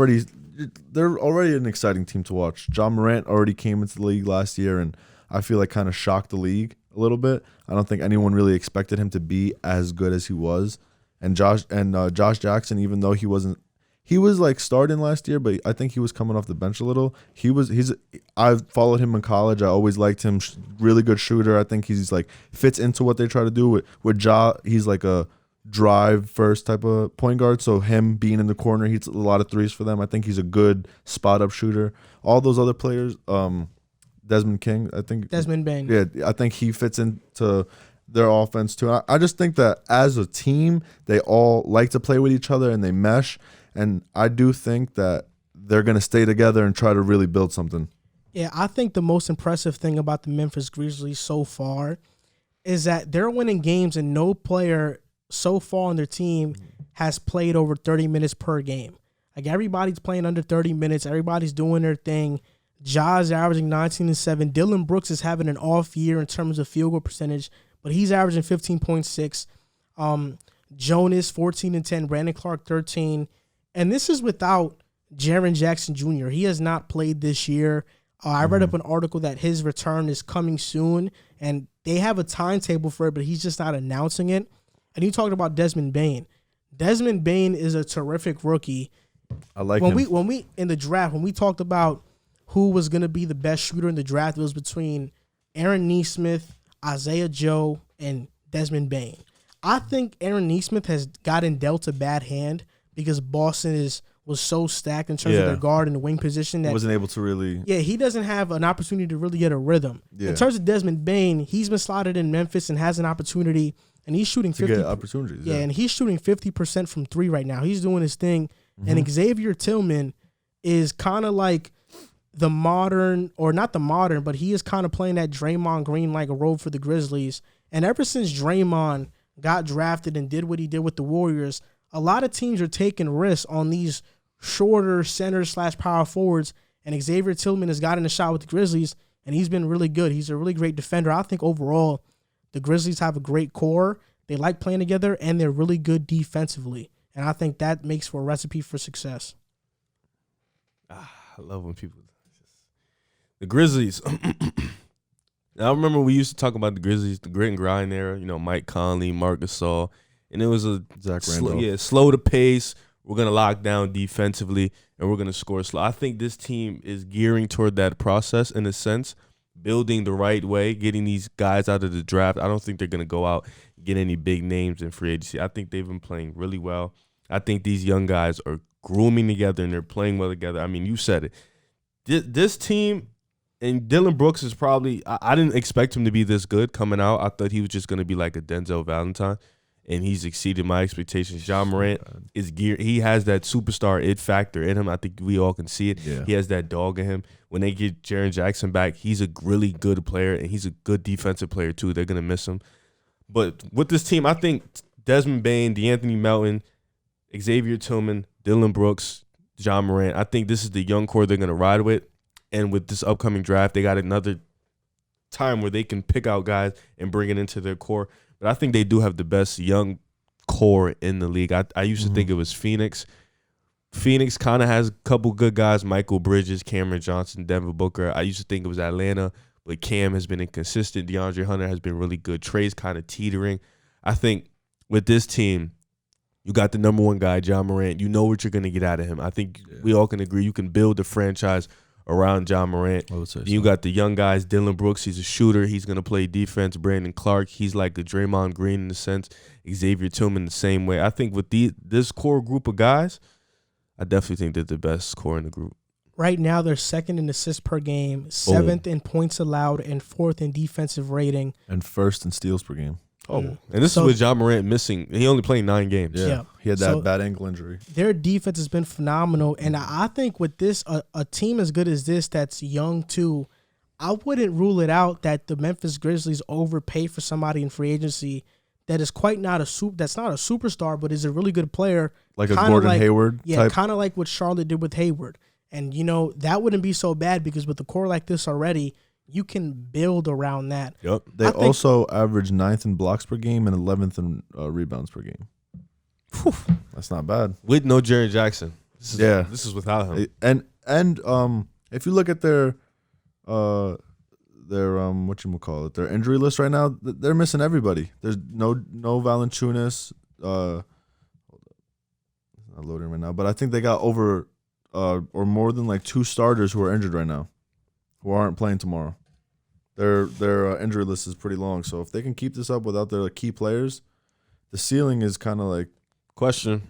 already an exciting team to watch. John Morant already came into the league last year, and I feel like kind of shocked the league a little bit. I don't think anyone really expected him to be as good as he was. And Josh Jackson, even though he was like starting last year, but I think he was coming off the bench a little. I followed him in college. I always liked him. Really good shooter. I think he's like fits into what they try to do with Ja. He's like a drive first type of point guard. So him being in the corner, he hits a lot of threes for them. I think he's a good spot up shooter. All those other players, Desmond Bane. Yeah, I think he fits into their offense too. I just think that as a team, they all like to play with each other and they mesh. And I do think that they're going to stay together and try to really build something. Yeah, I think the most impressive thing about the Memphis Grizzlies so far is that they're winning games and no player so far on their team has played over 30 minutes per game. Like everybody's playing under 30 minutes. Everybody's doing their thing. Ja's averaging 19-7. Dillon Brooks is having an off year in terms of field goal percentage, but he's averaging 15.6. Jonas, 14-10. Brandon Clark, 13. And this is without Jaren Jackson Jr. He has not played this year. I read up an article that his return is coming soon, and they have a timetable for it, but he's just not announcing it. And you talked about Desmond Bane. Desmond Bane is a terrific rookie. I like him. When we in the draft, when we talked about who was going to be the best shooter in the draft, it was between Aaron Nesmith, Isaiah Joe, and Desmond Bane. I think Aaron Nesmith has gotten dealt a bad hand because Boston was so stacked in terms of their guard and the wing position that wasn't able to really. Yeah, he doesn't have an opportunity to really get a rhythm. Yeah. In terms of Desmond Bane, he's been slotted in Memphis and has an opportunity, and he's shooting 50. Get opportunities. Yeah, and he's shooting 50% from 3 right now. He's doing his thing, and Xavier Tillman is kind of like the modern, or not the modern, but he is kind of playing that Draymond Green like a role for the Grizzlies. And ever since Draymond got drafted and did what he did with the Warriors, a lot of teams are taking risks on these shorter center/power forwards, and Xavier Tillman has gotten a shot with the Grizzlies, and he's been really good. He's a really great defender. I think overall the Grizzlies have a great core. They like playing together, and they're really good defensively. And I think that makes for a recipe for success. I love when people – the Grizzlies. I remember we used to talk about the Grizzlies, the grit and grind era, Mike Conley, Marc Gasol, and it was a slow to pace. We're going to lock down defensively, and we're going to score slow. I think this team is gearing toward that process in a sense, building the right way, getting these guys out of the draft. I don't think they're going to go out and get any big names in free agency. I think they've been playing really well. I think these young guys are grooming together, and they're playing well together. I mean, you said it. This team, and Dylan Brooks is probably – I didn't expect him to be this good coming out. I thought he was just going to be like a Denzel Valentine. And he's exceeded my expectations. Ja Morant is geared. He has that superstar it factor in him. I think we all can see it. Yeah. He has that dog in him. When they get Jaren Jackson back, he's a really good player, and he's a good defensive player too. They're going to miss him. But with this team, I think Desmond Bane, DeAnthony Melton, Xavier Tillman, Dylan Brooks, Ja Morant, I think this is the young core they're going to ride with. And with this upcoming draft, they got another time where they can pick out guys and bring it into their core. But I think they do have the best young core in the league. I used to think it was Phoenix. Phoenix kind of has a couple good guys, Michael Bridges, Cameron Johnson, Devin Booker. I used to think it was Atlanta, but Cam has been inconsistent. DeAndre Hunter has been really good. Trey's kind of teetering. I think with this team, you got the number one guy, Ja Morant. You know what you're going to get out of him. I think we all can agree you can build a franchise around Ja Morant. You got the young guys, Dylan Brooks, he's a shooter. He's going to play defense. Brandon Clark, he's like a Draymond Green in a sense. Xavier Tillman the same way. I think with this core group of guys, I definitely think they're the best core in the group. Right now, they're second in assists per game, seventh in points allowed, and fourth in defensive rating. And first in steals per game. Oh, and this is with Ja Morant missing. He only played 9 games. Yeah. He had that bad ankle injury. Their defense has been phenomenal. And I think with this, a team as good as this that's young too, I wouldn't rule it out that the Memphis Grizzlies overpay for somebody in free agency that is that's not a superstar, but is a really good player. Like a Gordon Hayward type? Yeah, kind of like what Charlotte did with Hayward. And, that wouldn't be so bad because with a core like this already, you can build around that. Yep. They also average 9th in blocks per game and 11th in rebounds per game. Whew. That's not bad. With no Jaren Jackson. This is without him. And if you look at their their injury list right now, they're missing everybody. There's no Valanciunas. Hold up. It's not loading right now, but I think they got over or more than like 2 starters who are injured right now, who aren't playing tomorrow. Their injury list is pretty long. So if they can keep this up without their key players, the ceiling is kind of like question.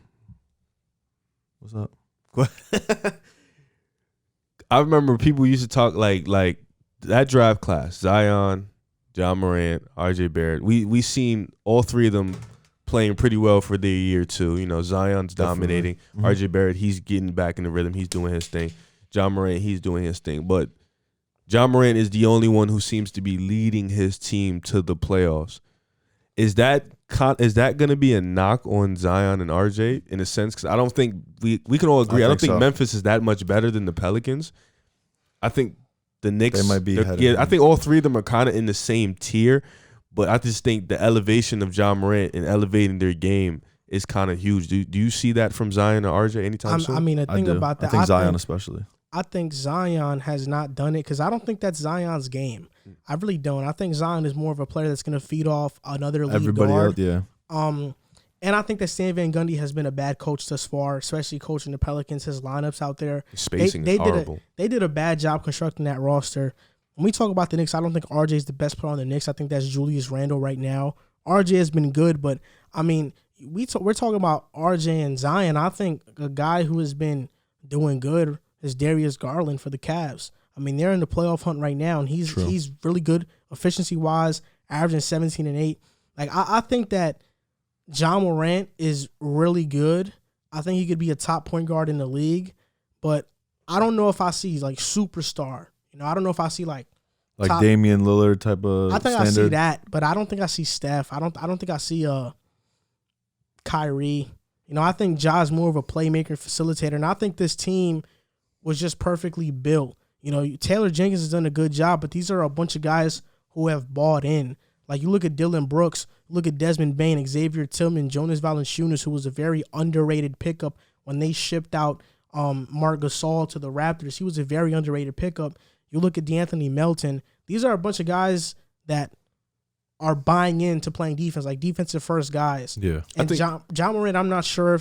What's up? I remember people used to talk like that draft class: Zion, Ja Morant, RJ Barrett. We seen all 3 of them playing pretty well for their year too. Zion's dominating. RJ Barrett, he's getting back in the rhythm. He's doing his thing. Ja Morant, he's doing his thing. But Ja Morant is the only one who seems to be leading his team to the playoffs. Is that going to be a knock on Zion and RJ in a sense? Because I don't think we can all agree. I don't think so. Memphis is that much better than the Pelicans. I think the Knicks, they might be. I think all 3 of them are kind of in the same tier, but I just think the elevation of Ja Morant and elevating their game is kind of huge. Do you see that from Zion or RJ anytime soon? I mean, the thing about that, I think Zion especially. I think Zion has not done it because I don't think that's Zion's game. I really don't. I think Zion is more of a player that's going to feed off another lead guard. Else, yeah. And I think that Stan Van Gundy has been a bad coach thus far, especially coaching the Pelicans. His lineups out there, spacing is horrible. They did a bad job constructing that roster. When we talk about the Knicks, I don't think RJ is the best player on the Knicks. I think that's Julius Randle right now. RJ has been good, but I mean, we're talking about RJ and Zion. I think a guy who has been doing good is Darius Garland for the Cavs. I mean, they're in the playoff hunt right now, and he's really good efficiency-wise, averaging 17 and 8. Like, I think that Ja Morant is really good. I think he could be a top point guard in the league, but I don't know if I see, like, superstar. I don't know if I see, like, Like top, Damian Lillard type of I think standard. I see that, but I don't think I see Steph. I don't think I see Kyrie. You know, I think Ja's more of a playmaker, facilitator, and I think this team was just perfectly built. You know, Taylor Jenkins has done a good job, but these are a bunch of guys who have bought in. Like, you look at Dylan Brooks, look at Desmond Bane, Xavier Tillman, Jonas Valanciunas, who was a very underrated pickup when they shipped out Marc Gasol to the Raptors. He was a very underrated pickup. You look at DeAnthony Melton. These are a bunch of guys that are buying into playing defense, like defensive first guys. Yeah. And John Moran, I'm not sure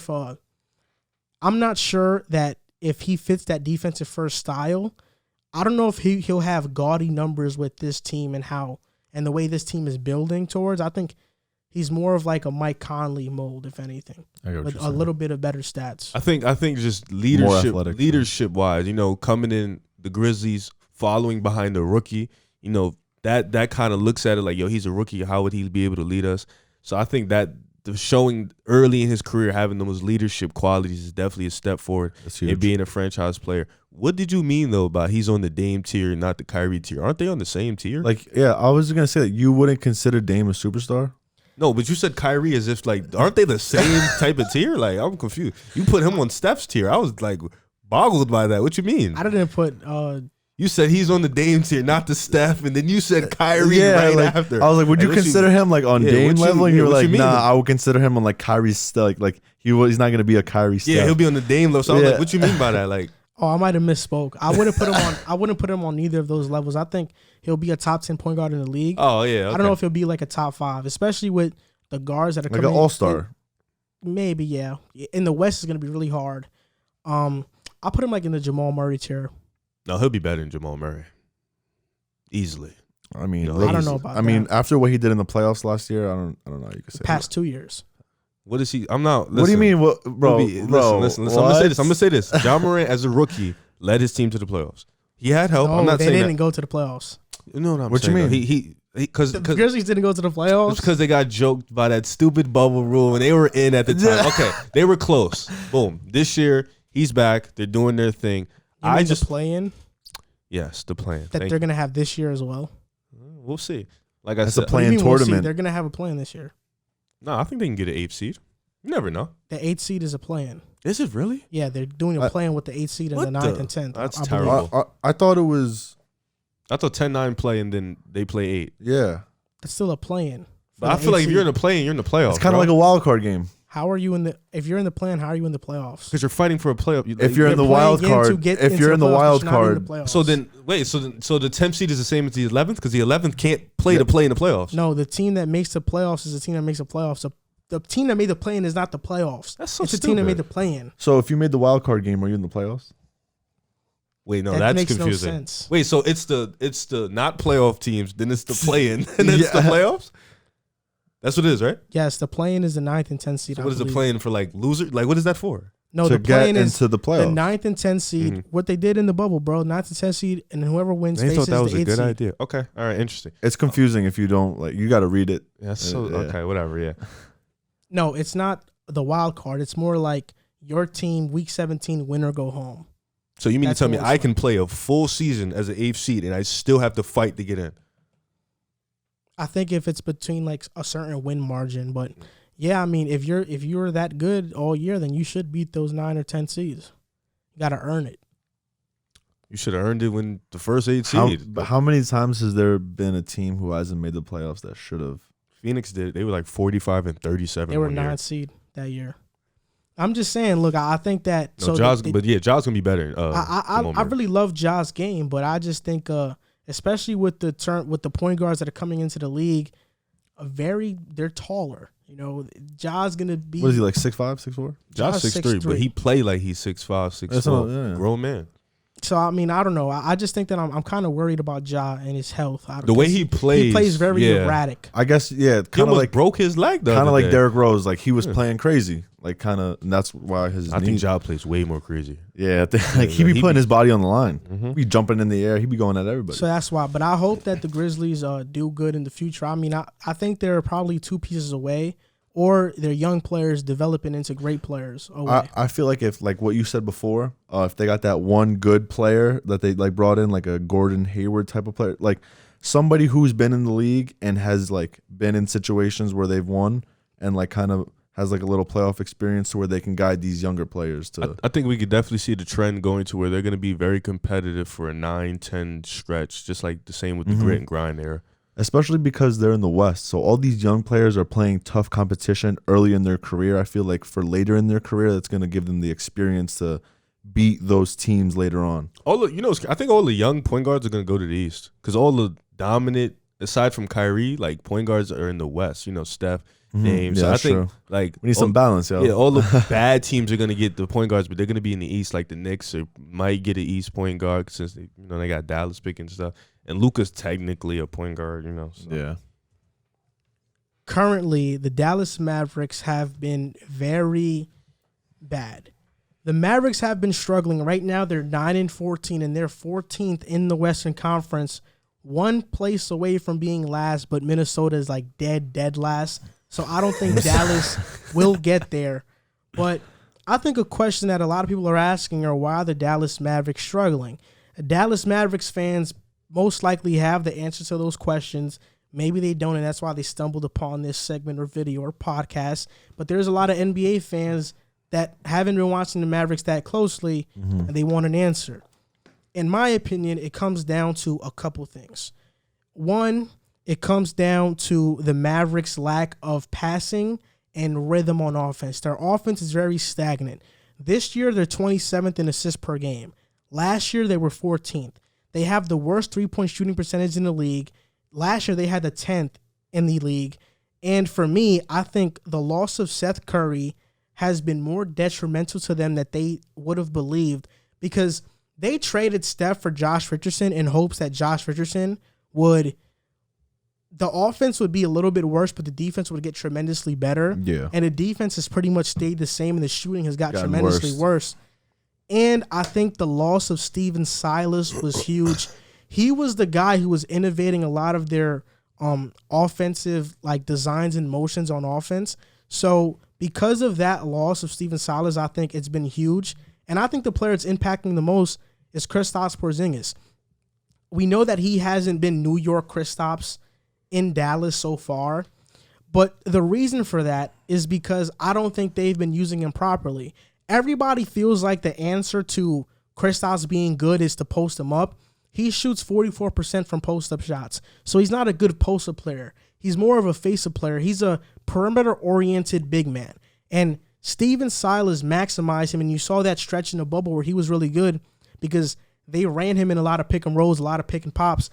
that if he fits that defensive first style, I don't know if he'll have gaudy numbers with this team and the way this team is building towards. I think he's more of like a Mike Conley mold, if anything, with a little bit of better stats. I think just leadership wise, you know, coming in the Grizzlies, following behind the rookie, you know, that kind of looks at it like, yo, he's a rookie. How would he be able to lead us? So I think that showing early in his career having those leadership qualities is definitely a step forward in being a franchise player. What did you mean, though, about he's on the Dame tier and not the Kyrie tier? Aren't they on the same tier? Like, yeah, I was going to say that you wouldn't consider Dame a superstar? No, but you said Kyrie as if, like, aren't they the same type of tier? Like, I'm confused. You put him on Steph's tier. I was, like, boggled by that. What you mean? I didn't put you said he's on the Dame tier, not the Steph, and then you said Kyrie after. I was like, would you consider him like on Dame level? And you were like, nah, I would consider him on like Kyrie's stuff. Like he's not gonna be a Kyrie Steph. Yeah, he'll be on the Dame level. So I was like, what you mean by that? Like, I might have misspoke. I wouldn't put him on neither of those levels. I think he'll be a top 10 point guard in the league. Oh yeah, okay. I don't know if he'll be like a top 5, especially with the guards that are like coming. An all-star. Maybe, yeah. In the West, is gonna be really hard. I'll put him like in the Jamal Murray tier. No, he'll be better than Jamal Murray. Easily. I mean, I don't know about that. I mean, after what he did in the playoffs last year, I don't know. You could say past 2 years. What is he? I'm not. Listen, what do you mean, bro? Listen. I'm gonna say this. John Moran, as a rookie, led his team to the playoffs. He had help. No, I'm not saying they didn't go to the playoffs. No, what you mean? He because the Grizzlies didn't go to the playoffs. It's because they got joked by that stupid bubble rule, and they were in at the time. Okay, they were close. Boom. This year, he's back. They're doing their thing. I just play in. Yes, the plan that they're gonna have this year as well. We'll see. Like I said, it's a play-in tournament. We'll see? They're gonna have a play-in this year. No, I think they can get an 8th seed. You never know. The 8th seed is a play-in. Is it really? Yeah, they're doing a play-in with the 8th seed and the 9th and 10th. That's terrible. I thought it was. I thought 10-9 play and then they play 8. Yeah, it's still a play-in. But I feel like if you're in the play-in, you're in the playoffs. It's kind of like a wild card game. How are you if you're in the play-in, how are you in the playoffs? Because you're fighting for a playoff. If you're in the wild card, if you're in the wild card, so then wait, so the 10th seed is the same as the 11th because the 11th can't play to play in the playoffs. No, the team that makes the playoffs is the team that makes the playoffs. So the team that made the play-in is not the playoffs. That's so it's stupid. the team that made the play-in. So if you made the wild card game, are you in the playoffs? Wait, no, that that's makes confusing. No sense. Wait, so it's the not playoff teams, then it's the play-in, and then it's the playoffs. That's what it is, right? Yes, the play-in is the 9th and 10th seed. So what is the play-in for, like loser? Like what is that for? No, the play-in is into the playoffs. The 9th and 10th seed. Mm-hmm. What they did in the bubble, bro. 9th and 10th seed, and whoever wins they faces thought that was the a good seed. idea. Okay, all right, interesting. It's confusing if you don't like. You got to read it. Yeah, okay, whatever. Yeah. No, it's not the wild card. It's more like your team, week 17, win or go home. So you mean to tell me I can play a full season as an 8th seed and I still have to fight to get in? I think if it's between like a certain win margin, but yeah, I mean if you're that good all year, then you should beat those 9 or 10 seeds. You got to earn it. You should have earned it when the first 8 seed. How many times has there been a team who hasn't made the playoffs that should have? Phoenix did. They were like 45 and 37. They were 9th seed that year. I'm just saying. Look, I think that. No, Ja's gonna be better. I really love Ja's game, but I just think, especially with the point guards that are coming into the league, they're taller. You know, Ja's gonna be. What is he like 6'5", 6'4"? Ja's 6'3", but he play like he's 6'5", 6'4". Grown man. So I mean, I don't know. I just think that I'm kind of worried about Ja and his health. The way he plays very erratic. I guess kind of like broke his leg. Kind of like Derrick Rose, like he was playing crazy, like kind of, and that's why his. I think Ja plays way more crazy. Yeah, like he be putting his body on the line. Mm-hmm. He be jumping in the air. He be going at everybody. So that's why. But I hope that the Grizzlies do good in the future. I mean, I think they're probably 2 pieces away. Or they're young players developing into great players. I feel like if, like what you said before, if they got that one good player that they like brought in, like a Gordon Hayward type of player, like somebody who's been in the league and has like been in situations where they've won and like kind of has like a little playoff experience to where they can guide these younger players to. I think we could definitely see the trend going to where they're going to be very competitive for a 9-10 stretch, just like the same with the grit and grind era. Especially because they're in the West. So all these young players are playing tough competition early in their career. I feel like for later in their career, that's going to give them the experience to beat those teams later on. I think all the young point guards are going to go to the East because all the dominant, aside from Kyrie, like point guards are in the West. Steph, Dame. Yeah, so I think true. like We need some balance, yo. Yeah, all the bad teams are going to get the point guards, but they're going to be in the East. Like the Knicks might get an East point guard since they got Dallas picking stuff. And Luka's technically a point guard, So. Yeah. Currently, the Dallas Mavericks have been very bad. The Mavericks have been struggling. Right now, they're 9-14, and they're 14th in the Western Conference, one place away from being last, but Minnesota is like dead last. So I don't think Dallas will get there. But I think a question that a lot of people are asking are why are the Dallas Mavericks struggling? Dallas Mavericks fans most likely have the answers to those questions. Maybe they don't, and that's why they stumbled upon this segment or video or podcast. But there's a lot of NBA fans that haven't been watching the Mavericks that closely, and they want an answer. In my opinion, it comes down to a couple things. One, it comes down to the Mavericks' lack of passing and rhythm on offense. Their offense is very stagnant. This year, they're 27th in assists per game. Last year, they were 14th. They have the worst three-point shooting percentage in the league. Last year, they had the 10th in the league. And for me, I think the loss of Seth Curry has been more detrimental to them than they would have believed because they traded Steph for Josh Richardson in hopes that Josh Richardson the offense would be a little bit worse, but the defense would get tremendously better. Yeah. And the defense has pretty much stayed the same, and the shooting has got tremendously worse. And I think the loss of Steven Silas was huge. He was the guy who was innovating a lot of their offensive like designs and motions on offense. So because of that loss of Steven Silas, I think it's been huge. And I think the player it's impacting the most is Kristaps Porzingis. We know that he hasn't been New York Kristaps in Dallas so far. But the reason for that is because I don't think they've been using him properly. Everybody feels like the answer to Kristaps being good is to post him up. He shoots 44% from post-up shots, so he's not a good post-up player. He's more of a face-up player. He's a perimeter-oriented big man. And Steven Silas maximized him, and you saw that stretch in the bubble where he was really good because they ran him in a lot of pick and rolls, a lot of pick and pops.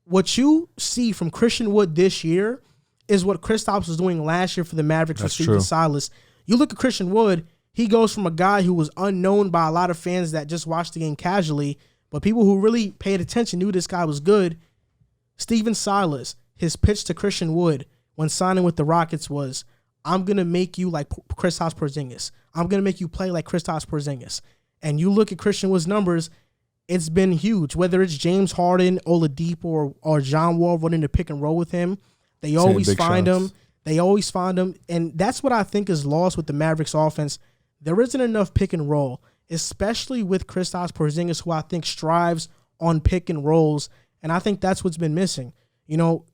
What you see from Christian Wood this year is what Kristaps was doing last year for the Mavericks with Steven Silas. You look at Christian Wood, he goes from a guy who was unknown by a lot of fans that just watched the game casually, but people who really paid attention knew this guy was good. Steven Silas, his pitch to Christian Wood when signing with the Rockets was, I'm going to make you like Kristaps Porzingis. I'm going to make you play like Kristaps Porzingis. And you look at Christian Wood's numbers, it's been huge. Whether it's James Harden, Oladipo, or John Wall running the pick and roll with him, they always find him. They always find him. And that's what I think is lost with the Mavericks offense. There isn't enough pick and roll, especially with Kristaps Porzingis, who I think strives on pick and rolls, and I think that's what's been missing.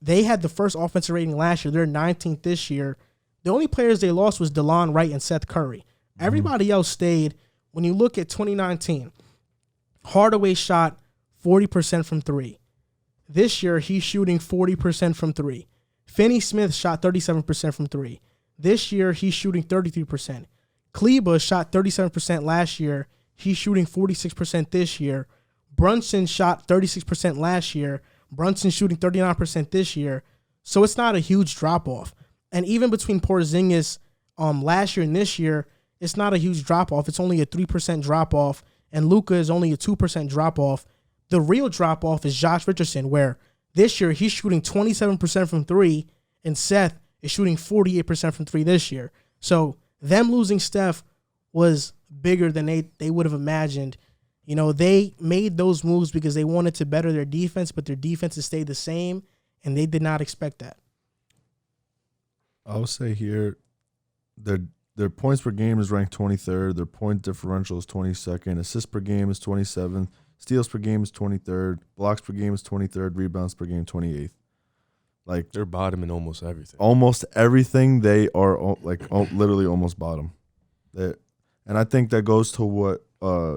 They had the first offensive rating last year. They're 19th this year. The only players they lost was DeLon Wright and Seth Curry. Everybody else stayed. When you look at 2019, Hardaway shot 40% from three. This year, he's shooting 40% from three. Finney-Smith shot 37% from three. This year, he's shooting 33%. Kleba shot 37% last year. He's shooting 46% this year. Brunson shot 36% last year. Brunson shooting 39% this year. So it's not a huge drop-off. And even between Porzingis last year and this year, it's not a huge drop-off. It's only a 3% drop-off. And Luka is only a 2% drop-off. The real drop-off is Josh Richardson, where this year he's shooting 27% from three, and Seth is shooting 48% from three this year. So them losing Steph was bigger than they would have imagined. They made those moves because they wanted to better their defense, but their defense has stayed the same, and they did not expect that. I would say here, their points per game is ranked 23rd. Their point differential is 22nd. Assists per game is 27th. Steals per game is 23rd. Blocks per game is 23rd. Rebounds per game 28th. Like They're bottom in almost everything. almost everything they are literally almost bottom. And I think that goes to what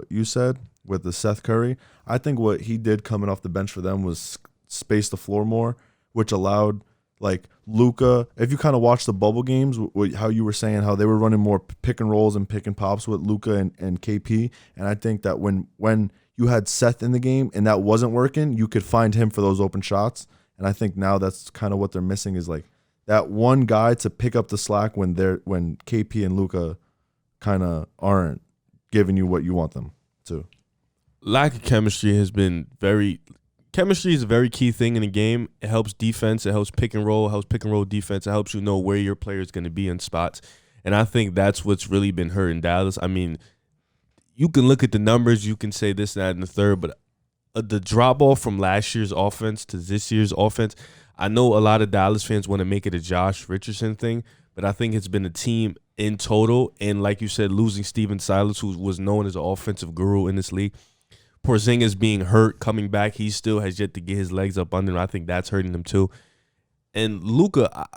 you said with the Seth Curry. I think what he did coming off the bench for them was space the floor more, which allowed like Luka. If you kind of watch the bubble games, how you were saying how they were running more pick and rolls and pick and pops with Luka and KP, and I think that when you had Seth in the game and that wasn't working, you could find him for those open shots. And I think now that's kind of what they're missing is like that one guy to pick up the slack when KP and Luka kind of aren't giving you what you want them to. Lack of chemistry has been chemistry is a very key thing in the game. It helps defense. It helps pick and roll. It helps pick and roll defense. It helps you know where your player is going to be in spots. And I think that's what's really been hurting Dallas. I mean, you can look at the numbers. You can say this, that, and the third, but the drop-off from last year's offense to this year's offense, I know a lot of Dallas fans want to make it a Josh Richardson thing, but I think it's been a team in total. And like you said, losing Steven Silas, who was known as an offensive guru in this league, Porzingis being hurt, coming back, he still has yet to get his legs up under him. I think that's hurting him too. And Luka,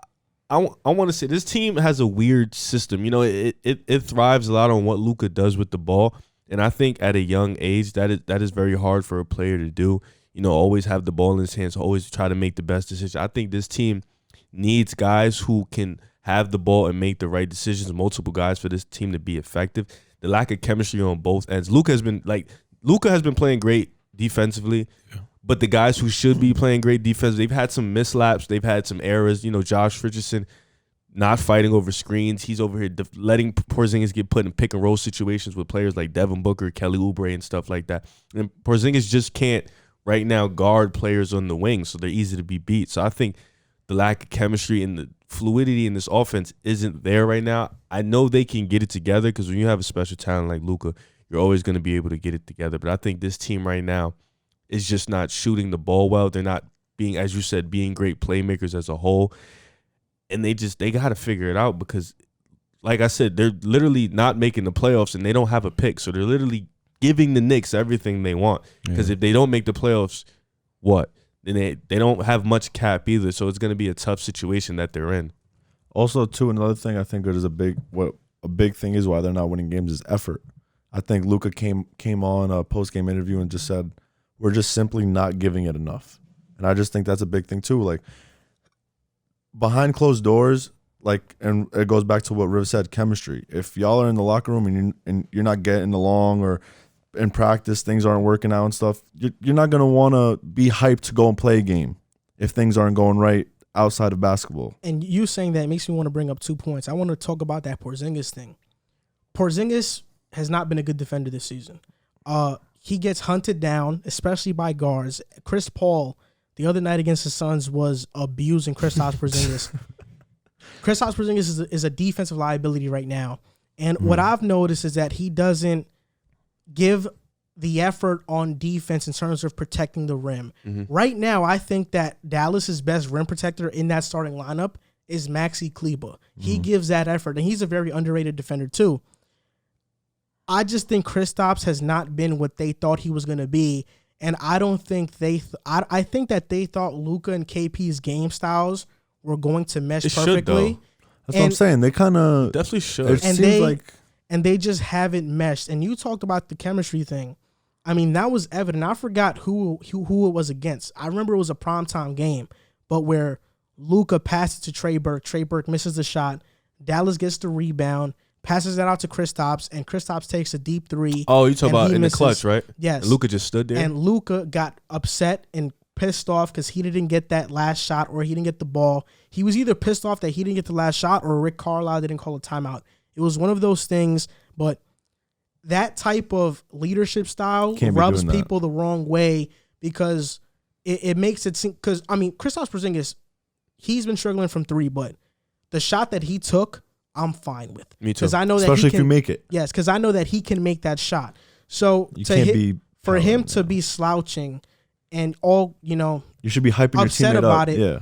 I want to say this team has a weird system. You know, it thrives a lot on what Luka does with the ball. And I think at a young age, that is very hard for a player to do. You know, always have the ball in his hands, always try to make the best decision. I think this team needs guys who can have the ball and make the right decisions, multiple guys for this team to be effective. The lack of chemistry on both ends. Luka has been playing great defensively, but the guys who should be playing great defense, they've had some mislaps, they've had some errors. You know, Josh Richardson not fighting over screens. He's over here letting Porzingis get put in pick and roll situations with players like Devin Booker, Kelly Oubre, and stuff like that. And Porzingis just can't right now guard players on the wing, so they're easy to be beat. So I think the lack of chemistry and the fluidity in this offense isn't there right now. I know they can get it together because when you have a special talent like Luka, you're always going to be able to get it together. But I think this team right now is just not shooting the ball well. They're not being, as you said, being great playmakers as a whole. And they got to figure it out because, like I said, they're literally not making the playoffs and they don't have a pick. So they're literally giving the Knicks everything they want. Because if they don't make the playoffs, what? Then they don't have much cap either. So it's going to be a tough situation that they're in. Also, too, another thing I think is a big thing is why they're not winning games is effort. I think Luka came on a post-game interview and just said, we're just simply not giving it enough. And I just think that's a big thing, too. Like, behind closed doors, like, and it goes back to what Riv said, chemistry. If y'all are in the locker room and you're not getting along or in practice things aren't working out and stuff, you're not going to want to be hyped to go and play a game if things aren't going right outside of basketball. And you saying that makes me want to bring up 2 points. I want to talk about that Porzingis thing. Porzingis has not been a good defender this season. He gets hunted down, especially by guards. Chris Paul, the other night against the Suns, was abusing Kristaps Porzingis. Kristaps Porzingis is a defensive liability right now. And what I've noticed is that he doesn't give the effort on defense in terms of protecting the rim. Right now, I think that Dallas's best rim protector in that starting lineup is Maxi Kleber. He gives that effort, and he's a very underrated defender too. I just think Kristaps has not been what they thought he was going to be, and I don't think I think that they thought Luka and KP's game styles were going to mesh perfectly. That's what I'm saying. They kind of definitely should. It seems like, and they just haven't meshed. And you talked about the chemistry thing. I mean, that was evident. I forgot who it was against. I remember it was a primetime game, but where Luka passes to Trey Burke. Trey Burke misses the shot. Dallas gets the rebound, passes that out to Kristaps, and Kristaps takes a deep three. Oh, you talking about in the clutch, right? Yes. And Luka just stood there. And Luka got upset and pissed off because he didn't get that last shot or he didn't get the ball. He was either pissed off that he didn't get the last shot or Rick Carlisle didn't call a timeout. It was one of those things, but that type of leadership style rubs people the wrong way because it makes it seem, because, I mean, Kristaps Porzingis, he's been struggling from three, but the shot that he took, I'm fine with. Me too. I know that especially if you make it. Yes, because I know that he can make that shot. So for him to be slouching and all, you should be hyping your upset teammate about up. it. Yeah.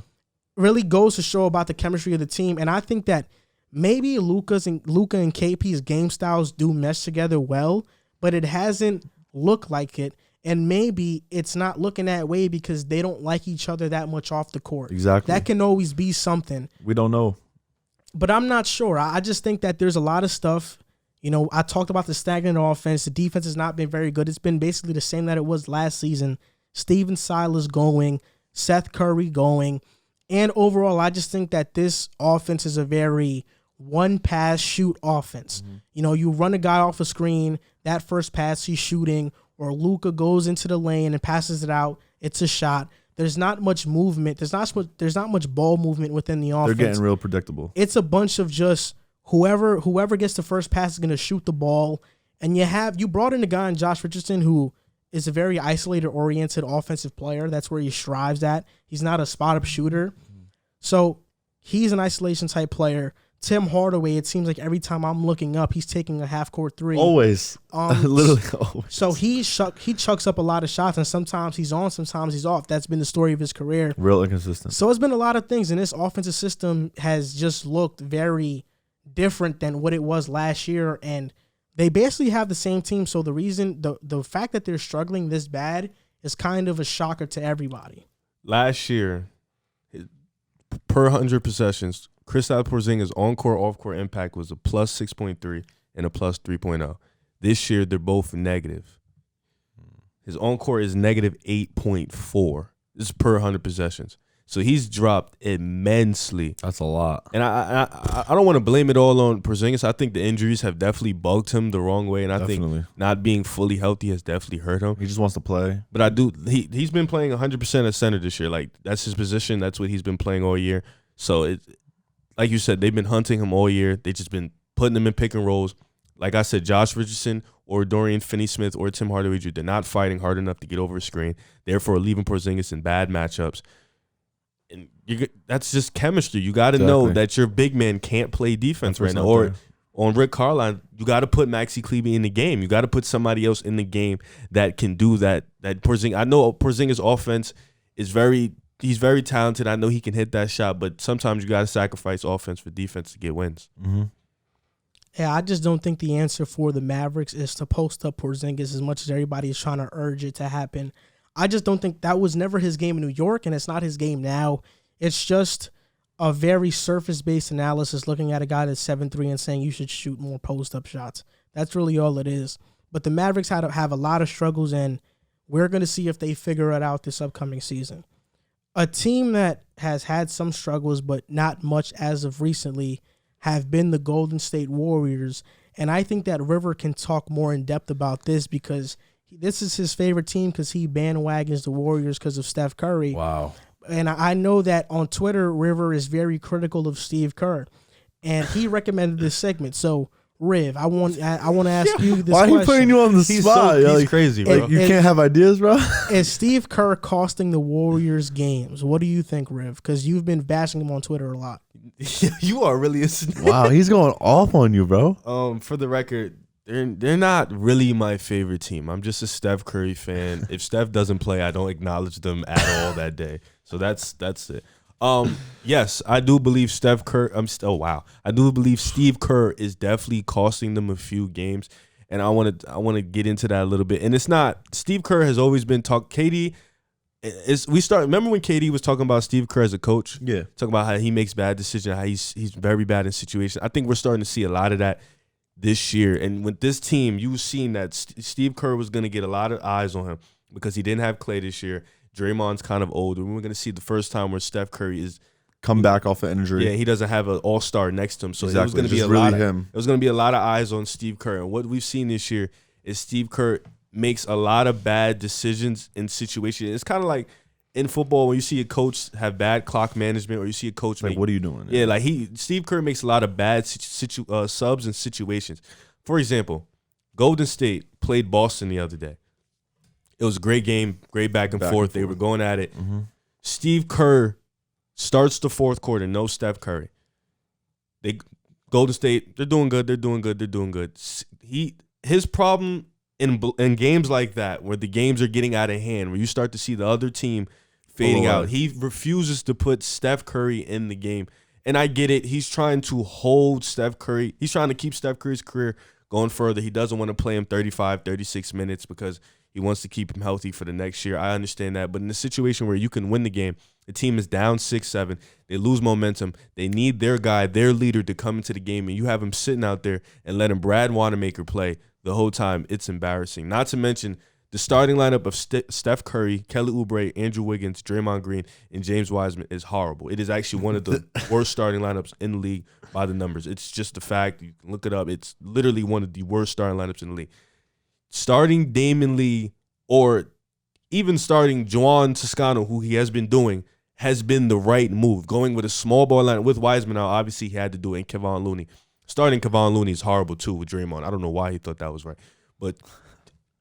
Really goes to show about the chemistry of the team. And I think that maybe Luka and KP's game styles do mesh together well, but it hasn't looked like it. And maybe it's not looking that way because they don't like each other that much off the court. Exactly. That can always be something. We don't know. But I'm not sure. I just think that there's a lot of stuff. I talked about the stagnant offense. The defense has not been very good. It's been basically the same that it was last season. Steven Silas going, Seth Curry going. And overall, I just think that this offense is a very one-pass shoot offense. You run a guy off a screen, that first pass he's shooting, or Luka goes into the lane and passes it out. It's a shot. There's not much movement. There's not much ball movement within the offense. They're getting real predictable. It's a bunch of just whoever gets the first pass is going to shoot the ball. And you brought in a guy in Josh Richardson who is a very isolated-oriented offensive player. That's where he strives at. He's not a spot-up shooter. So he's an isolation-type player. Tim Hardaway, it seems like every time I'm looking up, he's taking a half-court three. Always. Literally always. So he chucks up a lot of shots, and sometimes he's on, sometimes he's off. That's been the story of his career. Real inconsistent. So it's been a lot of things, and this offensive system has just looked very different than what it was last year, and they basically have the same team. So the fact that they're struggling this bad is kind of a shocker to everybody. Last year, per 100 possessions, Kristaps Porzingis' on-court, off-court impact was a plus 6.3 and a plus 3.0. This year, they're both negative. His on-court is negative 8.4. This is per 100 possessions. So he's dropped immensely. That's a lot. And I don't want to blame it all on Porzingis. I think the injuries have definitely bugged him the wrong way, and I think not being fully healthy has definitely hurt him. He just wants to play. But he's been playing 100% at center this year. Like, that's his position. That's what he's been playing all year. So, like you said, they've been hunting him all year. They've just been putting him in pick and rolls. Like I said, Josh Richardson or Dorian Finney-Smith or Tim Hardaway Jr., they're not fighting hard enough to get over a screen, therefore leaving Porzingis in bad matchups. And that's just chemistry. You got to know that your big man can't play defense right now. Or on Rick Carlisle, you got to put Maxi Kleber in the game. You got to put somebody else in the game that can do that. I know Porzingis' offense is he's very talented. I know he can hit that shot, but sometimes you got to sacrifice offense for defense to get wins. Mm-hmm. Yeah, I just don't think the answer for the Mavericks is to post up Porzingis as much as everybody is trying to urge it to happen. I just don't think that was never his game in New York, and it's not his game now. It's just a very surface-based analysis looking at a guy that's 7'3" and saying you should shoot more post-up shots. That's really all it is. But the Mavericks have a lot of struggles, and we're going to see if they figure it out this upcoming season. A team that has had some struggles, but not much as of recently, have been the Golden State Warriors. And I think that River can talk more in depth about this because this is his favorite team because he bandwagons the Warriors because of Steph Curry. Wow. And I know that on Twitter, River is very critical of Steve Kerr. And he recommended this segment. So, Riv, I want to ask you this question. Why are you putting you on the spot? He's crazy, bro. You can't have ideas, bro? Is Steve Kerr costing the Warriors games? What do you think, Riv? Because you've been bashing him on Twitter a lot. You are really Wow, he's going off on you, bro. For the record, they're not really my favorite team. I'm just a Steph Curry fan. If Steph doesn't play, I don't acknowledge them at all that day. So that's it. Yes, I do believe Steph Kerr. I do believe Steve Kerr is definitely costing them a few games, and I want to get into that a little bit. And it's not Steve Kerr has always been KD. Remember when KD was talking about Steve Kerr as a coach? Yeah, talking about how he makes bad decisions, how he's very bad in situations. I think we're starting to see a lot of that this year. And with this team, you've seen that Steve Kerr was going to get a lot of eyes on him because he didn't have Clay this year. Draymond's kind of old. And we're going to see the first time where Steph Curry is come back off an injury. Yeah, he doesn't have an all-star next to him. So exactly. It was going to be It was going to be a lot of eyes on Steve Kerr. And what we've seen this year is Steve Kerr makes a lot of bad decisions in situations. It's kind of like in football when you see a coach have bad clock management or you see a coach what are you doing? Yeah, like Steve Kerr makes a lot of bad subs and situations. For example, Golden State played Boston the other day. It was a great game, great back and forth. They were going at it. Mm-hmm. Steve Kerr starts the fourth quarter, no Steph Curry. Golden State, they're doing good. His problem in games like that, where the games are getting out of hand, where you start to see the other team fading out, he refuses to put Steph Curry in the game. And I get it. He's trying to hold Steph Curry. He's trying to keep Steph Curry's career going further. He doesn't want to play him 35, 36 minutes because He wants to keep him healthy for the next year. I understand that. But in a situation where you can win the game, the team is down 6-7, they lose momentum, they need their guy, their leader to come into the game, and you have him sitting out there and letting Brad Wanamaker play the whole time. It's embarrassing. Not to mention the starting lineup of Steph Curry, Kelly Oubre, Andrew Wiggins, Draymond Green, and James Wiseman is horrible. It is actually one of the worst starting lineups in the league by the numbers. It's just a fact. You can look it up. It's literally one of the worst starting lineups in the league. Starting Damian Lee or even starting Juan Toscano, who he has been doing, has been the right move. Going with a small ball lineup with Wiseman now, obviously he had to do it, and Kevon Looney. Starting Kevon Looney is horrible too with Draymond. I don't know why he thought that was right. But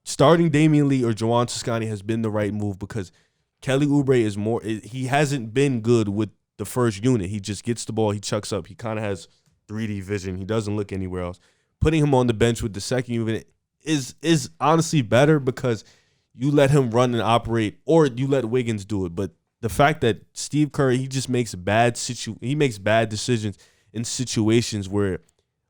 starting Damian Lee or Juwan Toscano has been the right move because Kelly Oubre is more – he hasn't been good with the first unit. He just gets the ball, he chucks up. He kind of has 3D vision. He doesn't look anywhere else. Putting him on the bench with the second unit is honestly better because you let him run and operate or you let Wiggins do it. But the fact that Steve Kerr, he just makes bad decisions in situations where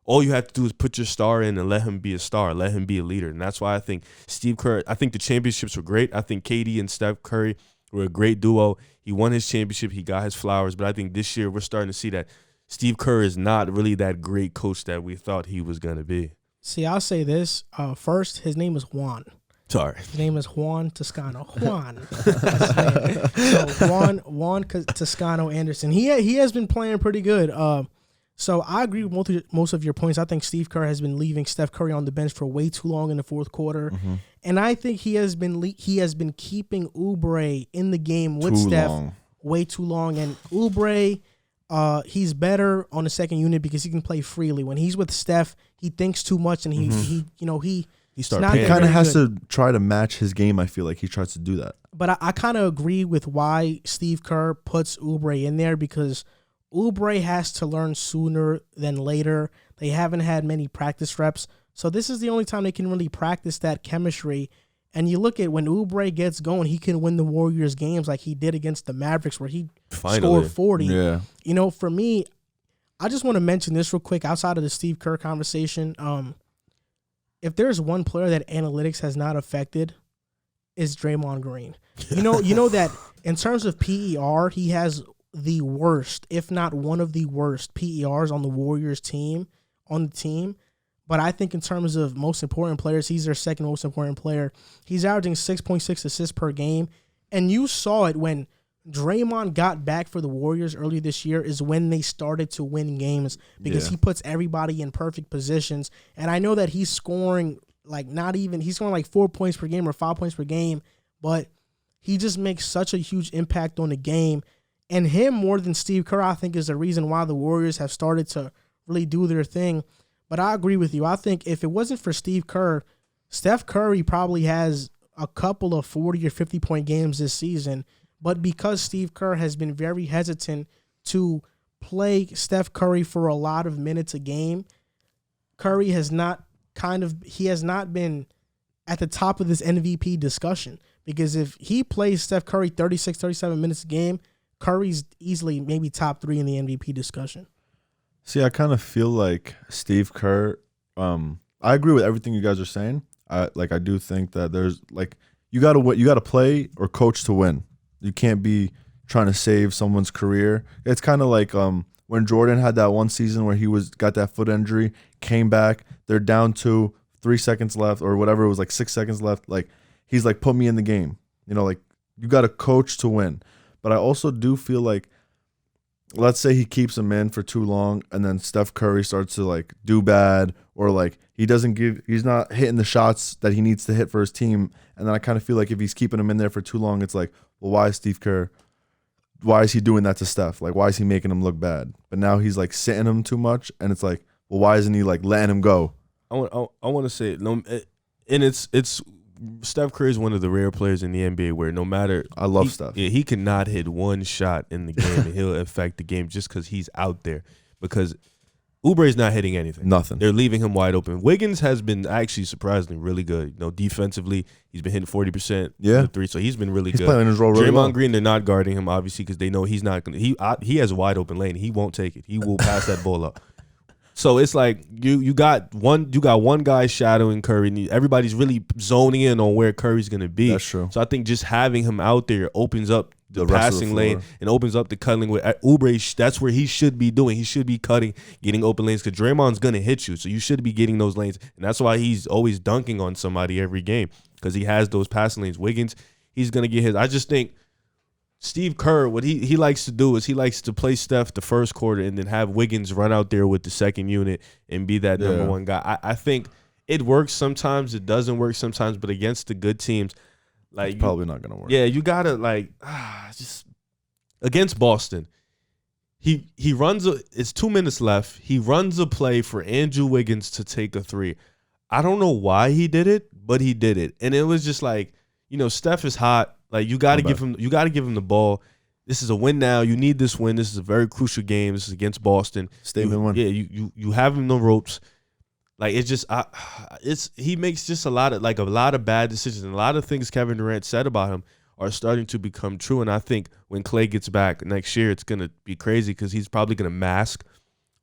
all you have to do is put your star in and let him be a star, let him be a leader. And that's why I think Steve Kerr, I think the championships were great. I think KD and Steph Curry were a great duo. He won his championship. He got his flowers. But I think this year we're starting to see that Steve Kerr is not really that great coach that we thought he was going to be. See, I'll say this. First, his name is Juan. Sorry. His name is Juan Toscano. Juan. That's his name. So Juan Toscano Anderson. He has been playing pretty good. So I agree with most of your points. I think Steve Kerr has been leaving Steph Curry on the bench for way too long in the fourth quarter, and I think he has been keeping Oubre in the game with Steph way too long. And Oubre, he's better on the second unit because he can play freely. When he's with Steph, he thinks too much, and he kind of has to try to match his game. I feel like he tries to do that. But I kind of agree with why Steve Kerr puts Oubre in there because Oubre has to learn sooner than later. They haven't had many practice reps, so this is the only time they can really practice that chemistry. And you look at when Oubre gets going, he can win the Warriors games like he did against the Mavericks where he scored 40. Yeah. You know, for me, I just want to mention this real quick outside of the Steve Kerr conversation. If there's one player that analytics has not affected, it's Draymond Green. You know that in terms of PER, he has the worst, if not one of the worst PERs on the Warriors team, But I think in terms of most important players, he's their second most important player. He's averaging 6.6 assists per game. And you saw it when Draymond got back for the Warriors earlier this year is when they started to win games because he puts everybody in perfect positions. And I know that he's scoring he's scoring like 4 points per game or 5 points per game, but he just makes such a huge impact on the game. And him more than Steve Kerr, I think, is the reason why the Warriors have started to really do their thing. But I agree with you. I think if it wasn't for Steve Kerr, Steph Curry probably has a couple of 40 or 50-point games this season. But because Steve Kerr has been very hesitant to play Steph Curry for a lot of minutes a game, Curry has not been at the top of this MVP discussion. Because if he plays Steph Curry 36, 37 minutes a game, Curry's easily maybe top 3 in the MVP discussion. See, I kind of feel like Steve Kerr. I agree with everything you guys are saying. I do think that there's you gotta play or coach to win. You can't be trying to save someone's career. It's kind of like when Jordan had that one season where he got that foot injury, came back. They're down to 3 seconds left or whatever. It was like 6 seconds left. He's like, put me in the game. You got to coach to win. But I also do feel like, let's say he keeps him in for too long and then Steph Curry starts to do bad or he's not hitting the shots that he needs to hit for his team. And then I kind of feel like if he's keeping him in there for too long, it's like, well, why is Steve Kerr? Why is he doing that to Steph? Why is he making him look bad? But now he's sitting him too much. And it's like, well, why isn't he letting him go? I want to say it. No, and it's Steph Curry is one of the rare players in the NBA where no matter I love Steph. Yeah, he cannot hit one shot in the game and he'll affect the game just because he's out there. Because Oubre's not hitting anything. Nothing. They're leaving him wide open. Wiggins has been actually surprisingly really good. Defensively, he's been hitting 40% from the three, so he's been really good. He's playing his role really well. Draymond Green, they're not guarding him obviously because they know he's not going to. He has a wide open lane. He won't take it. He will pass that ball up. So it's like you got one guy shadowing Curry, and everybody's really zoning in on where Curry's gonna be. That's true. So I think just having him out there opens up the rest of the passing lane floor. and opens up the cutting with Oubre. That's where he should be doing. He should be cutting, getting open lanes, because Draymond's gonna hit you. So you should be getting those lanes, and that's why he's always dunking on somebody every game, because he has those passing lanes. Wiggins, he's gonna get his. I just think Steve Kerr, what he likes to do is he likes to play Steph the first quarter and then have Wiggins run out there with the second unit and be that number one guy. I think it works sometimes, it doesn't work sometimes, but against the good teams, like It's probably not gonna work. yeah, you gotta just against Boston. He runs it's 2 minutes left. He runs a play for Andrew Wiggins to take a three. I don't know why he did it, but he did it, and it was just like, Steph is hot. Like you got to give him the ball. This is a win now. You need this win. This is a very crucial game. This is against Boston. Statement win. Yeah, you have him the ropes. Like it's just he makes just a lot of bad decisions, and a lot of things Kevin Durant said about him are starting to become true. And I think when Klay gets back next year, it's gonna be crazy, because he's probably gonna mask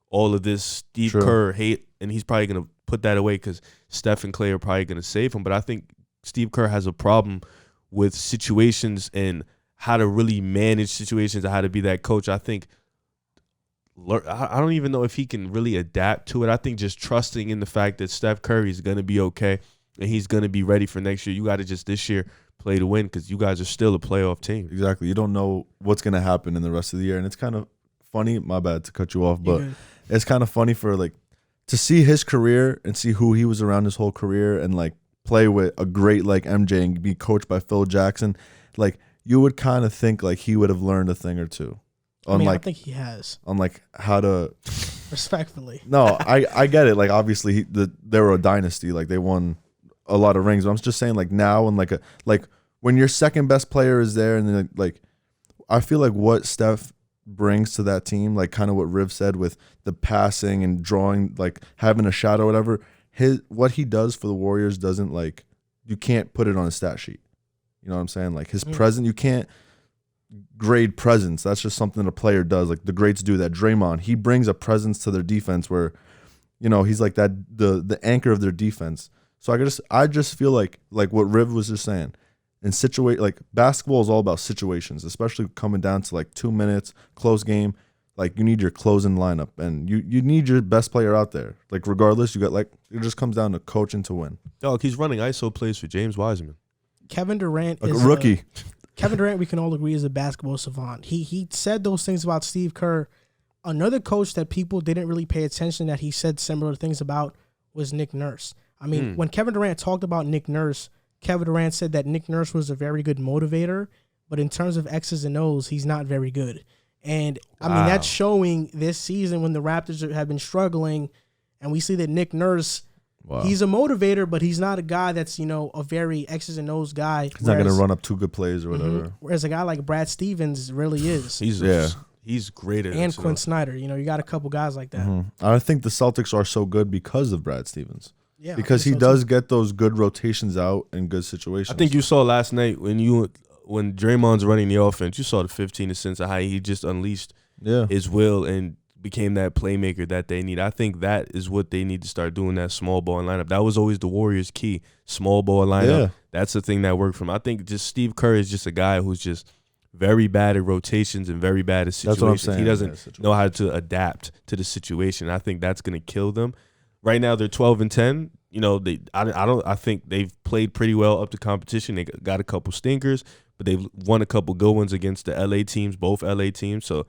all of this Steve Kerr hate, and he's probably gonna put that away because Steph and Klay are probably gonna save him. But I think Steve Kerr has a problem with situations and how to really manage situations and how to be that coach. I think I don't even know if he can really adapt to it. I think just trusting in the fact that Steph Curry is going to be okay and he's going to be ready for next year. You got to just this year play to win, because you guys are still a playoff team. Exactly. You don't know what's going to happen in the rest of the year. And it's kind of funny. My bad to cut you off, but it's kind of funny to see his career and see who he was around his whole career, and play with a great like MJ and be coached by Phil Jackson. Like, you would kind of think like he would have learned a thing or two. I think he has. On how to respectfully. No, I get it. Like, obviously they were a dynasty. Like, they won a lot of rings. But I'm just saying, like, now and when your second best player is there, and then like I feel like what Steph brings to that team, like kind of what Riv said with the passing and drawing, like having a shot or whatever. What he does for the Warriors doesn't, like, you can't put it on a stat sheet. You know what I'm saying? Like, his presence, you can't grade presence. That's just something a player does. Like, the greats do that. Draymond, he brings a presence to their defense where, he's like that, the anchor of their defense. So I just feel like what Riv was just saying, like, basketball is all about situations, especially coming down to like 2 minutes, close game. Like, you need your closing lineup, and you need your best player out there. Like, regardless, you got it just comes down to coaching to win. Dog, he's running ISO plays for James Wiseman. Kevin Durant is a rookie. Kevin Durant, we can all agree, is a basketball savant. He said those things about Steve Kerr. Another coach that people didn't really pay attention that he said similar things about was Nick Nurse. I mean, when Kevin Durant talked about Nick Nurse, Kevin Durant said that Nick Nurse was a very good motivator, but in terms of X's and O's, he's not very good. And, I mean, that's showing this season when the Raptors have been struggling, and we see that Nick Nurse, he's a motivator, but he's not a guy that's, a very X's and O's guy. He's not going to run up two good plays or whatever. Whereas a guy like Brad Stevens really is. He's great at it. And Quinn Snyder. You got a couple guys like that. I think the Celtics are so good because of Brad Stevens. Yeah, because he does get those good rotations out in good situations. I think you saw last night when Draymond's running the offense, you saw the 15 assists of how he just unleashed his will and became that playmaker that they need. I think that is what they need to start doing, that small ball lineup. That was always the Warriors' key, small ball lineup. Yeah. That's the thing that worked for him. I think just Steve Kerr is just a guy who's just very bad at rotations and very bad at situations. That's what I'm saying. He doesn't know how to adapt to the situation. I think that's going to kill them. Right now they're 12-10. I think they've played pretty well up to competition. They got a couple stinkers, but they've won a couple good ones against the LA teams, both LA teams. So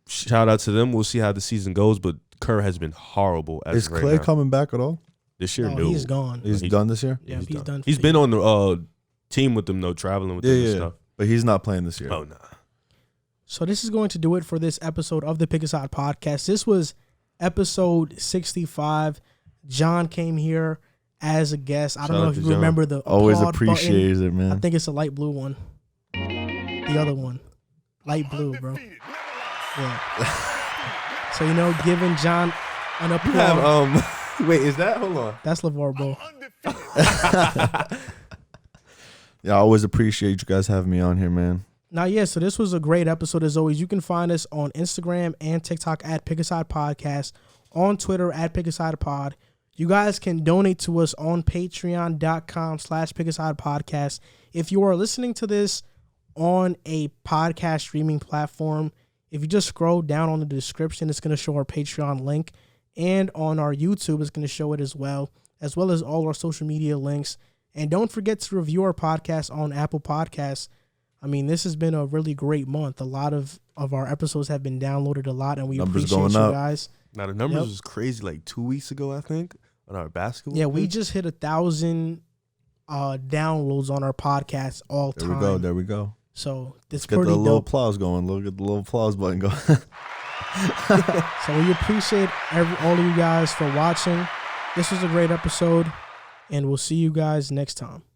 shout out to them. We'll see how the season goes, but Kerr has been horrible. Is Klay coming back at all? This year? No, No. he's gone. He's done this year? Yeah, he's done. He's been on the team with them, though, traveling with them and stuff. But he's not playing this year. Oh, nah. So this is going to do it for this episode of the Pick a Side podcast. This was episode 65. John came here as a guest. I don't know if you remember the always appreciates it, man. I think it's a light blue one. The other one. Light blue, bro. Yeah. So, giving John an applause. Wait, is that? Hold on. That's LeVar Ball. Yeah, I always appreciate you guys having me on here, man. So this was a great episode as always. You can find us on Instagram and TikTok at Pick a Side Podcast. on Twitter at PickAsidePod. You guys can donate to us on patreon.com/PickAsidePodcast. If you are listening to this on a podcast streaming platform, if you just scroll down on the description, it's going to show our Patreon link. And on our YouTube, it's going to show it as well as all our social media links. And don't forget to review our podcast on Apple Podcasts. I mean, this has been a really great month. A lot of our episodes have been downloaded a lot, and we appreciate you guys. Now, the numbers was crazy like 2 weeks ago, I think, on our basketball. Yeah, we just hit 1,000 downloads on our podcast all time. There we go. So it's get pretty the little dope. applause going. Look at the little applause button going. So we appreciate all of you guys for watching. This was a great episode, and we'll see you guys next time.